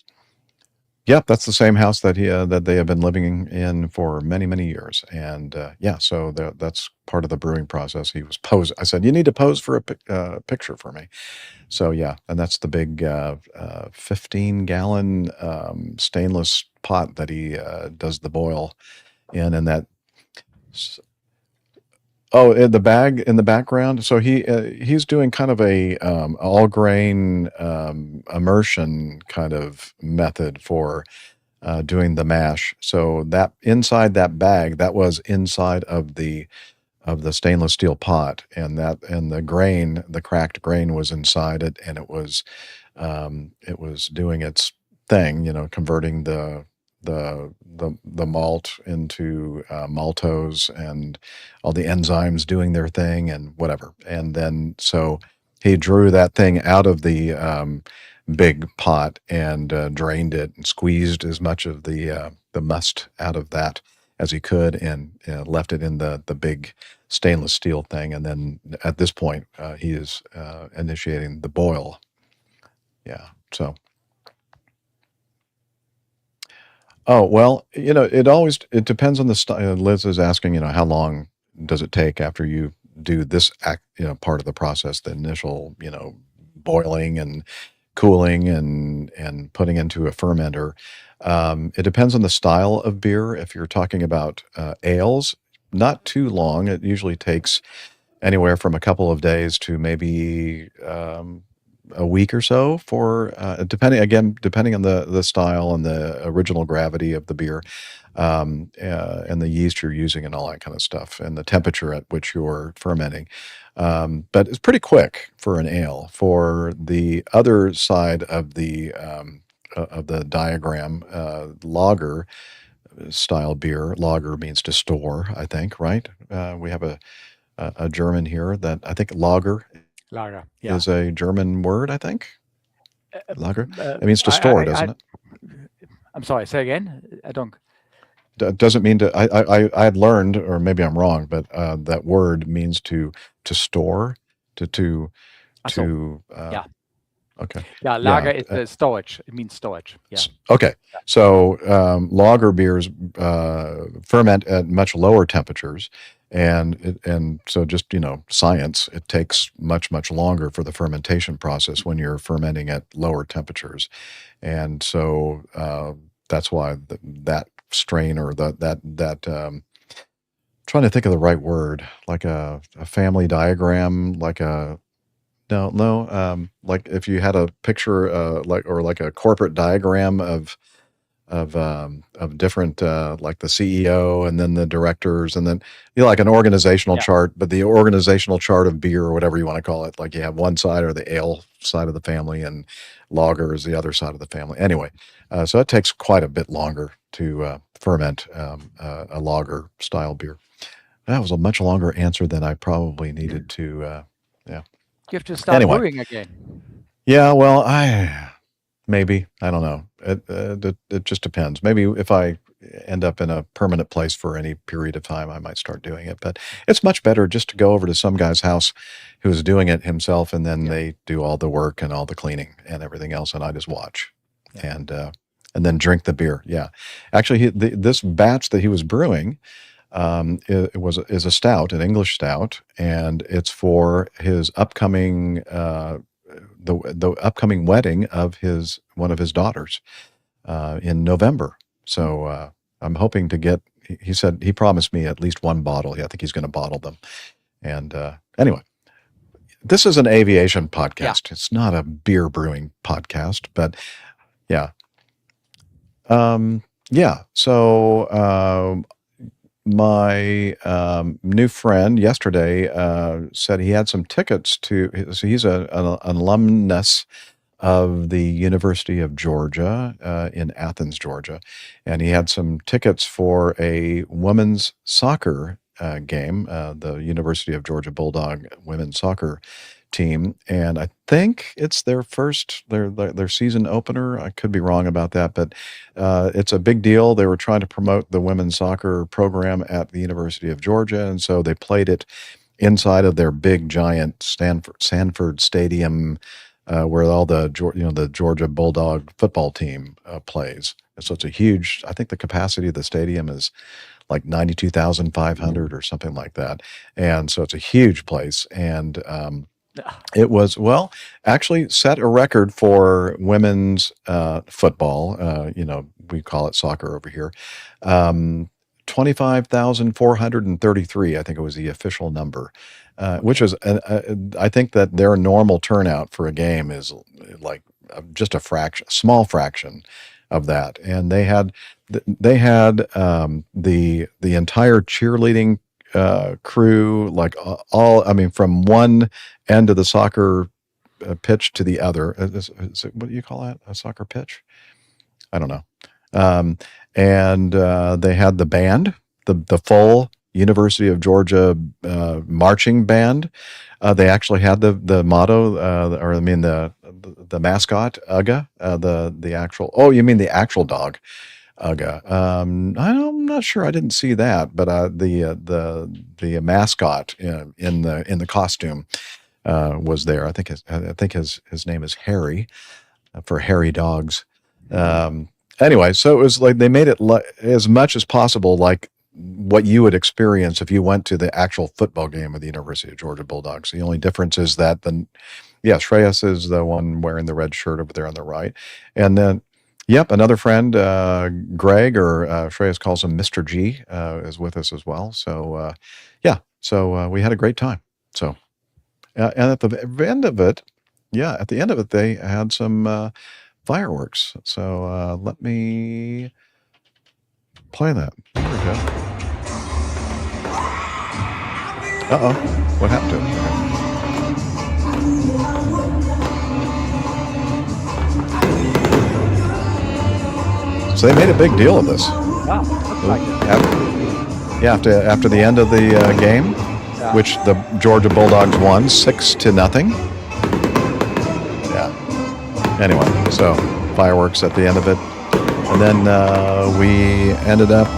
the same house that that they have been living in for many, many years. And so that's part of the brewing process. He was posing. I said, "You need to pose for a picture for me." So and that's the big 15-gallon stainless pot that he does the boil in, and that. Oh, in the background. So he's doing kind of a all grain immersion kind of method for doing the mash. So that inside that bag, that was inside of the stainless steel pot, and the cracked grain was inside it, and it was doing its thing, converting the malt into maltose, and all the enzymes doing their thing and whatever. And then so he drew that thing out of the big pot and drained it and squeezed as much of the must out of that as he could, and left it in the big stainless steel thing. And then at this point, he is initiating the boil. Yeah. So. Oh, well, it depends on the style. Liz is asking, how long does it take after you do this part of the process, the initial, boiling and cooling and putting into a fermenter. It depends on the style of beer. If you're talking about ales, not too long. It usually takes anywhere from a couple of days to maybe a week or so for depending on the style and the original gravity of the beer, and the yeast you're using and all that kind of stuff, and the temperature at which you're fermenting. But it's pretty quick for an ale. For the other side of the diagram, lager style beer. Lager means to store, I think, right? We have a German here that I think lager. Lager, yeah. Is a German word, I think. Lager. It means to store, doesn't it? I'm sorry. Say again. I don't. Doesn't mean to. I had learned, or maybe I'm wrong, but that word means to store, to. Yeah. Okay. Yeah, lager is storage. It means storage. Yeah. Okay. So lager beers ferment at much lower temperatures, and so just science. It takes much longer for the fermentation process when you're fermenting at lower temperatures, and so that's why that strain or that trying to think of the right word, like a family diagram, like a like if you had a picture, like a corporate diagram of different, like the CEO and then the directors, and then like an organizational chart, but the organizational chart of beer or whatever you want to call it. Like you have one side or the ale side of the family, and lager is the other side of the family. Anyway, so it takes quite a bit longer to ferment a lager style beer. That was a much longer answer than I probably needed to. Yeah. You have to start Anyway. brewing again. Yeah, well, maybe, I don't know. It just depends. Maybe if I end up in a permanent place for any period of time, I might start doing it. But it's much better just to go over to some guy's house who's doing it himself, and then they do all the work and all the cleaning and everything else, and I just watch and then drink the beer. Yeah, actually, this batch that he was brewing is a stout, an English stout, and it's for his upcoming the upcoming wedding of one of his daughters in November. So I'm hoping to get. He said he promised me at least one bottle. I think he's going to bottle them. And anyway, this is an aviation podcast. It's not a beer brewing podcast, but yeah. So my new friend yesterday said he had some tickets to. So he's an alumnus of the University of Georgia in Athens, Georgia, and he had some tickets for a women's soccer game, the University of Georgia Bulldog women's soccer team, and I think it's their season opener. I could be wrong about that, but it's a big deal. They were trying to promote the women's soccer program at the University of Georgia, and so they played it inside of their big giant Sanford Stadium, where all the Georgia Bulldog football team plays. And so it's a huge. I think the capacity of the stadium is like 92,500 or something like that, and so it's a huge place. And it was, actually set a record for women's football. We call it soccer over here. 25,433, I think it was the official number, which is, I think that their normal turnout for a game is like just a small fraction of that. And they had the entire cheerleading crew, like from one end of the soccer pitch to the other. Is it, what do you call that? A soccer pitch? I don't know. And they had the band, the full University of Georgia marching band. They actually had the motto, the mascot, UGA, the actual. Oh, you mean the actual dog? UGA. I'm not sure. I didn't see that, but the mascot in the costume was there. I think his name is Harry, for hairy dogs. Anyway, so it was like they made it as much as possible like what you would experience if you went to the actual football game of the University of Georgia Bulldogs. The only difference is that Shreyas is the one wearing the red shirt over there on the right, and then. Yep, another friend, Greg, or Shreyas calls him Mr. G, is with us as well. So, so we had a great time. So, and at the end of it, they had some fireworks. So let me play that. There we go. Uh-oh, what happened to it? So they made a big deal of this. Wow, looks like it. After the end of the game, which the Georgia Bulldogs won 6-0. Yeah. Anyway, so fireworks at the end of it, and then we ended up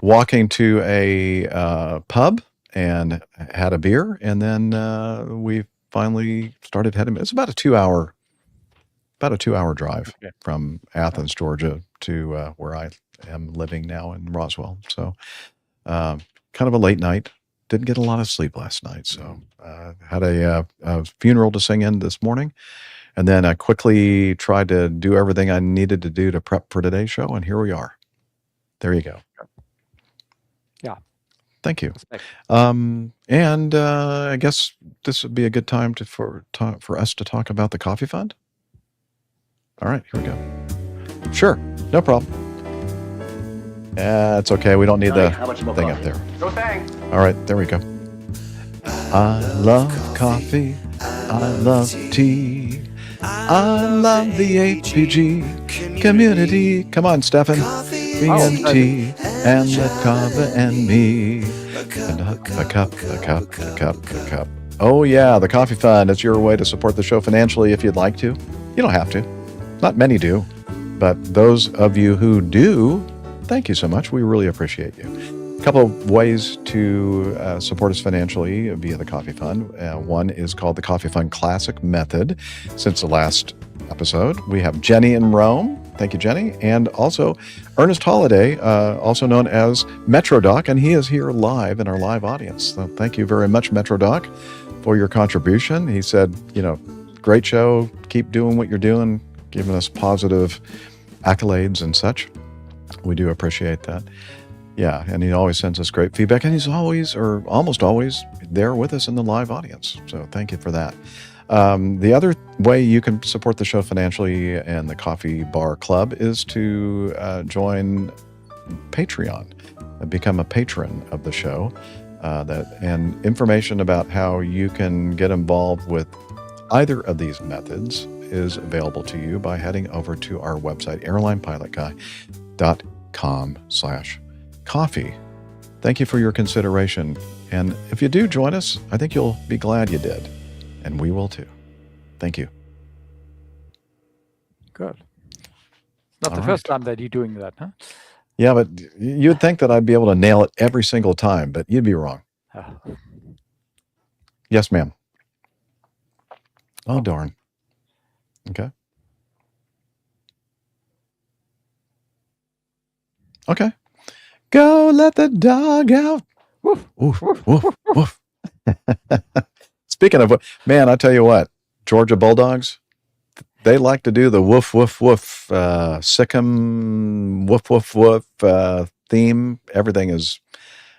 walking to a pub and had a beer, and then we finally started heading. It's about a 2-hour drive from Athens, Georgia, to where I am living now in Roswell. So kind of a late night. Didn't get a lot of sleep last night. So had a funeral to sing in this morning. And then I quickly tried to do everything I needed to do to prep for today's show. And here we are. There you go. Thank you. Respect. And I guess this would be a good time for us to talk about the coffee fund. All right, here we go. Sure, no problem. It's okay. We don't need the thing up there. No thanks. All right, there we go. I love coffee. I love tea. I love the APG community. Come on, Stefan. B&T and the Kava and me. And a cup. Oh, yeah, the Coffee Fund. It's your way to support the show financially if you'd like to. You don't have to. Not many do. But those of you who do, thank you so much. We really appreciate you. A couple of ways to support us financially via the Coffee Fund. One is called the Coffee Fund Classic Method. Since the last episode, we have Jenny in Rome. Thank you, Jenny. And also Ernest Holiday, also known as MetroDoc, and he is here live in our live audience. So thank you very much, MetroDoc, for your contribution. He said, great show. Keep doing what you're doing, giving us positive accolades and such. We do appreciate that. Yeah, and he always sends us great feedback, and he's always, or almost always, there with us in the live audience. So thank you for that. The other way you can support the show financially and the Coffee Bar Club is to join Patreon and become a patron of the show. And information about how you can get involved with either of these methods is available to you by heading over to our website, airlinepilotguy.com/coffee. Thank you for your consideration. And if you do join us, I think you'll be glad you did. And we will too. Thank you. Good. Not the first time that you're doing that, huh? Yeah, but you'd think that I'd be able to nail it every single time, but you'd be wrong. Yes, ma'am. Oh, darn. Okay. Okay. Go let the dog out. Woof, woof, woof, woof. Speaking of what, man, I tell you what, Georgia Bulldogs, they like to do the woof, woof, woof, Sikkim woof, woof, woof theme. Everything it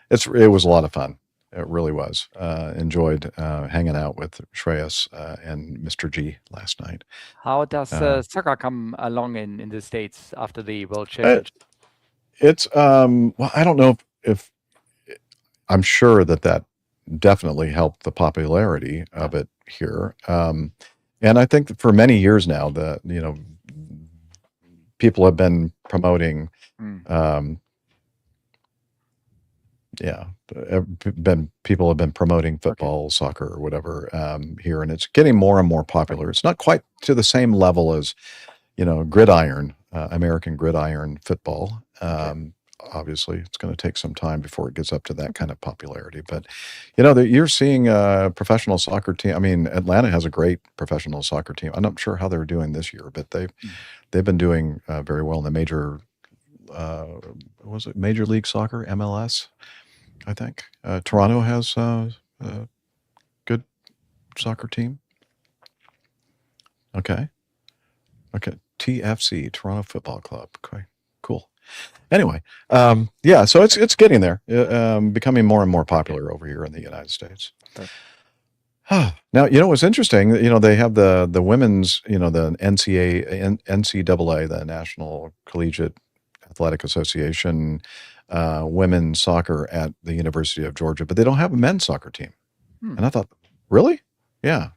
was a lot of fun. It really was. Enjoyed hanging out with Shreyas and Mr. G last night. How does soccer come along in the States after the World Championship? It's, well, I don't know if I'm sure that definitely helped the popularity of it here. And I think that for many years now, people have been promoting, people have been promoting football, soccer, or whatever here, and it's getting more and more popular. It's not quite to the same level as, gridiron, American gridiron football. Obviously, it's going to take some time before it gets up to that kind of popularity. But, you're seeing a professional soccer team. I mean, Atlanta has a great professional soccer team. I'm not sure how they're doing this year, but they've been doing very well in the major, Major League Soccer, MLS, I think. Toronto has a good soccer team. Okay. TFC, Toronto Football Club. Okay, cool. Anyway, so it's getting there, becoming more and more popular over here in the United States. Now, what's interesting, they have the women's, the NCAA, the National Collegiate Athletic Association, women's soccer at the University of Georgia, but they don't have a men's soccer team. And I thought, really? Yeah.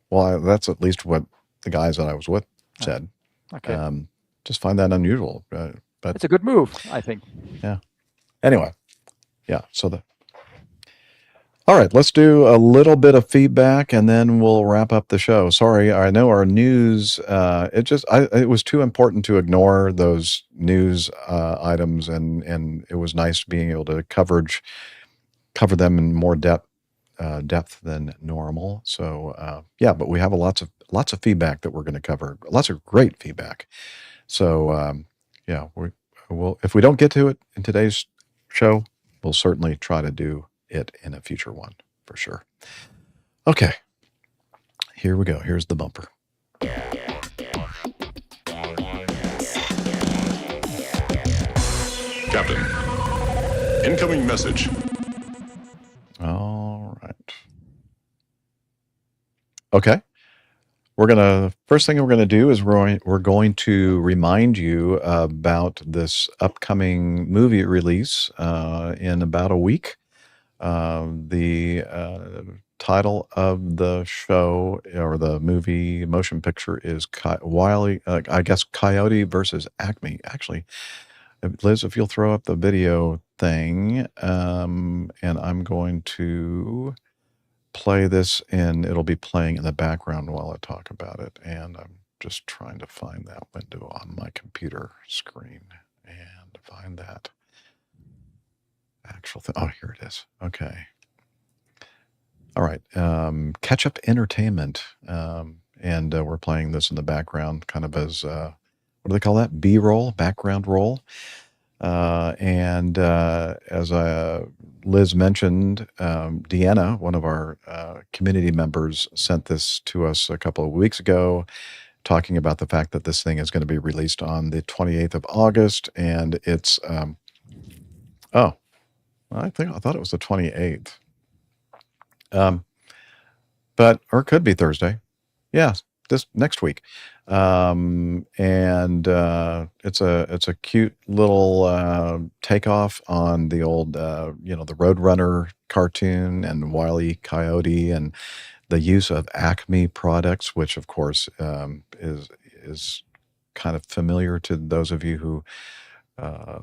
Well, that's at least what the guys that I was with said. Okay. Just find that unusual. But it's a good move, I think. Yeah. Anyway, yeah. All right, let's do a little bit of feedback and then we'll wrap up the show. Sorry, I know our news. It was too important to ignore those news items, and it was nice being able to cover them in more depth than normal. So but we have lots of feedback that we're going to cover. Lots of great feedback. So if we don't get to it in today's show, we'll certainly try to do it in a future one for sure. Okay, here we go. Here's the bumper. Captain, incoming message. Okay. First thing we're gonna do is we're going to remind you about this upcoming movie release in about a week. The title of the show or the movie motion picture is Coyote versus Acme. Actually, Liz, if you'll throw up the video thing, and I'm going to play this and it'll be playing in the background while I talk about it. And I'm just trying to find that window on my computer screen and find that actual thing. Oh, here it is. Okay. All right. Catch Up Entertainment. And we're playing this in the background kind of as, what do they call that? B-roll, background roll. And as Liz mentioned, Deanna, one of our community members, sent this to us a couple of weeks ago, talking about the fact that this thing is going to be released on the 28th of August, and it's I thought it was the 28th, or it could be Thursday. Yeah, this next week. And it's a cute little takeoff on the old the Roadrunner cartoon and Wile E. Coyote, and the use of Acme products, which of course is kind of familiar to those of you who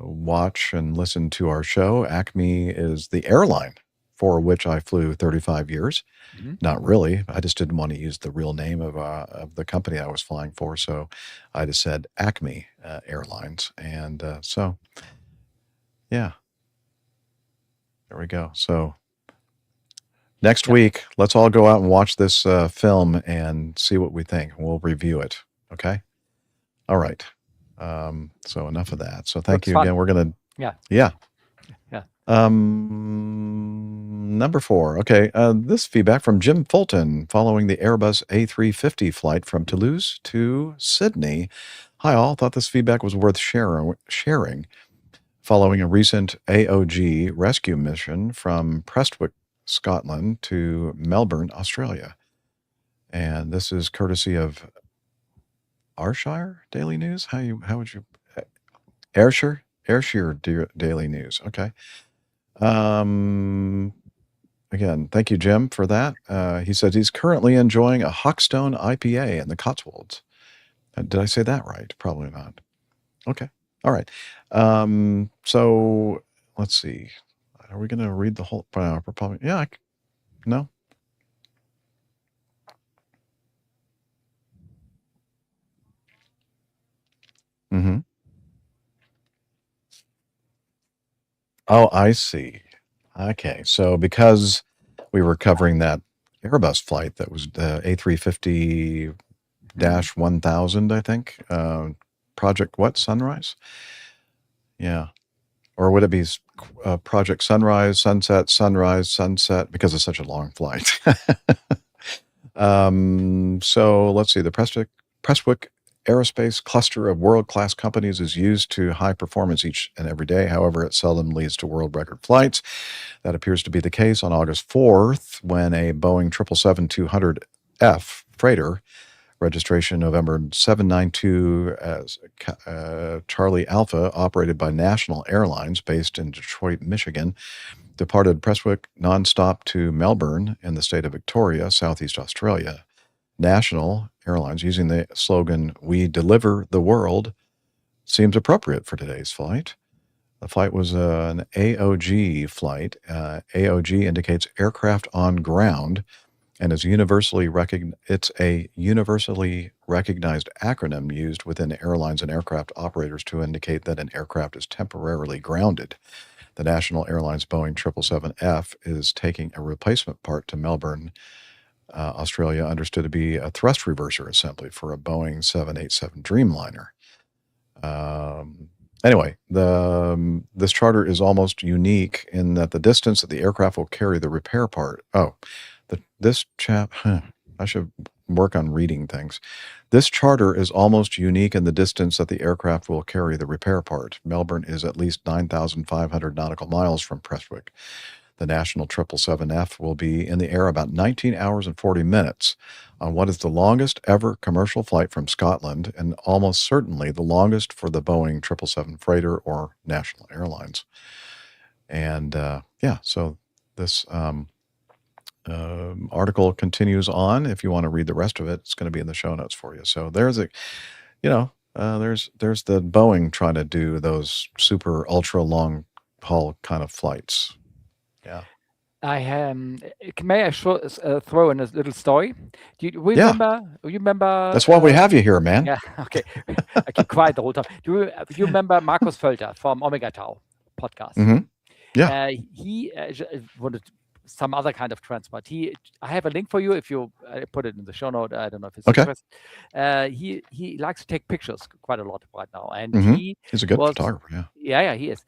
watch and listen to our show. Acme is the airline for which I flew 35 years. Mm-hmm. Not really. I just didn't want to use the real name of the company I was flying for, so I just said Acme Airlines. And so, yeah, there we go. So next week, let's all go out and watch this film and see what we think. We'll review it. Okay? All right. So enough of that. So thank you again. We're going to... Yeah. Number 4. Okay. This feedback from Jim Fulton following the Airbus A350 flight from Toulouse to Sydney. Hi all. Thought this feedback was worth sharing following a recent AOG rescue mission from Prestwick, Scotland to Melbourne, Australia. And this is courtesy of Ayrshire Daily News. How would you... Ayrshire Daily News. Okay. Again, thank you, Jim, for that. He said he's currently enjoying a Hawkstone IPA in the Cotswolds. Did I say that right? Probably not. Okay. All right. So let's see. Are we going to read the whole? Probably. Yeah. No. Mm-hmm. Oh, I see. Okay, so because we were covering that Airbus flight that was the A350-1000, I think, Project what? Sunrise? Yeah. Or would it be Project Sunrise, Sunset, Sunrise, Sunset, because it's such a long flight. So let's see, the Prestwick Aerospace cluster of world-class companies is used to high performance each and every day. However, it seldom leads to world record flights. That appears to be the case on August 4th when a Boeing 777-200F freighter, registration November 792 as Charlie Alpha, operated by National Airlines based in Detroit, Michigan, departed Prestwick nonstop to Melbourne in the state of Victoria, Southeast Australia. National Airlines, using the slogan, "We deliver the world," seems appropriate for today's flight. The flight was an AOG flight. AOG indicates aircraft on ground and is it's a universally recognized acronym used within airlines and aircraft operators to indicate that an aircraft is temporarily grounded. The National Airlines Boeing 777F is taking a replacement part to Melbourne, Australia, understood to be a thrust reverser assembly for a Boeing 787 Dreamliner. Anyway, this charter is almost unique in that the distance that the aircraft will carry the repair part. I should work on reading things. This charter is almost unique in the distance that the aircraft will carry the repair part. Melbourne is at least 9,500 nautical miles from Prestwick. The National 777F will be in the air about 19 hours and 40 minutes on what is the longest ever commercial flight from Scotland and almost certainly the longest for the Boeing 777 freighter or National Airlines. And so this article continues on. If you want to read the rest of it, it's going to be in the show notes for you. So there's there's the Boeing trying to do those super ultra long haul kind of flights. Yeah. May I throw in a little story? Do you remember? You remember? That's why we have you here, man. Yeah. Okay. I keep quiet the whole time. Do you remember Markus Völter from Omega Tau podcast? Mm-hmm. Yeah. He wanted some other kind of transport. I have a link for you if you put it in the show note. I don't know if it's okay. He likes to take pictures quite a lot right now, and he's a good photographer. Yeah, he is.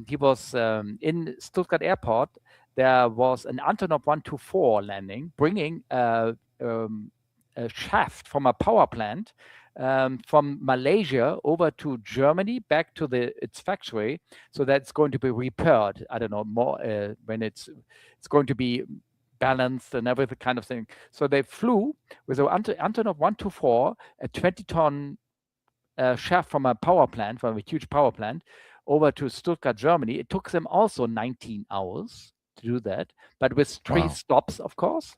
He was in Stuttgart Airport. There was an Antonov 124 landing, bringing a shaft from a power plant from Malaysia over to Germany, back to its factory. So that's going to be repaired. I don't know more when it's going to be balanced and every kind of thing. So they flew with an Antonov 124, a 20-ton shaft from a power plant, from a huge power plant, over to Stuttgart, Germany. It took them also 19 hours to do that, but with 3 stops, of course.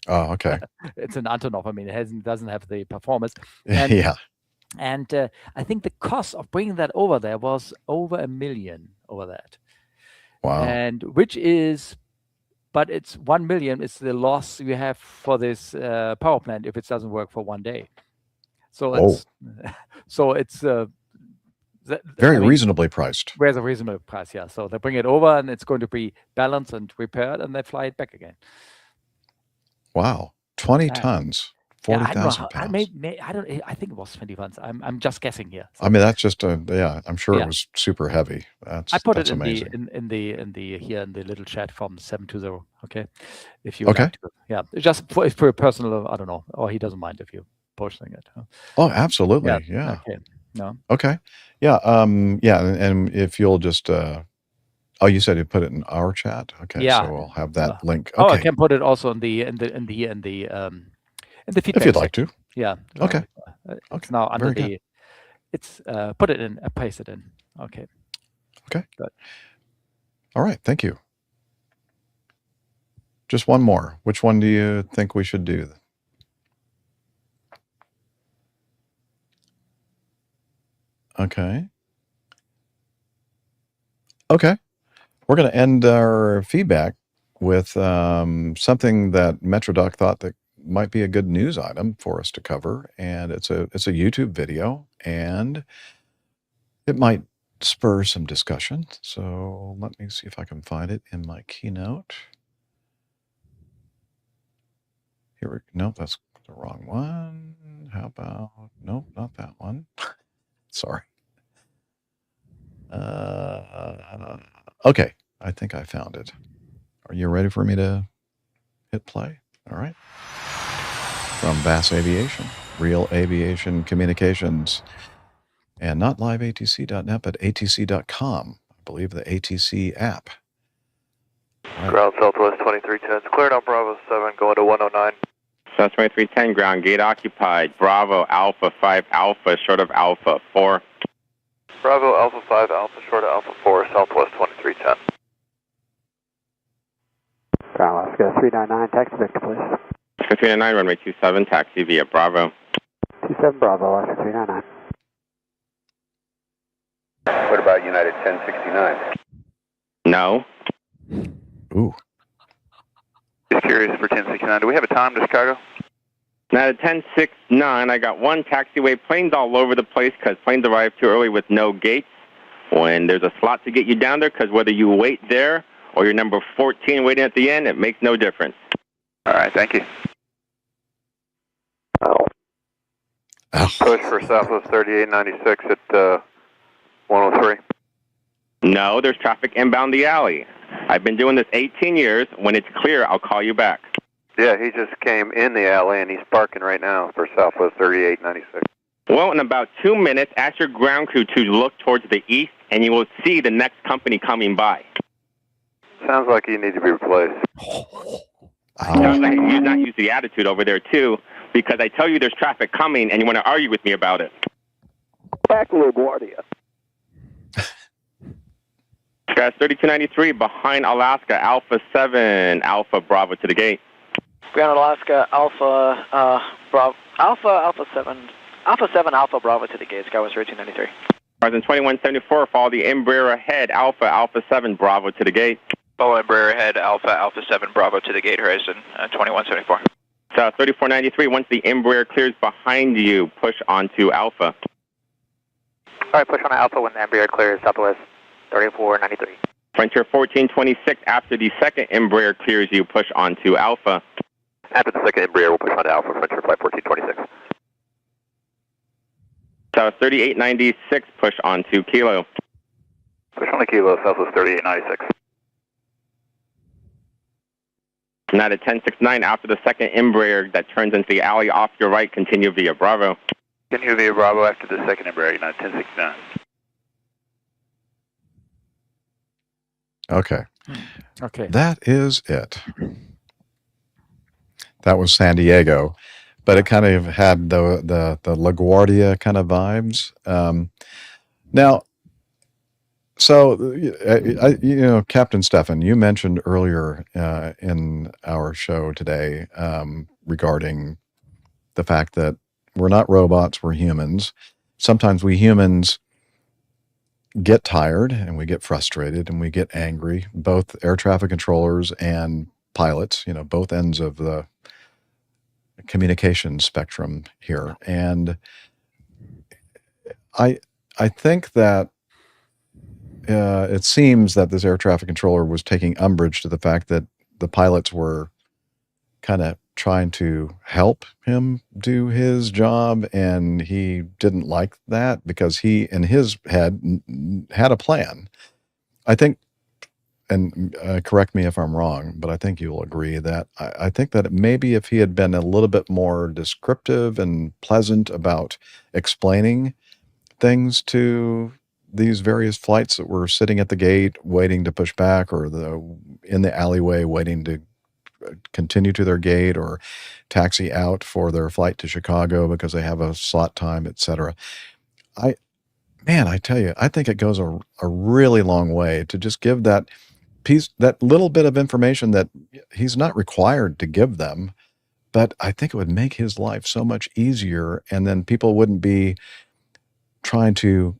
Oh, okay. It's an Antonov. I mean, it doesn't have the performance. Yeah. And I think the cost of bringing that over there was over $1 million over that. Wow. And but it's $1 million is the loss you have for this power plant if it doesn't work for one day. So it's very reasonably priced. Where's a reasonable price? Yeah. So they bring it over and it's going to be balanced and repaired, and they fly it back again. Wow, 20 tons, 40,000 pounds. I think it was 20 tons. I'm just guessing here. So, I mean, that's just I'm sure it was super heavy. I put it in the little chat from 720. Okay, if you like to, just for a personal. I don't know, or he doesn't mind if you posting it. Oh, absolutely. Yeah. Okay. No. Okay. Yeah. And if you'll just. Oh, you said you put it in our chat. Okay, so we'll have that link. Okay. Oh, I can put it also in the feedback. If you'd like to. Yeah. Okay. It's now under the. It's put it in. Paste it in. Okay. Okay. Good. All right. Thank you. Just one more. Which one do you think we should do? Okay. Okay. We're going to end our feedback with something that MetroDoc thought that might be a good news item for us to cover, and it's a YouTube video, and it might spur some discussion. So let me see if I can find it in my keynote. Nope, that's the wrong one. How about nope, not that one. Sorry. Okay, I think I found it. Are you ready for me to hit play? All right. From Bass Aviation, Real Aviation Communications, and not liveatc.net, but atc.com. I believe the ATC app. Right. Ground Southwest 2310, cleared on Bravo 7, going to 109. South 2310, ground gate occupied. Bravo Alpha 5 Alpha, short of Alpha 4. Bravo Alpha 5 Alpha, short of Alpha 4, Southwest 2310. Ground Alaska 399, taxi Victor, please. Alaska 399, runway 27, taxi via Bravo. 27 Bravo, Alaska 399. What about United 1069? No. Ooh. Just curious for 1069. Do we have a time to Chicago? Now at 1069, I got one taxiway. Planes all over the place because planes arrive too early with no gates. When there's a slot to get you down there, because whether you wait there or you're number 14 waiting at the end, it makes no difference. All right, thank you. Push for Southwest 3896 at 103. No, there's traffic inbound the alley. I've been doing this 18 years. When it's clear, I'll call you back. Yeah, he just came in the alley and he's parking right now for Southwest 3896. Well, in about 2 minutes, ask your ground crew to look towards the east, and you will see the next company coming by. Sounds like you need to be replaced. Sounds like you not use the attitude over there too, because I tell you there's traffic coming and you want to argue with me about it. Back LaGuardia. Guys, 3293 behind Alaska, Alpha 7, Alpha Bravo to the gate. Ground Alaska, Alpha Bravo, Alpha 7, Alpha Bravo to the gate. Skywest 1393. Horizon 2174, follow the Embraer ahead, Alpha 7, Bravo to the gate. Follow Embraer ahead, Alpha 7, Bravo to the gate, Horizon 2174. So 3493, once the Embraer clears behind you, push onto Alpha. All right, push on Alpha when the Embraer clears, Southwest 3493. Frontier 1426, after the second Embraer clears you, push onto Alpha. After the second Embraer, we'll push on to Alpha, Frontier Flight 1426. So 3896, push onto Kilo. Push on to Kilo, Southwest 3896. Now at 1069, after the second Embraer that turns into the alley off your right, continue via Bravo. Continue via Bravo after the second Embraer, United 1069. Okay. Okay. That is it. That was San Diego, but it kind of had the LaGuardia kind of vibes. Now, so Captain Stefan, you mentioned earlier in our show today regarding the fact that we're not robots, we're humans. Sometimes we humans get tired and we get frustrated and we get angry, both air traffic controllers and pilots, both ends of the communication spectrum here. And I think that it seems that this air traffic controller was taking umbrage to the fact that the pilots were kind of trying to help him do his job, and he didn't like that because he, in his head, had a plan. I think, and correct me if I'm wrong, but I think you'll agree that I think that maybe if he had been a little bit more descriptive and pleasant about explaining things to these various flights that were sitting at the gate waiting to push back, or in the alleyway waiting to continue to their gate or taxi out for their flight to Chicago because they have a slot time, etc. I tell you, I think it goes a really long way to just give that piece, that little bit of information that he's not required to give them, but I think it would make his life so much easier, and then people wouldn't be trying to,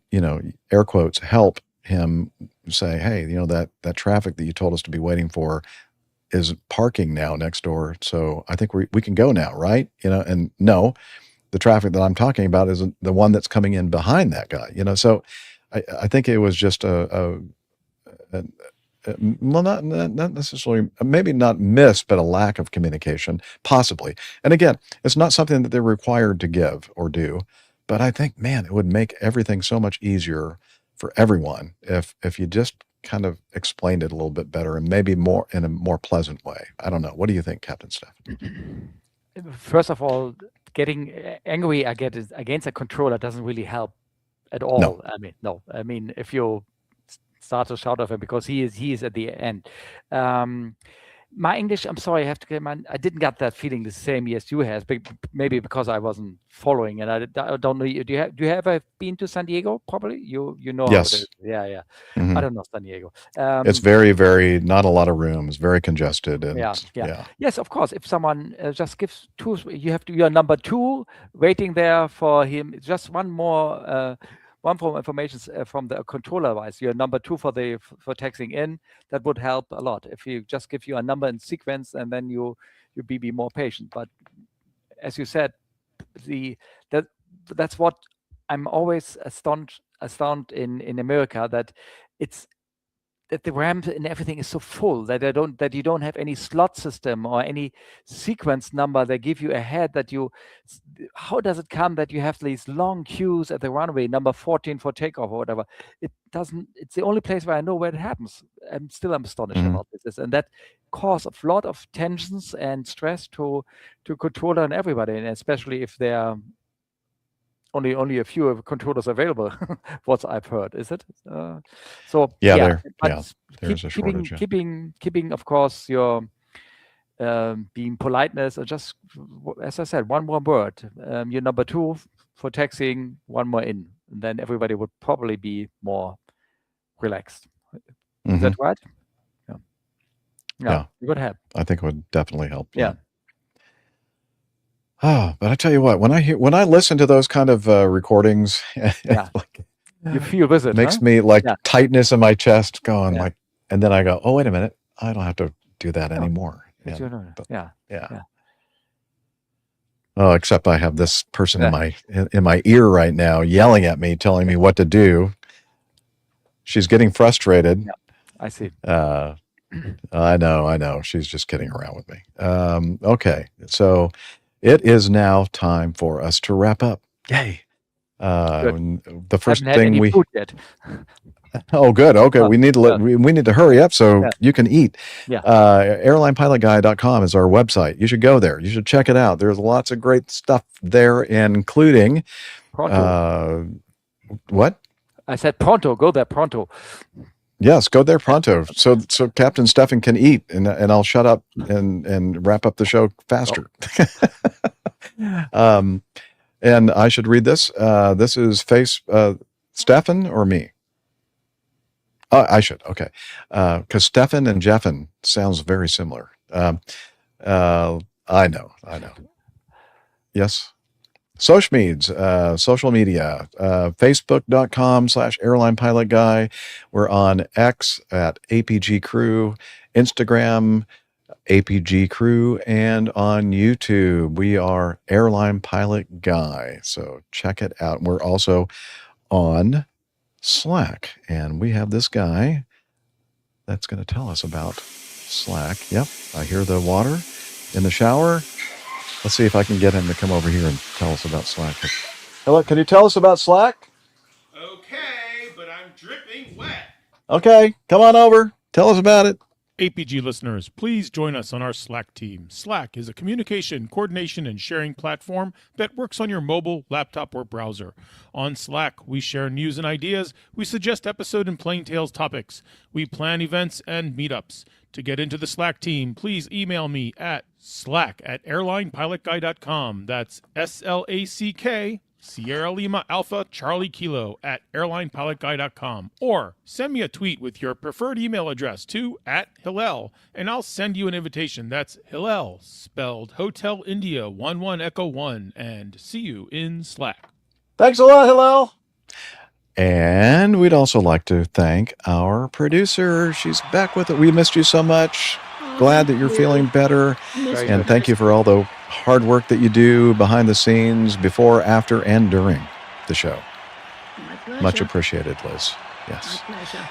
air quotes, help him say, hey, that traffic that you told us to be waiting for is parking now next door, so I think we can go now, right? And no, the traffic that I'm talking about is the one that's coming in behind that guy, so I think it was just well, not necessarily, maybe not miss, but a lack of communication, possibly. And again, it's not something that they're required to give or do, but I think, man, it would make everything so much easier for everyone if you just kind of explained it a little bit better and maybe more in a more pleasant way. I don't know. What do you think, Captain Stefan? First of all, getting angry against a controller doesn't really help at all. No. No. I mean, if you start to shout at him because he is at the end. My English, I'm sorry, I have to get I didn't get that feeling the same as you has, maybe because I wasn't following, and I don't know. Do you ever been to San Diego? Probably you know. Yes. How it is. Yeah. Mm-hmm. I don't know San Diego. It's very, very, not a lot of rooms, very congested. And yeah. Yes, of course. If someone just gives two, you're number 2 waiting there for him. Just one more. One form of information from the controller wise, you're number 2 for taxing in. That would help a lot if you just give you a number in sequence, and then you be more patient. But as you said, that's what I'm always astounded in America, that the RAM and everything is so full that you don't have any slot system or any sequence number they give you ahead. How does it come that you have these long queues at the runway, number 14 for takeoff or whatever? It doesn't. It's the only place where I know where it happens. I'm astonished about this, and that cause a lot of tensions and stress to controller and everybody, and especially if they're only a few controllers available. What I've heard, is it? So Yeah, but there's a shortage. Yeah. keeping, of course, your being politeness, and just as I said, one more word. Your number 2 for taxiing, one more in, and then everybody would probably be more relaxed. Is that right? Yeah, it would help. I think it would definitely help. Yeah. Oh, but I tell you what, when I listen to those kind of recordings, You feel with it. makes huh? me like Yeah. tightness in my chest going Yeah. like, and then I go, oh, wait a minute, I don't have to do that anymore. But you know, yeah. Oh, except I have this person in my ear right now yelling at me, telling me what to do. She's getting frustrated. Yeah, I see. I know. She's just kidding around with me. Okay, so it is now time for us to wrap up. Yay! The first Haven't had thing any we food yet. Oh, good. Okay, we need to we need to hurry up so you can eat. Yeah. Airlinepilotguy.com is our website. You should go there. You should check it out. There's lots of great stuff there, including what? I said pronto. Go there pronto. Yes, go there pronto. So Captain Stefan can eat, and I'll shut up and wrap up the show faster. And I should read this. This is Stefan or me? I should. Okay. Because Stefan and Jeffin sounds very similar. I know. Yes. Social media, facebook.com/airlinepilotguy. We're on X at APG Crew, Instagram, APG Crew, and on YouTube, we are Airline Pilot Guy. So check it out. We're also on Slack, and we have this guy that's going to tell us about Slack. Yep, I hear the water in the shower. Let's see if I can get him to come over here and tell us about Slack. Hello, can you tell us about Slack? Okay, but I'm dripping wet. Okay, come on over. Tell us about it. APG listeners, please join us on our Slack team. Slack is a communication, coordination, and sharing platform that works on your mobile, laptop, or browser. On Slack, we share news and ideas, we suggest episode and plain tales topics, we plan events and meetups. To get into the Slack team, please email me at slack@airlinepilotguy.com. That's SLACK, Sierra Lima Alpha Charlie Kilo @airlinepilotguy.com, or send me a tweet with your preferred email address to @Hillel, and I'll send you an invitation. That's Hillel, spelled Hotel India 11 Echo 1, and see you in Slack. Thanks a lot, Hillel. And we'd also like to thank our producer. She's back with it. We missed you so much. Glad that you're feeling better. And thank you for all the hard work that you do behind the scenes, before, after, and during the show. Much appreciated, Liz. Yes. My pleasure.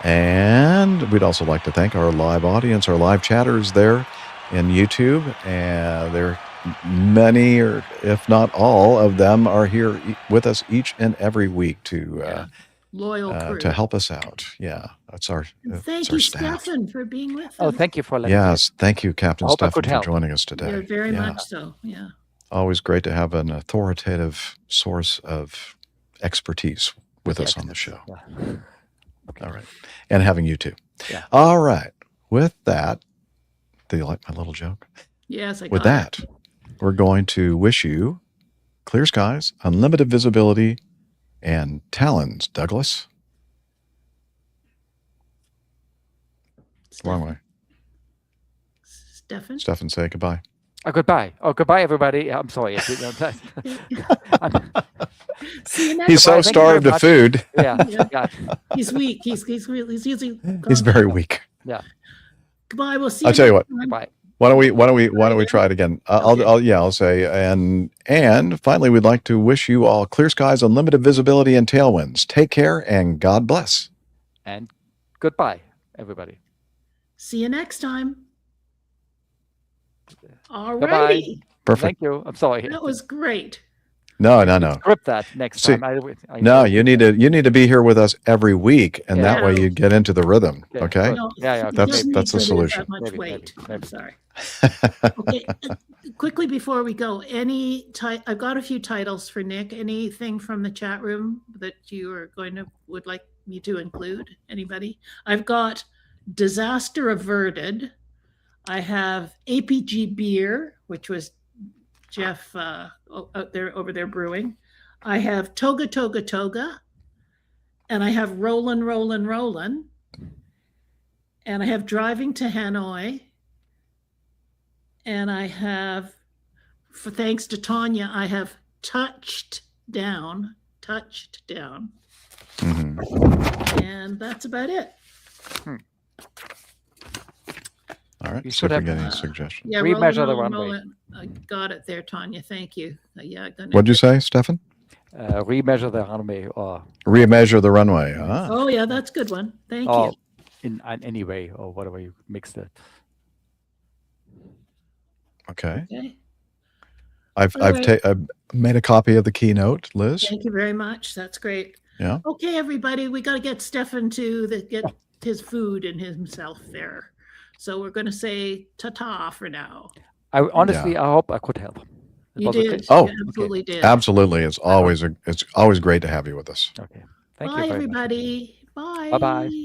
And we'd also like to thank our live audience, our live chatters there in YouTube. And there many, or if not all of them, are here with us each and every week to Loyal crew. to help us out. Yeah, that's our Thank you, Stefan, for being with us. Oh, thank you for letting Yes, thank you, Captain I hope I Stefan, could for help. joining us today. You're very Yeah. much so. Yeah. Always great to have an authoritative source of expertise with us on the show. All right. And having you too. Yeah. All right. With that, do you like my little joke? Yes, I got With that, we're going to wish you clear skies, unlimited visibility, and talons, Douglas. Wrong way. Stefan? Stefan, say goodbye. Goodbye. Oh, goodbye, everybody. I'm sorry. See you next He's so time. starved of food. Yeah. Yeah. He's weak. He's usually He's very weak. Yeah. Goodbye. We'll see you I'll tell you what. next time. Bye. Why don't we try it again? I'll say, and finally, we'd like to wish you all clear skies, unlimited visibility, and tailwinds. Take care, and God bless. And goodbye, everybody. See you next time. All Goodbye. righty. Perfect. Thank you. I'm sorry. That was great. No. Script that next See, time. No, you need to be here with us every week, and that way you get into the rhythm. Okay. No, Yeah. he That's doesn't the need to lose solution. that much Maybe, weight. maybe. I'm sorry. Okay, quickly before we go, I've got a few titles for Nick. Anything from the chat room that you are would like me to include? Anybody? I've got Disaster Averted. I have APG Beer, which was Jeff over there brewing. I have Toga Toga Toga, and I have Rollin' Rollin' Rollin', and I have Driving to Hanoi, and I have, for thanks to Tanya, I have Touched Down, and that's about it. All right. You See should if we have, get any suggestions. Yeah, remeasure the Rollin', runway. Rollin'. I got it there, Tanya. Thank you. Yeah. What'd you say, Stefan? Remeasure the runway, or Remeasure the runway. Ah. Oh yeah, that's a good one. Thank or you. in any way, or whatever you mixed it. Okay. Okay. I've right. I've made a copy of the keynote, Liz. Thank you very much. That's great. Yeah. Okay, everybody, we got to get Stefan to get his food and himself there. So we're going to say ta-ta for now. I honestly, I hope I could help. You Was it did. okay? Oh, You absolutely did. Absolutely. It's always great to have you with us. Okay. Thank Bye, you very everybody. Bye. much. Bye-bye.